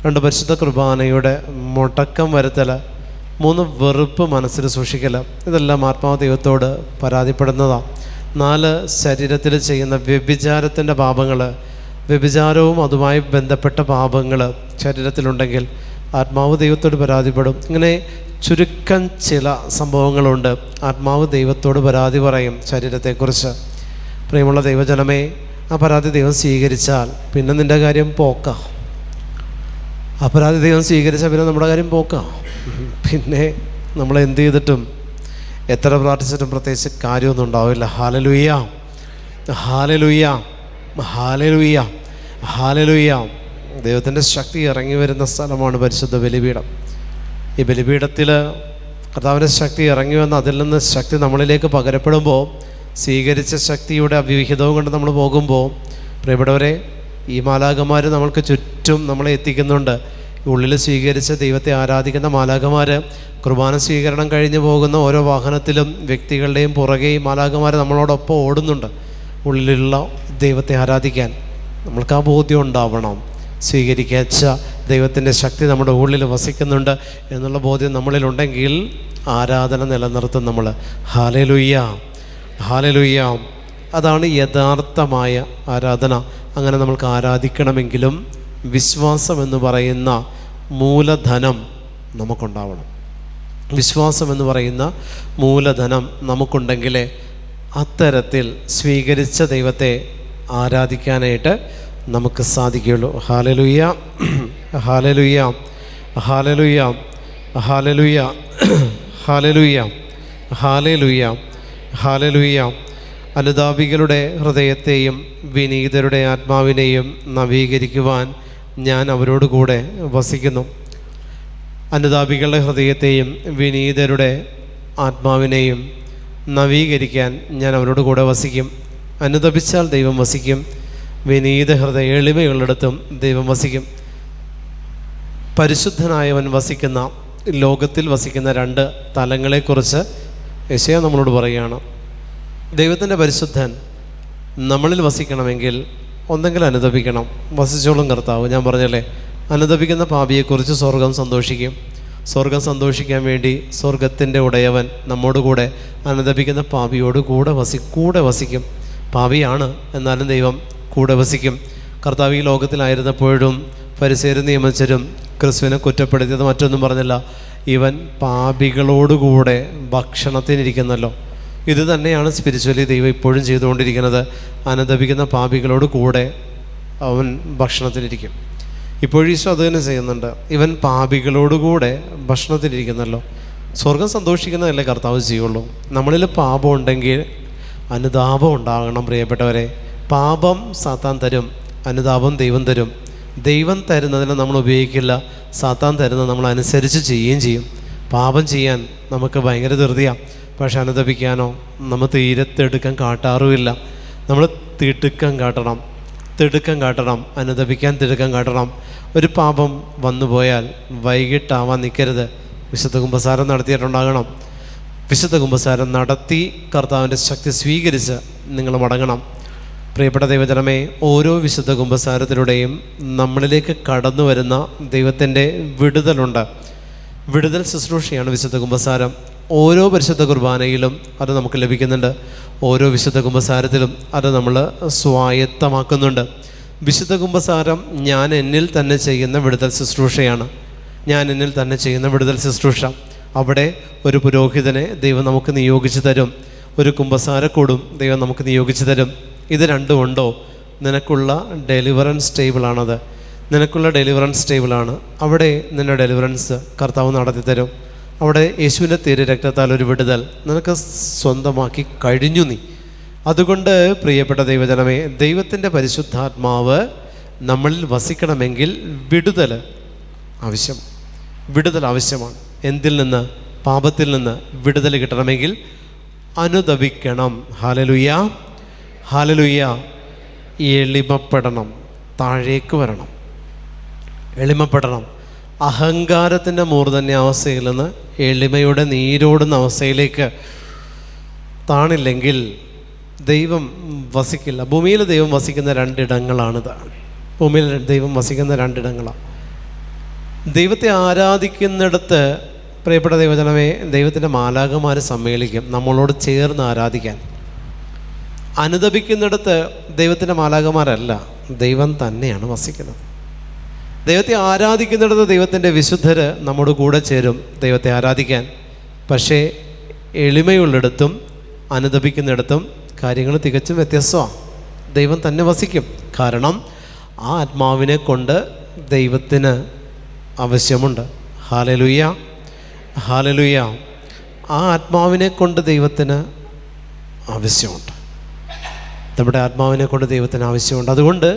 2 പരിശുദ്ധ കുർബാനയുടെ മുടക്കം വരുത്തൽ, 3 വെറുപ്പ് മനസ്സിൽ സൂക്ഷിക്കൽ. ഇതെല്ലാം ആത്മാവ് ദൈവത്തോട് പരാതിപ്പെടുന്നതാണ്. 4 ശരീരത്തിൽ ചെയ്യുന്ന വ്യഭിചാരത്തിൻ്റെ പാപങ്ങൾ, വ്യഭിചാരവും അതുമായി ബന്ധപ്പെട്ട പാപങ്ങൾ ശരീരത്തിലുണ്ടെങ്കിൽ ആത്മാവ് ദൈവത്തോട് പരാതിപ്പെടും. ഇങ്ങനെ ചുരുക്കം ചില സംഭവങ്ങളുണ്ട്. ആത്മാവ് ദൈവത്തോട് പരാതി പറയും ശരീരത്തെക്കുറിച്ച്. പ്രിയമുള്ള ദൈവജനമേ, ആ പരാതി ദൈവം സ്വീകരിച്ചാൽ പിന്നെ നിൻ്റെ കാര്യം പോക്കാം. ആ പരാതി ദൈവം സ്വീകരിച്ചാൽ പിന്നെ നമ്മുടെ കാര്യം പോക്കാം. പിന്നെ നമ്മൾ എന്ത് ചെയ്തിട്ടും എത്ര പ്രാർത്ഥിച്ചിട്ടും പ്രത്യേകിച്ച് കാര്യമൊന്നും ഉണ്ടാവില്ല. Hallelujah, hallelujah, hallelujah, hallelujah. ദൈവത്തിൻ്റെ ശക്തി ഇറങ്ങി വരുന്ന സ്ഥലമാണ് പരിശുദ്ധ ബലിപീഠം. ഈ ബലിപീഠത്തിൽ കർത്താവിൻ്റെ ശക്തി ഇറങ്ങി വന്ന് അതിൽ നിന്ന് ശക്തി നമ്മളിലേക്ക് പകരപ്പെടുമ്പോൾ, സ്വീകരിച്ച ശക്തിയുടെ അവിഹിതവും കൊണ്ട് നമ്മൾ പോകുമ്പോൾ, പ്രിയപ്പെട്ടവരെ, ഈ മാലാഖമാർ നമ്മൾക്ക് ചുറ്റും നമ്മളെ എത്തിക്കുന്നുണ്ട്. ഉള്ളിൽ സ്വീകരിച്ച് ദൈവത്തെ ആരാധിക്കുന്ന മാലാഖമാർ കുർബാന സ്വീകരണം കഴിഞ്ഞ് പോകുന്ന ഓരോ വാഹനത്തിലും വ്യക്തികളുടെയും പുറകെ ഈ മാലാഖമാർ നമ്മളോടൊപ്പം ഓടുന്നുണ്ട് ഉള്ളിലുള്ള ദൈവത്തെ ആരാധിക്കാൻ. നമ്മൾക്ക് ആ ബോധ്യം ഉണ്ടാവണം. സ്വീകരിക്കച്ച ദൈവത്തിൻ്റെ ശക്തി നമ്മുടെ ഉള്ളിൽ വസിക്കുന്നുണ്ട് എന്നുള്ള ബോധ്യം നമ്മളിലുണ്ടെങ്കിൽ ആരാധന നിലനിർത്തും നമ്മൾ. Hallelujah, hallelujah. അതാണ് യഥാർത്ഥമായ ആരാധന. അങ്ങനെ നമ്മൾക്ക് ആരാധിക്കണമെങ്കിലും വിശ്വാസം എന്ന് പറയുന്ന മൂലധനം നമുക്കുണ്ടാവണം. വിശ്വാസം എന്ന് പറയുന്ന മൂലധനം നമുക്കുണ്ടെങ്കിലേ അത്തരത്തിൽ സ്വീകരിച്ച ദൈവത്തെ ആരാധിക്കാനായിട്ട് നമുക്ക് സാധിക്കുകയുള്ളൂ. Hallelujah, hallelujah, hallelujah, hallelujah, hallelujah, hallelujah, hallelujah. അനുതാപികളുടെ ഹൃദയത്തെയും വിനീതരുടെ ആത്മാവിനെയും നവീകരിക്കുവാൻ ഞാൻ അവരോട് കൂടെ വസിക്കുന്നു. അനുതാപികളുടെ ഹൃദയത്തെയും വിനീതരുടെ ആത്മാവിനെയും നവീകരിക്കാൻ ഞാൻ അവരോട് കൂടെ വസിക്കും. അനുതപിച്ചാൽ ദൈവം വസിക്കും, വിനീത ഹൃദയ എളിമയുള്ളിടത്തും ദൈവം വസിക്കും. പരിശുദ്ധനായവൻ വസിക്കുന്ന ലോകത്തിൽ വസിക്കുന്ന 2 തലങ്ങളെക്കുറിച്ച് യെശയ്യാ നമ്മളോട് പറയുകയാണ്. ദൈവത്തിൻ്റെ പരിശുദ്ധൻ നമ്മളിൽ വസിക്കണമെങ്കിൽ ഒന്നെങ്കിലും അനുതപിക്കണം. വസിച്ചോളും കർത്താവ്. ഞാൻ പറഞ്ഞല്ലേ, അനുതപിക്കുന്ന പാപിയെക്കുറിച്ച് സ്വർഗം സന്തോഷിക്കും. സ്വർഗം സന്തോഷിക്കാൻ വേണ്ടി സ്വർഗത്തിൻ്റെ ഉടയവൻ നമ്മോടുകൂടെ അനുതപിക്കുന്ന പാപിയോട് കൂടെ വസിക്കും. പാപിയാണ്, എന്നാലും ദൈവം കൂടെ വസിക്കും. കർത്താവ് ഈ ലോകത്തിലായിരുന്നപ്പോഴും ഫരിസേരും നിയമജ്ഞരും ക്രിസ്തുവിനെ കുറ്റപ്പെടുത്തിയത് മറ്റൊന്നും പറഞ്ഞില്ല, ഇവൻ പാപികളോടുകൂടെ ഭക്ഷണത്തിനിരിക്കുന്നല്ലോ. ഇത് തന്നെയാണ് സ്പിരിച്വലി ദൈവം ഇപ്പോഴും ചെയ്തുകൊണ്ടിരിക്കുന്നത്. അനുതപിക്കുന്ന പാപികളോട് കൂടെ അവൻ ഭക്ഷണത്തിനിരിക്കും. ഇപ്പോഴും ഈശോ അത് തന്നെ ചെയ്യുന്നുണ്ട്. ഇവൻ പാപികളോടുകൂടെ ഭക്ഷണത്തിനിരിക്കുന്നല്ലോ. സ്വർഗം സന്തോഷിക്കുന്നതല്ലേ കർത്താവ് ചെയ്യുള്ളൂ. നമ്മളിൽ പാപം ഉണ്ടെങ്കിൽ അനുതാപം ഉണ്ടാകണം പ്രിയപ്പെട്ടവരെ. പാപം സാത്താൻ തരും, അനുതാപം ദൈവം തരും. ദൈവം തരുന്നതിനെ നമ്മൾ ഉപയോഗിക്കില്ല, സാത്താൻ തരുന്നത് നമ്മൾ അനുസരിച്ച് ചെയ്യുകയും ചെയ്യും. പാപം ചെയ്യാൻ നമുക്ക് ഭയങ്കര ധൃതിയാണ്, പക്ഷെ അനുതപിക്കാനോ നമ്മൾ തീരെ തിടുക്കം കാട്ടാറുമില്ല. നമ്മൾ തിടുക്കം കാട്ടണം, അനുതപിക്കാൻ തിടുക്കം കാട്ടണം. ഒരു പാപം വന്നു പോയാൽ വൈകിട്ടാവാൻ നിൽക്കരുത്. വിശുദ്ധ കുമ്പസാരം നടത്തിയിട്ടുണ്ടാകണം. വിശുദ്ധ കുമ്പസാരം നടത്തി കർത്താവിൻ്റെ ശക്തി സ്വീകരിച്ച് നിങ്ങൾ മടങ്ങണം. പ്രിയപ്പെട്ട ദൈവജനമേ, ഓരോ വിശുദ്ധ കുമ്പസാരത്തിലൂടെയും നമ്മളിലേക്ക് കടന്നു വരുന്ന ദൈവത്തിൻ്റെ വിടുതലുണ്ട്. വിടുതൽ ശുശ്രൂഷയാണ് വിശുദ്ധ കുമ്പസാരം. ഓരോ പരിശുദ്ധ കുർബാനയിലും അത് നമുക്ക് ലഭിക്കുന്നുണ്ട്. ഓരോ വിശുദ്ധ കുമ്പസാരത്തിലും അത് നമ്മൾ സ്വായത്തമാക്കുന്നുണ്ട്. വിശുദ്ധ കുമ്പസാരം ഞാൻ എന്നിൽ തന്നെ ചെയ്യുന്ന വിടുതൽ ശുശ്രൂഷയാണ്. അവിടെ ഒരു പുരോഹിതനെ ദൈവം നമുക്ക് നിയോഗിച്ചു തരും, ഒരു കുമ്പസാരക്കൂടും ദൈവം നമുക്ക് നിയോഗിച്ചു തരും. ഇത് രണ്ടും ഉണ്ടോ, നിനക്കുള്ള ഡെലിവറൻസ് ടേബിളാണ്. അവിടെ നിന്റെ ഡെലിവറൻസ് കർത്താവ് നടത്തി തരും. അവിടെ യേശുവിൻ്റെ തിരു രക്തത്താൽ ഒരു വിടുതൽ നിനക്ക് സ്വന്തമാക്കി കഴിഞ്ഞു നീ. അതുകൊണ്ട് പ്രിയപ്പെട്ട ദൈവജനമേ, ദൈവത്തിൻ്റെ പരിശുദ്ധാത്മാവ് നമ്മളിൽ വസിക്കണമെങ്കിൽ വിടുതൽ ആവശ്യമാണ്. എന്തിൽ നിന്ന്? പാപത്തിൽ നിന്ന് വിടുതൽ കിട്ടണമെങ്കിൽ അനുതപിക്കണം. ഹല്ലേലൂയ. എളിമപ്പെടണം, താഴേക്ക് വരണം, എളിമപ്പെടണം. അഹങ്കാരത്തിൻ്റെ മൂർധന്യാവസ്ഥയിൽ നിന്ന് എളിമയുടെ നീരോടുന്ന അവസ്ഥയിലേക്ക് താണില്ലെങ്കിൽ ദൈവം വസിക്കില്ല. ഭൂമിയിൽ ദൈവം വസിക്കുന്ന രണ്ടിടങ്ങളാണിത്. ദൈവത്തെ ആരാധിക്കുന്നിടത്ത് പ്രിയപ്പെട്ട ദൈവജനമേ, ദൈവത്തിൻ്റെ മാലാഖമാർ സമ്മേളിക്കും നമ്മളോട് ചേർന്ന് ആരാധിക്കാൻ. അനുതപിക്കുന്നിടത്ത് ദൈവത്തിൻ്റെ മാലാഖമാരല്ല, ദൈവം തന്നെയാണ് വസിക്കുന്നത്. ദൈവത്തെ ആരാധിക്കുന്നിടത്ത് ദൈവത്തിൻ്റെ വിശുദ്ധർ നമ്മുടെ കൂടെ ചേരും ദൈവത്തെ ആരാധിക്കാൻ. പക്ഷേ എളിമയുള്ളിടത്തും അനുതപിക്കുന്നിടത്തും കാര്യങ്ങൾ തികച്ചും വ്യത്യസ്തമാണ്. ദൈവം തന്നെ വസിക്കും. കാരണം ആ ആത്മാവിനെ കൊണ്ട് ദൈവത്തിന് ആവശ്യമുണ്ട്. ഹല്ലേലൂയ. ആ ആത്മാവിനെ കൊണ്ട് ദൈവത്തിന് ആവശ്യമുണ്ട്. നമ്മുടെ ആത്മാവിനെ കൊണ്ട് ദൈവത്തിന് ആവശ്യമുണ്ട്. അതുകൊണ്ട്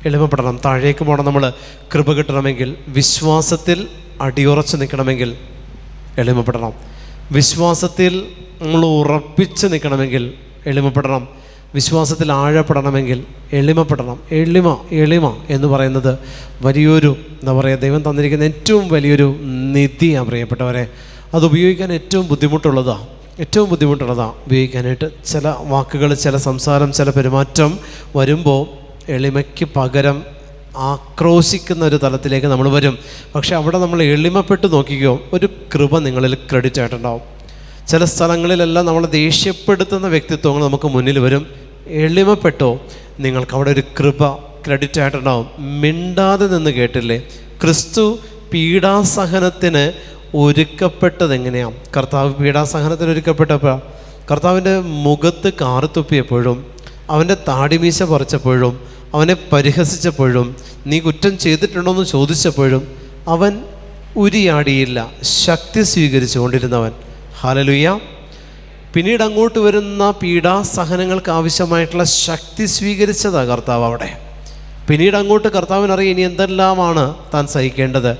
എളിമപ്പെടണം, താഴേക്ക് പോകണം. നമ്മൾ കൃപ കിട്ടണമെങ്കിൽ, വിശ്വാസത്തിൽ അടിയുറച്ച് നിൽക്കണമെങ്കിൽ എളിമപ്പെടണം. വിശ്വാസത്തിൽ നമ്മൾ ഉറപ്പിച്ച് നിൽക്കണമെങ്കിൽ എളിമപ്പെടണം. വിശ്വാസത്തിൽ ആഴപ്പെടണമെങ്കിൽ എളിമപ്പെടണം. എളിമ എന്ന് പറയുന്നത് വലിയൊരു ദൈവം തന്നിരിക്കുന്ന ഏറ്റവും വലിയൊരു നിധിയാണ് പ്രിയപ്പെട്ടവരെ. അത് ഉപയോഗിക്കാൻ ഏറ്റവും ബുദ്ധിമുട്ടുള്ളതാണ് ഉപയോഗിക്കാനായിട്ട്. ചില വാക്കുകൾ, ചില സംസാരം, ചില പെരുമാറ്റം വരുമ്പോൾ എളിമയ്ക്ക് പകരം ആക്രോശിക്കുന്ന ഒരു തലത്തിലേക്ക് നമ്മൾ വരും. പക്ഷെ അവിടെ നമ്മൾ എളിമപ്പെട്ട് നോക്കിക്കോ, ഒരു കൃപ നിങ്ങളിൽ ക്രെഡിറ്റ് ആയിട്ടുണ്ടാവും. ചില സ്ഥലങ്ങളിലെല്ലാം നമ്മൾ ദേഷ്യപ്പെടുത്തുന്ന വ്യക്തിത്വങ്ങൾ നമുക്ക് മുന്നിൽ വരും. എളിമപ്പെട്ടോ, നിങ്ങൾക്ക് അവിടെ ഒരു കൃപ ക്രെഡിറ്റ് ആയിട്ടുണ്ടാവും. മിണ്ടാതെ നിന്ന് കേട്ടില്ലേ, ക്രിസ്തു പീഡാസഹനത്തിന് ഒരുക്കപ്പെട്ടത് എങ്ങനെയാണ്? കർത്താവ് പീഡാസഹനത്തിന് ഒരുക്കപ്പെട്ടപ്പോൾ കർത്താവിൻ്റെ മുഖത്ത് കാറുത്തുപ്പിയപ്പോഴും, അവൻ്റെ താടിമീശ പറിച്ചപ്പോഴും, അവനെ പരിഹസിച്ചപ്പോഴും, നീ കുറ്റം ചെയ്തിട്ടുണ്ടോയെന്ന് ചോദിച്ചപ്പോഴും അവൻ ഉരിയാടിയില്ല, ശക്തി സ്വീകരിച്ചു കൊണ്ടിരുന്നവൻ. ഹല്ലേലൂയ. പിന്നീട് അങ്ങോട്ട് വരുന്ന പീഡാസഹനങ്ങൾക്ക് ആവശ്യമായിട്ടുള്ള ശക്തി സ്വീകരിച്ചതാണ് കർത്താവ് അവിടെ. പിന്നീട് അങ്ങോട്ട് കർത്താവിനറിയാം ഇനി എന്തെല്ലാമാണ് താൻ സഹിക്കേണ്ടത്.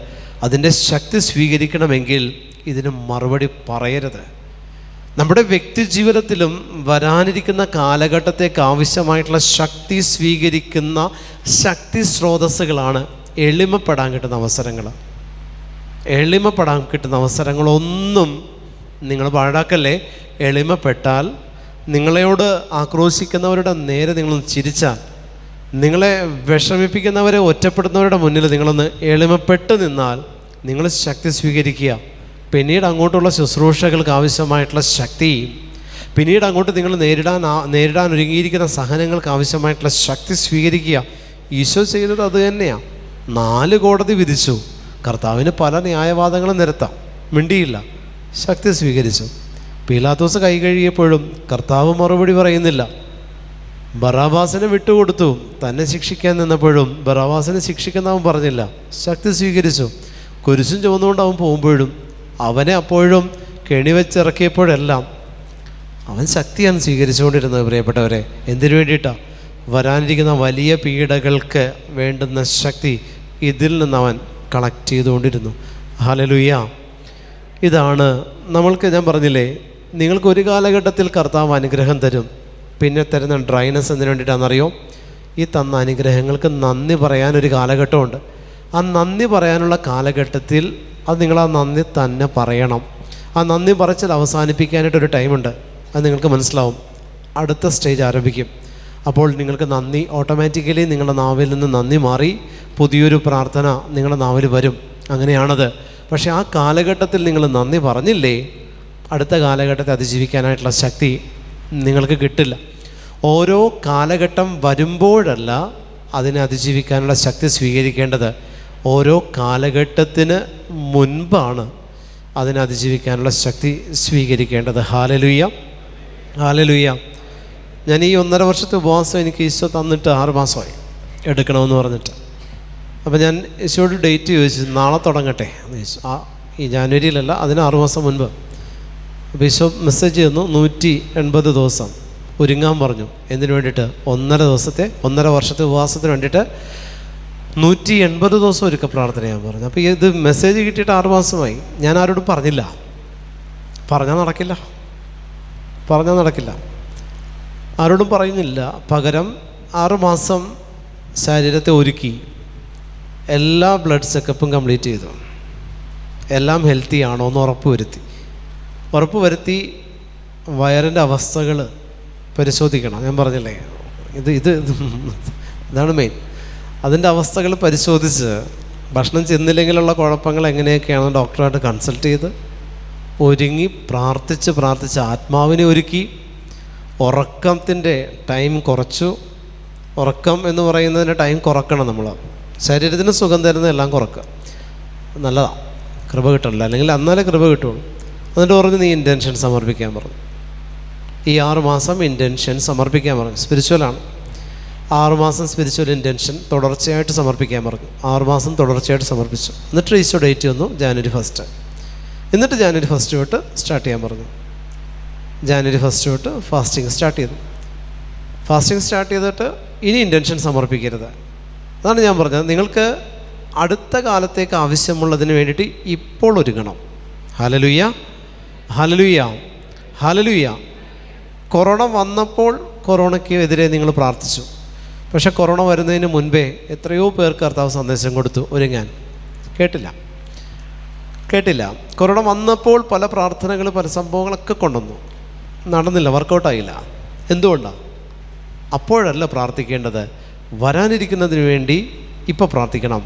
അതിൻ്റെ ശക്തി സ്വീകരിക്കണമെങ്കിൽ ഇതിന് മറുപടി പറയരുത്. നമ്മുടെ വ്യക്തി ജീവിതത്തിലും വരാനിരിക്കുന്ന കാലഘട്ടത്തേക്ക് ആവശ്യമായിട്ടുള്ള ശക്തി സ്വീകരിക്കുന്ന ശക്തി സ്രോതസ്സുകളാണ് എളിമപ്പെടാൻ കിട്ടുന്ന അവസരങ്ങളൊന്നും നിങ്ങൾ പാഴാക്കല്ലേ. എളിമപ്പെട്ടാൽ, നിങ്ങളോട് ആക്രോശിക്കുന്നവരുടെ നേരെ നിങ്ങളൊന്ന് ചിരിച്ചാൽ, നിങ്ങളെ വിഷമിപ്പിക്കുന്നവരെ, ഒറ്റപ്പെടുന്നവരുടെ മുന്നിൽ നിങ്ങളൊന്ന് എളിമപ്പെട്ട് നിന്നാൽ നിങ്ങൾ ശക്തി സ്വീകരിക്കുക. പിന്നീട് അങ്ങോട്ടുള്ള ശുശ്രൂഷകൾക്ക് ആവശ്യമായിട്ടുള്ള ശക്തി, പിന്നീട് അങ്ങോട്ട് നിങ്ങൾ നേരിടാൻ ഒരുങ്ങിയിരിക്കുന്ന സഹനങ്ങൾക്ക് ആവശ്യമായിട്ടുള്ള ശക്തി സ്വീകരിക്കുക. ഈശോ ചെയ്തത് അത് തന്നെയാണ്. 4 കോടതി വിധിച്ചു. കർത്താവിന് പല ന്യായവാദങ്ങളും നിരത്താം, മിണ്ടിയില്ല, ശക്തി സ്വീകരിച്ചു. പീലാത്തോസ് കൈ കഴുകിയപ്പോഴും കർത്താവ് മറുപടി പറയുന്നില്ല. ബറാബാസിനെ വിട്ടുകൊടുത്തു. തന്നെ ശിക്ഷിക്കാൻ നിന്നപ്പോഴും ബറാബാസിനെ ശിക്ഷിക്കുന്നവൻ പറഞ്ഞില്ല, ശക്തി സ്വീകരിച്ചു. കുരിശും ചുമന്നുകൊണ്ട് അവൻ പോകുമ്പോഴും, അവനെ അപ്പോഴും കെണിവെച്ചിറക്കിയപ്പോഴെല്ലാം അവൻ ശക്തിയാണ് സ്വീകരിച്ചുകൊണ്ടിരുന്നത്. പ്രിയപ്പെട്ടവരെ, എന്തിനു വേണ്ടിയിട്ടാണ്? വരാനിരിക്കുന്ന വലിയ പീഡകൾക്ക് വേണ്ടുന്ന ശക്തി ഇതിൽ നിന്ന് അവൻ കളക്ട് ചെയ്തുകൊണ്ടിരുന്നു. ഹല്ലേലൂയ. ഇതാണ് നമ്മൾക്ക്, ഞാൻ പറഞ്ഞില്ലേ, നിങ്ങൾക്കൊരു കാലഘട്ടത്തിൽ കർത്താവ് അനുഗ്രഹം തരും. പിന്നെ തരുന്ന ഡ്രൈനസ് എന്തിനു വേണ്ടിയിട്ടാണെന്നറിയോ? ഈ തന്ന അനുഗ്രഹങ്ങൾക്ക് നന്ദി പറയാനൊരു കാലഘട്ടമുണ്ട്. ആ നന്ദി പറയാനുള്ള കാലഘട്ടത്തിൽ അത് നിങ്ങൾ ആ നന്ദി തന്നെ പറയണം. ആ നന്ദി പറച്ചിൽ അവസാനിപ്പിക്കാനായിട്ടൊരു ടൈമുണ്ട്. അത് നിങ്ങൾക്ക് മനസ്സിലാവും. അടുത്ത സ്റ്റേജ് ആരംഭിക്കും. അപ്പോൾ നിങ്ങൾക്ക് നന്ദി ഓട്ടോമാറ്റിക്കലി നിങ്ങളുടെ നാവിൽ നിന്ന് നന്ദി മാറി പുതിയൊരു പ്രാർത്ഥന നിങ്ങളുടെ നാവിൽ വരും. അങ്ങനെയാണത്. പക്ഷേ ആ കാലഘട്ടത്തിൽ നിങ്ങൾ നന്ദി പറഞ്ഞില്ലേ, അടുത്ത കാലഘട്ടത്തെ അതിജീവിക്കാനായിട്ടുള്ള ശക്തി നിങ്ങൾക്ക് കിട്ടില്ല. ഓരോ കാലഘട്ടം വരുമ്പോഴല്ല അതിനെ അതിജീവിക്കാനുള്ള ശക്തി സ്വീകരിക്കേണ്ടത്. ഓരോ കാലഘട്ടത്തിന് മുൻപാണ് അതിനെ അതിജീവിക്കാനുള്ള ശക്തി സ്വീകരിക്കേണ്ടത്. Hallelujah, hallelujah. ഞാൻ ഈ 1.5 വർഷത്തെ ഉപവാസം എനിക്ക് ഈശോ തന്നിട്ട് 6 മാസമായി എടുക്കണമെന്ന് പറഞ്ഞിട്ട്. അപ്പോൾ ഞാൻ ഈശോയോട് ഡേറ്റ് ചോദിച്ചു, നാളെ തുടങ്ങട്ടെ എന്ന് ചോദിച്ചു. ഈ ജാനുവരിയിലല്ല, അതിന് 6 മാസം മുൻപ്. അപ്പോൾ ഈശോ മെസ്സേജ് തന്നു, 180 ദിവസം ഒരുങ്ങാൻ പറഞ്ഞു. എന്തിനു വേണ്ടിയിട്ട്? 1.5 വർഷത്തെ ഉപവാസത്തിന് വേണ്ടിയിട്ട് 180 ദിവസം ഒരുക്ക പ്രാർത്ഥന ഞാൻ പറഞ്ഞു. അപ്പോൾ ഇത് മെസ്സേജ് കിട്ടിയിട്ട് 6 മാസമായി. ഞാൻ ആരോടും പറഞ്ഞില്ല. പറഞ്ഞാൽ നടക്കില്ല. ആരോടും പറയുന്നില്ല. പകരം 6 മാസം ശരീരത്തെ ഒരുക്കി, എല്ലാ ബ്ലഡ് ചെക്കപ്പും കംപ്ലീറ്റ് ചെയ്തു, എല്ലാം ഹെൽത്തി ആണോ എന്ന് ഉറപ്പ് വരുത്തി വയറിൻ്റെ അവസ്ഥകൾ പരിശോധിക്കണം. ഞാൻ പറഞ്ഞില്ലേ, ഇതാണ് മെയിൻ. അതിൻ്റെ അവസ്ഥകൾ പരിശോധിച്ച് ഭക്ഷണം ചെന്നില്ലെങ്കിലുള്ള കുഴപ്പങ്ങൾ എങ്ങനെയൊക്കെയാണെന്ന് ഡോക്ടറായിട്ട് കൺസൾട്ട് ചെയ്ത് ഒരുങ്ങി പ്രാർത്ഥിച്ച് ആത്മാവിനെ ഒരുക്കി. ഉറക്കത്തിൻ്റെ ടൈം കുറച്ചു. ഉറക്കം എന്ന് പറയുന്നതിൻ്റെ ടൈം കുറക്കണം. നമ്മൾ ശരീരത്തിന് സുഖം തരുന്നതെല്ലാം കുറക്കുക. നല്ലതാണ്, കൃപ കിട്ടില്ല. അല്ലെങ്കിൽ എന്നാലേ കൃപ കിട്ടുള്ളൂ. എന്നിട്ട് പറഞ്ഞു, നീ ഇൻറ്റൻഷൻ സമർപ്പിക്കാൻ പറഞ്ഞു. ഈ 6 മാസം ഇൻറ്റൻഷൻ സമർപ്പിക്കാൻ പറഞ്ഞു. സ്പിരിച്വലാണ്. 6 മാസം സ്പിരിച്വൽ ഇൻറ്റൻഷൻ തുടർച്ചയായിട്ട് സമർപ്പിക്കാൻ പറഞ്ഞു. 6 മാസം തുടർച്ചയായിട്ട് സമർപ്പിച്ചു. എന്നിട്ട് ഈശോ ഡേറ്റ് വന്നു, ജാനുവരി 1. എന്നിട്ട് ജാനുവരി 1 തൊട്ട് സ്റ്റാർട്ട് ചെയ്യാൻ പറഞ്ഞു. ജാനുവരി 1 തൊട്ട് ഫാസ്റ്റിംഗ് സ്റ്റാർട്ട് ചെയ്തു. ഫാസ്റ്റിംഗ് സ്റ്റാർട്ട് ചെയ്തിട്ട് ഇനി ഇൻറ്റൻഷൻ സമർപ്പിക്കരുത്. അതാണ് ഞാൻ പറഞ്ഞത്. നിങ്ങൾക്ക് അടുത്ത കാലത്തേക്ക് ആവശ്യമുള്ളതിന് വേണ്ടിയിട്ട് ഇപ്പോൾ ഒരുങ്ങണം. Hallelujah, hallelujah, hallelujah. കൊറോണ വന്നപ്പോൾ കൊറോണയ്ക്ക് എതിരെ നിങ്ങൾ പ്രാർത്ഥിച്ചു. പക്ഷേ കൊറോണ വരുന്നതിന് മുൻപേ എത്രയോ പേർക്ക് കർത്താവ് സന്ദേശം കൊടുത്തു ഒരുങ്ങാൻ. കേട്ടില്ല. കൊറോണ വന്നപ്പോൾ പല പ്രാർത്ഥനകൾ, പല സംഭവങ്ങളൊക്കെ കൊണ്ടുവന്നു. നടന്നില്ല, വർക്കൗട്ടായില്ല. എന്തുകൊണ്ടാണ്? അപ്പോഴല്ല പ്രാർത്ഥിക്കേണ്ടത്. വരാനിരിക്കുന്നതിന് വേണ്ടി ഇപ്പോൾ പ്രാർത്ഥിക്കണം.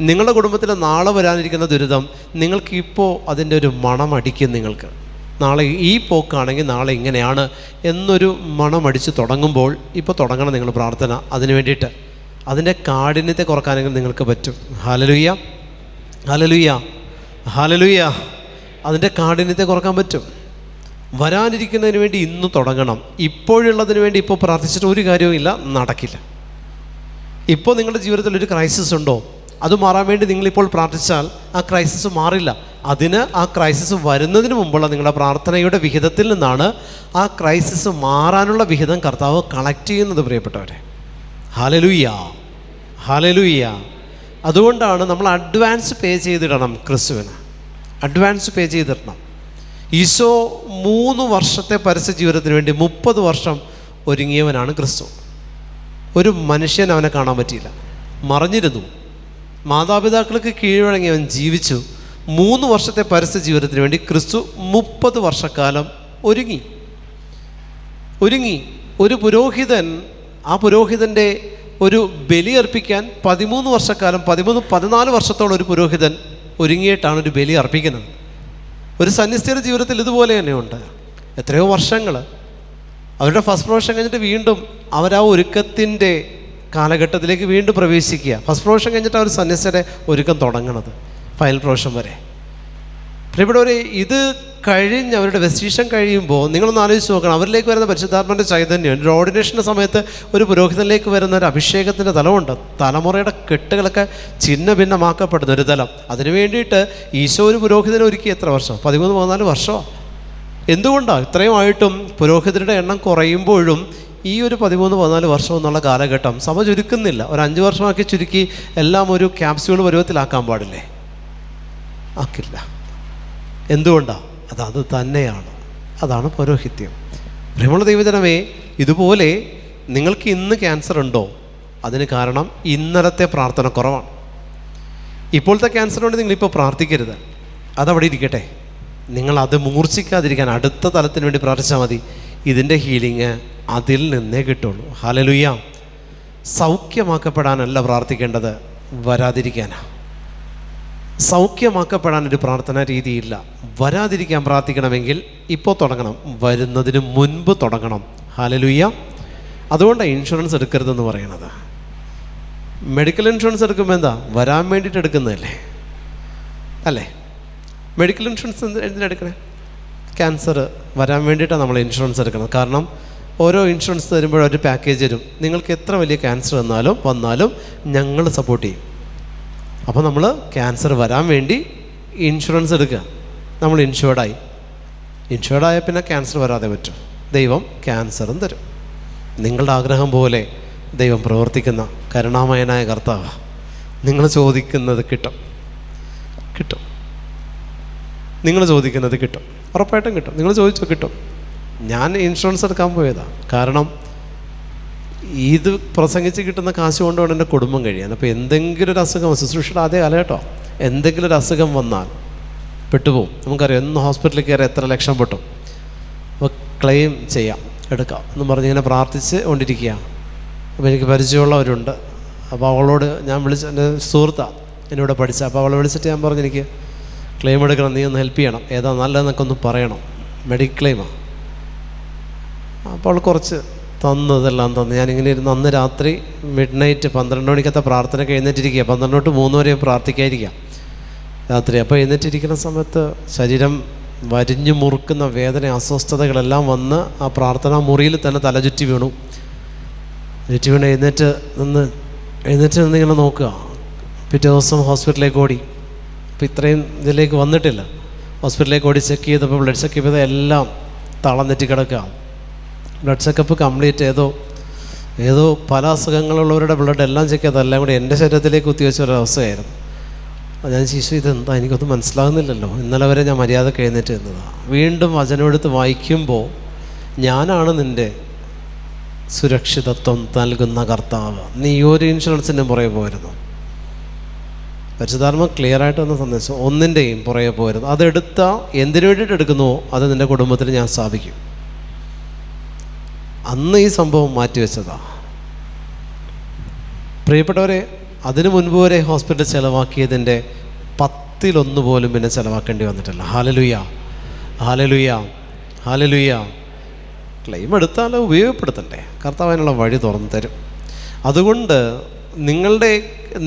നിങ്ങളുടെ കുടുംബത്തിൽ നാളെ വരാനിരിക്കുന്ന ദുരിതം നിങ്ങൾക്കിപ്പോൾ അതിൻ്റെ ഒരു മണമടിക്കും. നിങ്ങൾക്ക് നാളെ ഈ പോക്കാണെങ്കിൽ നാളെ ഇങ്ങനെയാണ് എന്നൊരു മണമടിച്ച് തുടങ്ങുമ്പോൾ ഇപ്പോൾ തുടങ്ങണം നിങ്ങൾ പ്രാർത്ഥന. അതിന് വേണ്ടിയിട്ട് അതിൻ്റെ കാഠിന്യത്തെ കുറക്കാനെങ്കിൽ നിങ്ങൾക്ക് പറ്റും. Hallelujah, hallelujah, hallelujah. അതിൻ്റെ കാഠിന്യത്തെ കുറക്കാൻ പറ്റും. വരാനിരിക്കുന്നതിന് വേണ്ടി ഇന്ന് തുടങ്ങണം. ഇപ്പോഴുള്ളതിന് വേണ്ടി ഇപ്പോൾ പ്രാർത്ഥിച്ചിട്ട് ഒരു കാര്യവും ഇല്ല, നടക്കില്ല. ഇപ്പോൾ നിങ്ങളുടെ ജീവിതത്തിൽ ഒരു ക്രൈസിസ് ഉണ്ടോ, അത് മാറാൻ വേണ്ടി നിങ്ങളിപ്പോൾ പ്രാർത്ഥിച്ചാൽ ആ ക്രൈസിസ് മാറില്ല. അതിന് ആ ക്രൈസിസ് വരുന്നതിന് മുമ്പുള്ള നിങ്ങളുടെ പ്രാർത്ഥനയുടെ വിഹിതത്തിൽ നിന്നാണ് ആ ക്രൈസിസ് മാറാനുള്ള വിഹിതം കർത്താവ് കളക്ട് ചെയ്യുന്നത്. പ്രിയപ്പെട്ടവരെ, ഹല്ലേലൂയ, ഹല്ലേലൂയ. അതുകൊണ്ടാണ് നമ്മൾ അഡ്വാൻസ് പേ ചെയ്തിടണം. ക്രിസ്തുവിന് അഡ്വാൻസ് പേ ചെയ്തിടണം. ഈശോ 3 വർഷത്തെ പരസ്യ ജീവിതത്തിന് വേണ്ടി 30 വർഷം ഒരുങ്ങിയവനാണ് ക്രിസ്തു. ഒരു മനുഷ്യൻ അവനെ കാണാൻ പറ്റിയില്ല, മറഞ്ഞിരുന്നു. മാതാപിതാക്കൾക്ക് കീഴടങ്ങിയവൻ ജീവിച്ചു. 3 വർഷത്തെ പരസ്യ ജീവിതത്തിന് വേണ്ടി ക്രിസ്തു 30 വർഷക്കാലം ഒരുങ്ങി. ഒരു പുരോഹിതൻ, ആ പുരോഹിതൻ്റെ ഒരു ബലി അർപ്പിക്കാൻ 13 വർഷക്കാലം 14 വർഷത്തോളം ഒരു പുരോഹിതൻ ഒരുങ്ങിയിട്ടാണ് ഒരു ബലി അർപ്പിക്കുന്നത്. ഒരു സന്യസ്തയുടെ ജീവിതത്തിൽ ഇതുപോലെ തന്നെയുണ്ട്. എത്രയോ വർഷങ്ങൾ അവരുടെ ഫസ്റ്റ് പ്രൊഫഷൻ കഴിഞ്ഞിട്ട് വീണ്ടും അവരാ ഒരുക്കത്തിൻ്റെ കാലഘട്ടത്തിലേക്ക് വീണ്ടും പ്രവേശിക്കുക. ഫസ്റ്റ് പ്രൊഫഷൻ കഴിഞ്ഞിട്ട് അവർ സന്യസ്തയുടെ ഒരുക്കം തുടങ്ങണത് ഫൈനൽ പ്രൊഫഷൻ വരെ. ഇവിടെ ഒരു ഇത് കഴിഞ്ഞ് അവരുടെ വെസ്റ്റീഷൻ കഴിയുമ്പോൾ നിങ്ങളൊന്ന് ആലോചിച്ച് നോക്കണം, അവരിലേക്ക് വരുന്ന പരിശുദ്ധാത്മാവിൻ്റെ ചൈതന്യം. ഒരു ഓർഡിനേഷൻ്റെ സമയത്ത് ഒരു പുരോഹിതനിലേക്ക് വരുന്ന ഒരു അഭിഷേകത്തിൻ്റെ തലമുണ്ട്. തലമുറയുടെ കെട്ടുകളൊക്കെ ഛിന്ന ഭിന്നമാക്കപ്പെടുന്ന ഒരു തലം. അതിനു വേണ്ടിയിട്ട് ഈശോ ഒരു പുരോഹിതനെ ഒരുക്കി എത്ര വർഷം? 13-14 വർഷമോ? എന്തുകൊണ്ടാണ് ഇത്രയുമായിട്ടും പുരോഹിതരുടെ എണ്ണം കുറയുമ്പോഴും ഈ ഒരു 13-14 വർഷം എന്നുള്ള കാലഘട്ടം സഭ ചുരുക്കുന്നില്ല? ഒരു 5 വർഷമാക്കി ചുരുക്കി എല്ലാം ഒരു ക്യാപ്സ്യൂൾ പരുവത്തിലാക്കാൻ പാടില്ലേ? ആക്കില്ല. എന്തുകൊണ്ടാണ്? അത് തന്നെയാണ്. അതാണ് പൗരോഹിത്യം. പ്രിയമുള്ള ദൈവജനമേ, ഇതുപോലെ നിങ്ങൾക്ക് ഇന്ന് ക്യാൻസർ ഉണ്ടോ? അതിന് കാരണം ഇന്നലത്തെ പ്രാർത്ഥന കുറവാണ്. ഇപ്പോഴത്തെ ക്യാൻസർ കൊണ്ട് നിങ്ങളിപ്പോൾ പ്രാർത്ഥിക്കരുത്, അതവിടെ ഇരിക്കട്ടെ. നിങ്ങളത് മൂർച്ഛിക്കാതിരിക്കാൻ അടുത്ത തലത്തിന് വേണ്ടി പ്രാർത്ഥിച്ചാൽ മതി. ഇതിൻ്റെ ഹീലിങ് അതിൽ നിന്നേ കിട്ടുള്ളൂ. ഹല്ലേലൂയ. സൗഖ്യമാക്കപ്പെടാനല്ല പ്രാർത്ഥിക്കേണ്ടത്, വരാതിരിക്കാനാണ്. സൗഖ്യമാക്കപ്പെടാനൊരു പ്രാർത്ഥനാ രീതിയില്ല. വരാതിരിക്കാൻ പ്രാർത്ഥിക്കണമെങ്കിൽ ഇപ്പോൾ തുടങ്ങണം, വരുന്നതിന് മുൻപ് തുടങ്ങണം. ഹല്ലേലൂയ. അതുകൊണ്ടാണ് ഇൻഷുറൻസ് എടുക്കരുതെന്ന് പറയണത്. മെഡിക്കൽ ഇൻഷുറൻസ് എടുക്കുമ്പോൾ എന്താ? വരാൻ വേണ്ടിയിട്ട് എടുക്കുന്നതല്ലേ അല്ലേ? Medical insurance എന്തിനെടുക്കണേ? ക്യാൻസർ വരാൻ വേണ്ടിയിട്ടാണ് നമ്മൾ ഇൻഷുറൻസ് എടുക്കുന്നത്. കാരണം ഓരോ ഇൻഷുറൻസ് തരുമ്പോഴും ഒരു പാക്കേജ് തരും. നിങ്ങൾക്ക് എത്ര വലിയ ക്യാൻസർ വന്നാലും ഞങ്ങൾ സപ്പോർട്ട് ചെയ്യും. അപ്പോൾ നമ്മൾ ക്യാൻസർ വരാൻ വേണ്ടി ഇൻഷുറൻസ് എടുക്കുക. നമ്മൾ ഇൻഷുർഡായ പിന്നെ ക്യാൻസർ വരാതെ പറ്റും. ദൈവം ക്യാൻസറും തരും. നിങ്ങളുടെ ആഗ്രഹം പോലെ ദൈവം പ്രവർത്തിക്കുന്ന കരുണാമയനായ കർത്താവ്. നിങ്ങൾ ചോദിക്കുന്നത് കിട്ടും. നിങ്ങൾ ചോദിക്കുന്നത് കിട്ടും, ഉറപ്പായിട്ടും കിട്ടും. നിങ്ങൾ ചോദിച്ചോ, കിട്ടും. ഞാൻ ഇൻഷുറൻസ് എടുക്കാൻ പോയതാണ്. കാരണം ഇത് പ്രസംഗിച്ച് കിട്ടുന്ന കാശ് കൊണ്ടുകൊണ്ട് എൻ്റെ കുടുംബം കഴിയാൻ. അപ്പോൾ എന്തെങ്കിലും ഒരു അസുഖം, ശുശ്രൂഷയുടെ ആദ്യ കാലം കേട്ടോ, എന്തെങ്കിലും ഒരു അസുഖം വന്നാൽ പെട്ടുപോകും. നമുക്കറിയാം, എന്ന് ഹോസ്പിറ്റലിൽ കയറി എത്ര ലക്ഷം പെട്ടും. അപ്പോൾ ക്ലെയിം ചെയ്യാം, എടുക്കാം എന്ന് പറഞ്ഞിങ്ങനെ പ്രാർത്ഥിച്ച് കൊണ്ടിരിക്കുക. അപ്പോൾ എനിക്ക് പരിചയമുള്ളവരുണ്ട്. അപ്പോൾ അവളോട് ഞാൻ എൻ്റെ സുഹൃത്താണ് എന്നോട് പഠിച്ച. അപ്പോൾ അവളെ വിളിച്ചിട്ട് ഞാൻ പറഞ്ഞു, എനിക്ക് ക്ലെയിം എടുക്കണം, നീ ഒന്ന് ഹെൽപ്പ് ചെയ്യണം, ഏതാ നല്ലതെന്നൊക്കെ ഒന്ന് പറയണം, മെഡിക്ലെയിമാണ്. അപ്പോൾ അവൾ കുറച്ച് തന്നതെല്ലാം തന്നു. ഞാനിങ്ങനെ ഇരുന്ന് അന്ന് രാത്രി മിഡ്നൈറ്റ് 12 മണിക്കത്തെ പ്രാർത്ഥനയ്ക്ക് എഴുന്നേറ്റിരിക്കുക. 12 to 3 വരെ പ്രാർത്ഥിക്കാതിരിക്കുക രാത്രി. അപ്പോൾ എഴുന്നേറ്റിരിക്കുന്ന സമയത്ത് ശരീരം വരിഞ്ഞു മുറുക്കുന്ന വേദന, അസ്വസ്ഥതകളെല്ലാം വന്ന് ആ പ്രാർത്ഥനാ മുറിയിൽ തന്നെ തലചുറ്റി വീണു. എഴുന്നേറ്റ് നിന്ന് ഇങ്ങനെ നോക്കുക. പിറ്റേ ദിവസം ഹോസ്പിറ്റലിലേക്ക് ഓടി. അപ്പോൾ ഇത്രയും ഇതിലേക്ക് വന്നിട്ടില്ല. ഹോസ്പിറ്റലിലേക്ക് ഓടി ചെക്ക് ചെയ്തപ്പോൾ ബ്ലഡ് ചെക്ക് ചെയ്തത് എല്ലാം തളന്നെറ്റി കിടക്കുക. ബ്ലഡ് ചെക്കപ്പ് കംപ്ലീറ്റ് ഏതോ പല അസുഖങ്ങളുള്ളവരുടെ ബ്ലഡ് എല്ലാം ചെക്ക് ചെയ്തതെല്ലാം കൂടി എൻ്റെ ശരീരത്തിലേക്ക് കുത്തിവെച്ച ഒരവസ്ഥയായിരുന്നു. ഞാൻ ശിശു, ഇതെന്താ എനിക്കൊന്നും മനസ്സിലാകുന്നില്ലല്ലോ. ഇന്നലെ വരെ ഞാൻ മര്യാദക്ക് എഴുന്നേറ്റ് നിന്നതാണ്. വീണ്ടും വചനമെടുത്ത് വായിക്കുമ്പോൾ, ഞാനാണ് നിൻ്റെ സുരക്ഷിതത്വം നൽകുന്ന കർത്താവ്, നീ ഒരു ഇൻഷുറൻസിൻ്റെ പുറകെ പോയിരുന്നു. പരിശുദ്ധാത്മ ക്ലിയറായിട്ട് വന്ന സന്ദേശം, ഒന്നിൻ്റെയും പുറകെ പോയിരുന്നു. അതെടുത്താൽ എന്തിനു വേണ്ടിയിട്ട് എടുക്കുന്നുവോ അത് നിൻ്റെ കുടുംബത്തിൽ ഞാൻ സ്ഥാപിക്കും. അന്ന് ഈ സംഭവം മാറ്റിവെച്ചതാണ്. പ്രിയപ്പെട്ടവരെ, അതിനു മുൻപ് വരെ ഹോസ്പിറ്റൽ ചിലവാക്കിയതിൻ്റെ 10% പോലും പിന്നെ ചിലവാക്കേണ്ടി വന്നിട്ടില്ല. ഹല്ലേലൂയ. ക്ലെയിം എടുത്താൽ ഉപയോഗപ്പെടുത്തണ്ടേ? കർത്താവ് അതിനുള്ള വഴി തുറന്നു തരും. അതുകൊണ്ട്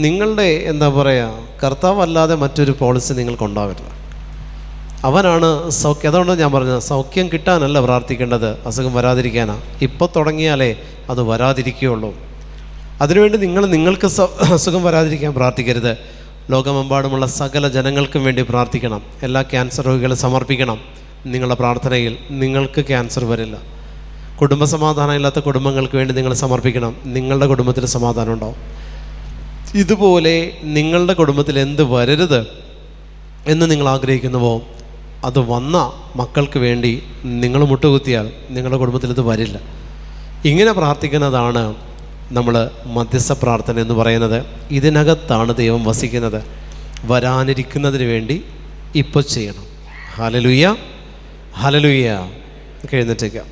നിങ്ങളുടെ എന്താ പറയുക, കർത്താവ് അല്ലാതെ മറ്റൊരു പോളിസി നിങ്ങൾക്കുണ്ടാവരുത്. അവനാണ് സൗഖ്യം. അതുകൊണ്ട് ഞാൻ പറഞ്ഞത്, സൗഖ്യം കിട്ടാനല്ല പ്രാർത്ഥിക്കേണ്ടത്, അസുഖം വരാതിരിക്കാനാണ്. ഇപ്പോൾ തുടങ്ങിയാലേ അത് വരാതിരിക്കുകയുള്ളൂ. അതിനുവേണ്ടി നിങ്ങൾക്ക് അസുഖം വരാതിരിക്കാൻ പ്രാർത്ഥിക്കരുത്. ലോകമെമ്പാടുമുള്ള സകല ജനങ്ങൾക്കും വേണ്ടി പ്രാർത്ഥിക്കണം. എല്ലാ ക്യാൻസർ രോഗികളെ സമർപ്പിക്കണം. നിങ്ങളുടെ പ്രാർത്ഥനയിൽ നിങ്ങൾക്ക് ക്യാൻസർ വരില്ല. കുടുംബസമാധാനം ഇല്ലാത്ത കുടുംബങ്ങൾക്ക് വേണ്ടി നിങ്ങൾ സമർപ്പിക്കണം. നിങ്ങളുടെ കുടുംബത്തിൽ സമാധാനം ഉണ്ടാവും. ഇതുപോലെ നിങ്ങളുടെ കുടുംബത്തിൽ എന്ത് വരരുത് എന്ന് നിങ്ങൾ ആഗ്രഹിക്കുന്നുവോ അത് വന്ന മക്കൾക്ക് വേണ്ടി നിങ്ങൾ മുട്ടുകുത്തിയാൽ നിങ്ങളുടെ കുടുംബത്തിൽ ഇത് വരില്ല. ഇങ്ങനെ പ്രാർത്ഥിക്കുന്നതാണ് നമ്മൾ മധ്യസ്ഥ പ്രാർത്ഥന എന്ന് പറയുന്നത്. ഇതിനകത്താണ് ദൈവം വസിക്കുന്നത്. വരാനിരിക്കുന്നതിന് വേണ്ടി ഇപ്പോൾ ചെയ്യണം. ഹല്ലേലൂയ. എഴുന്നേറ്റേക്കാം.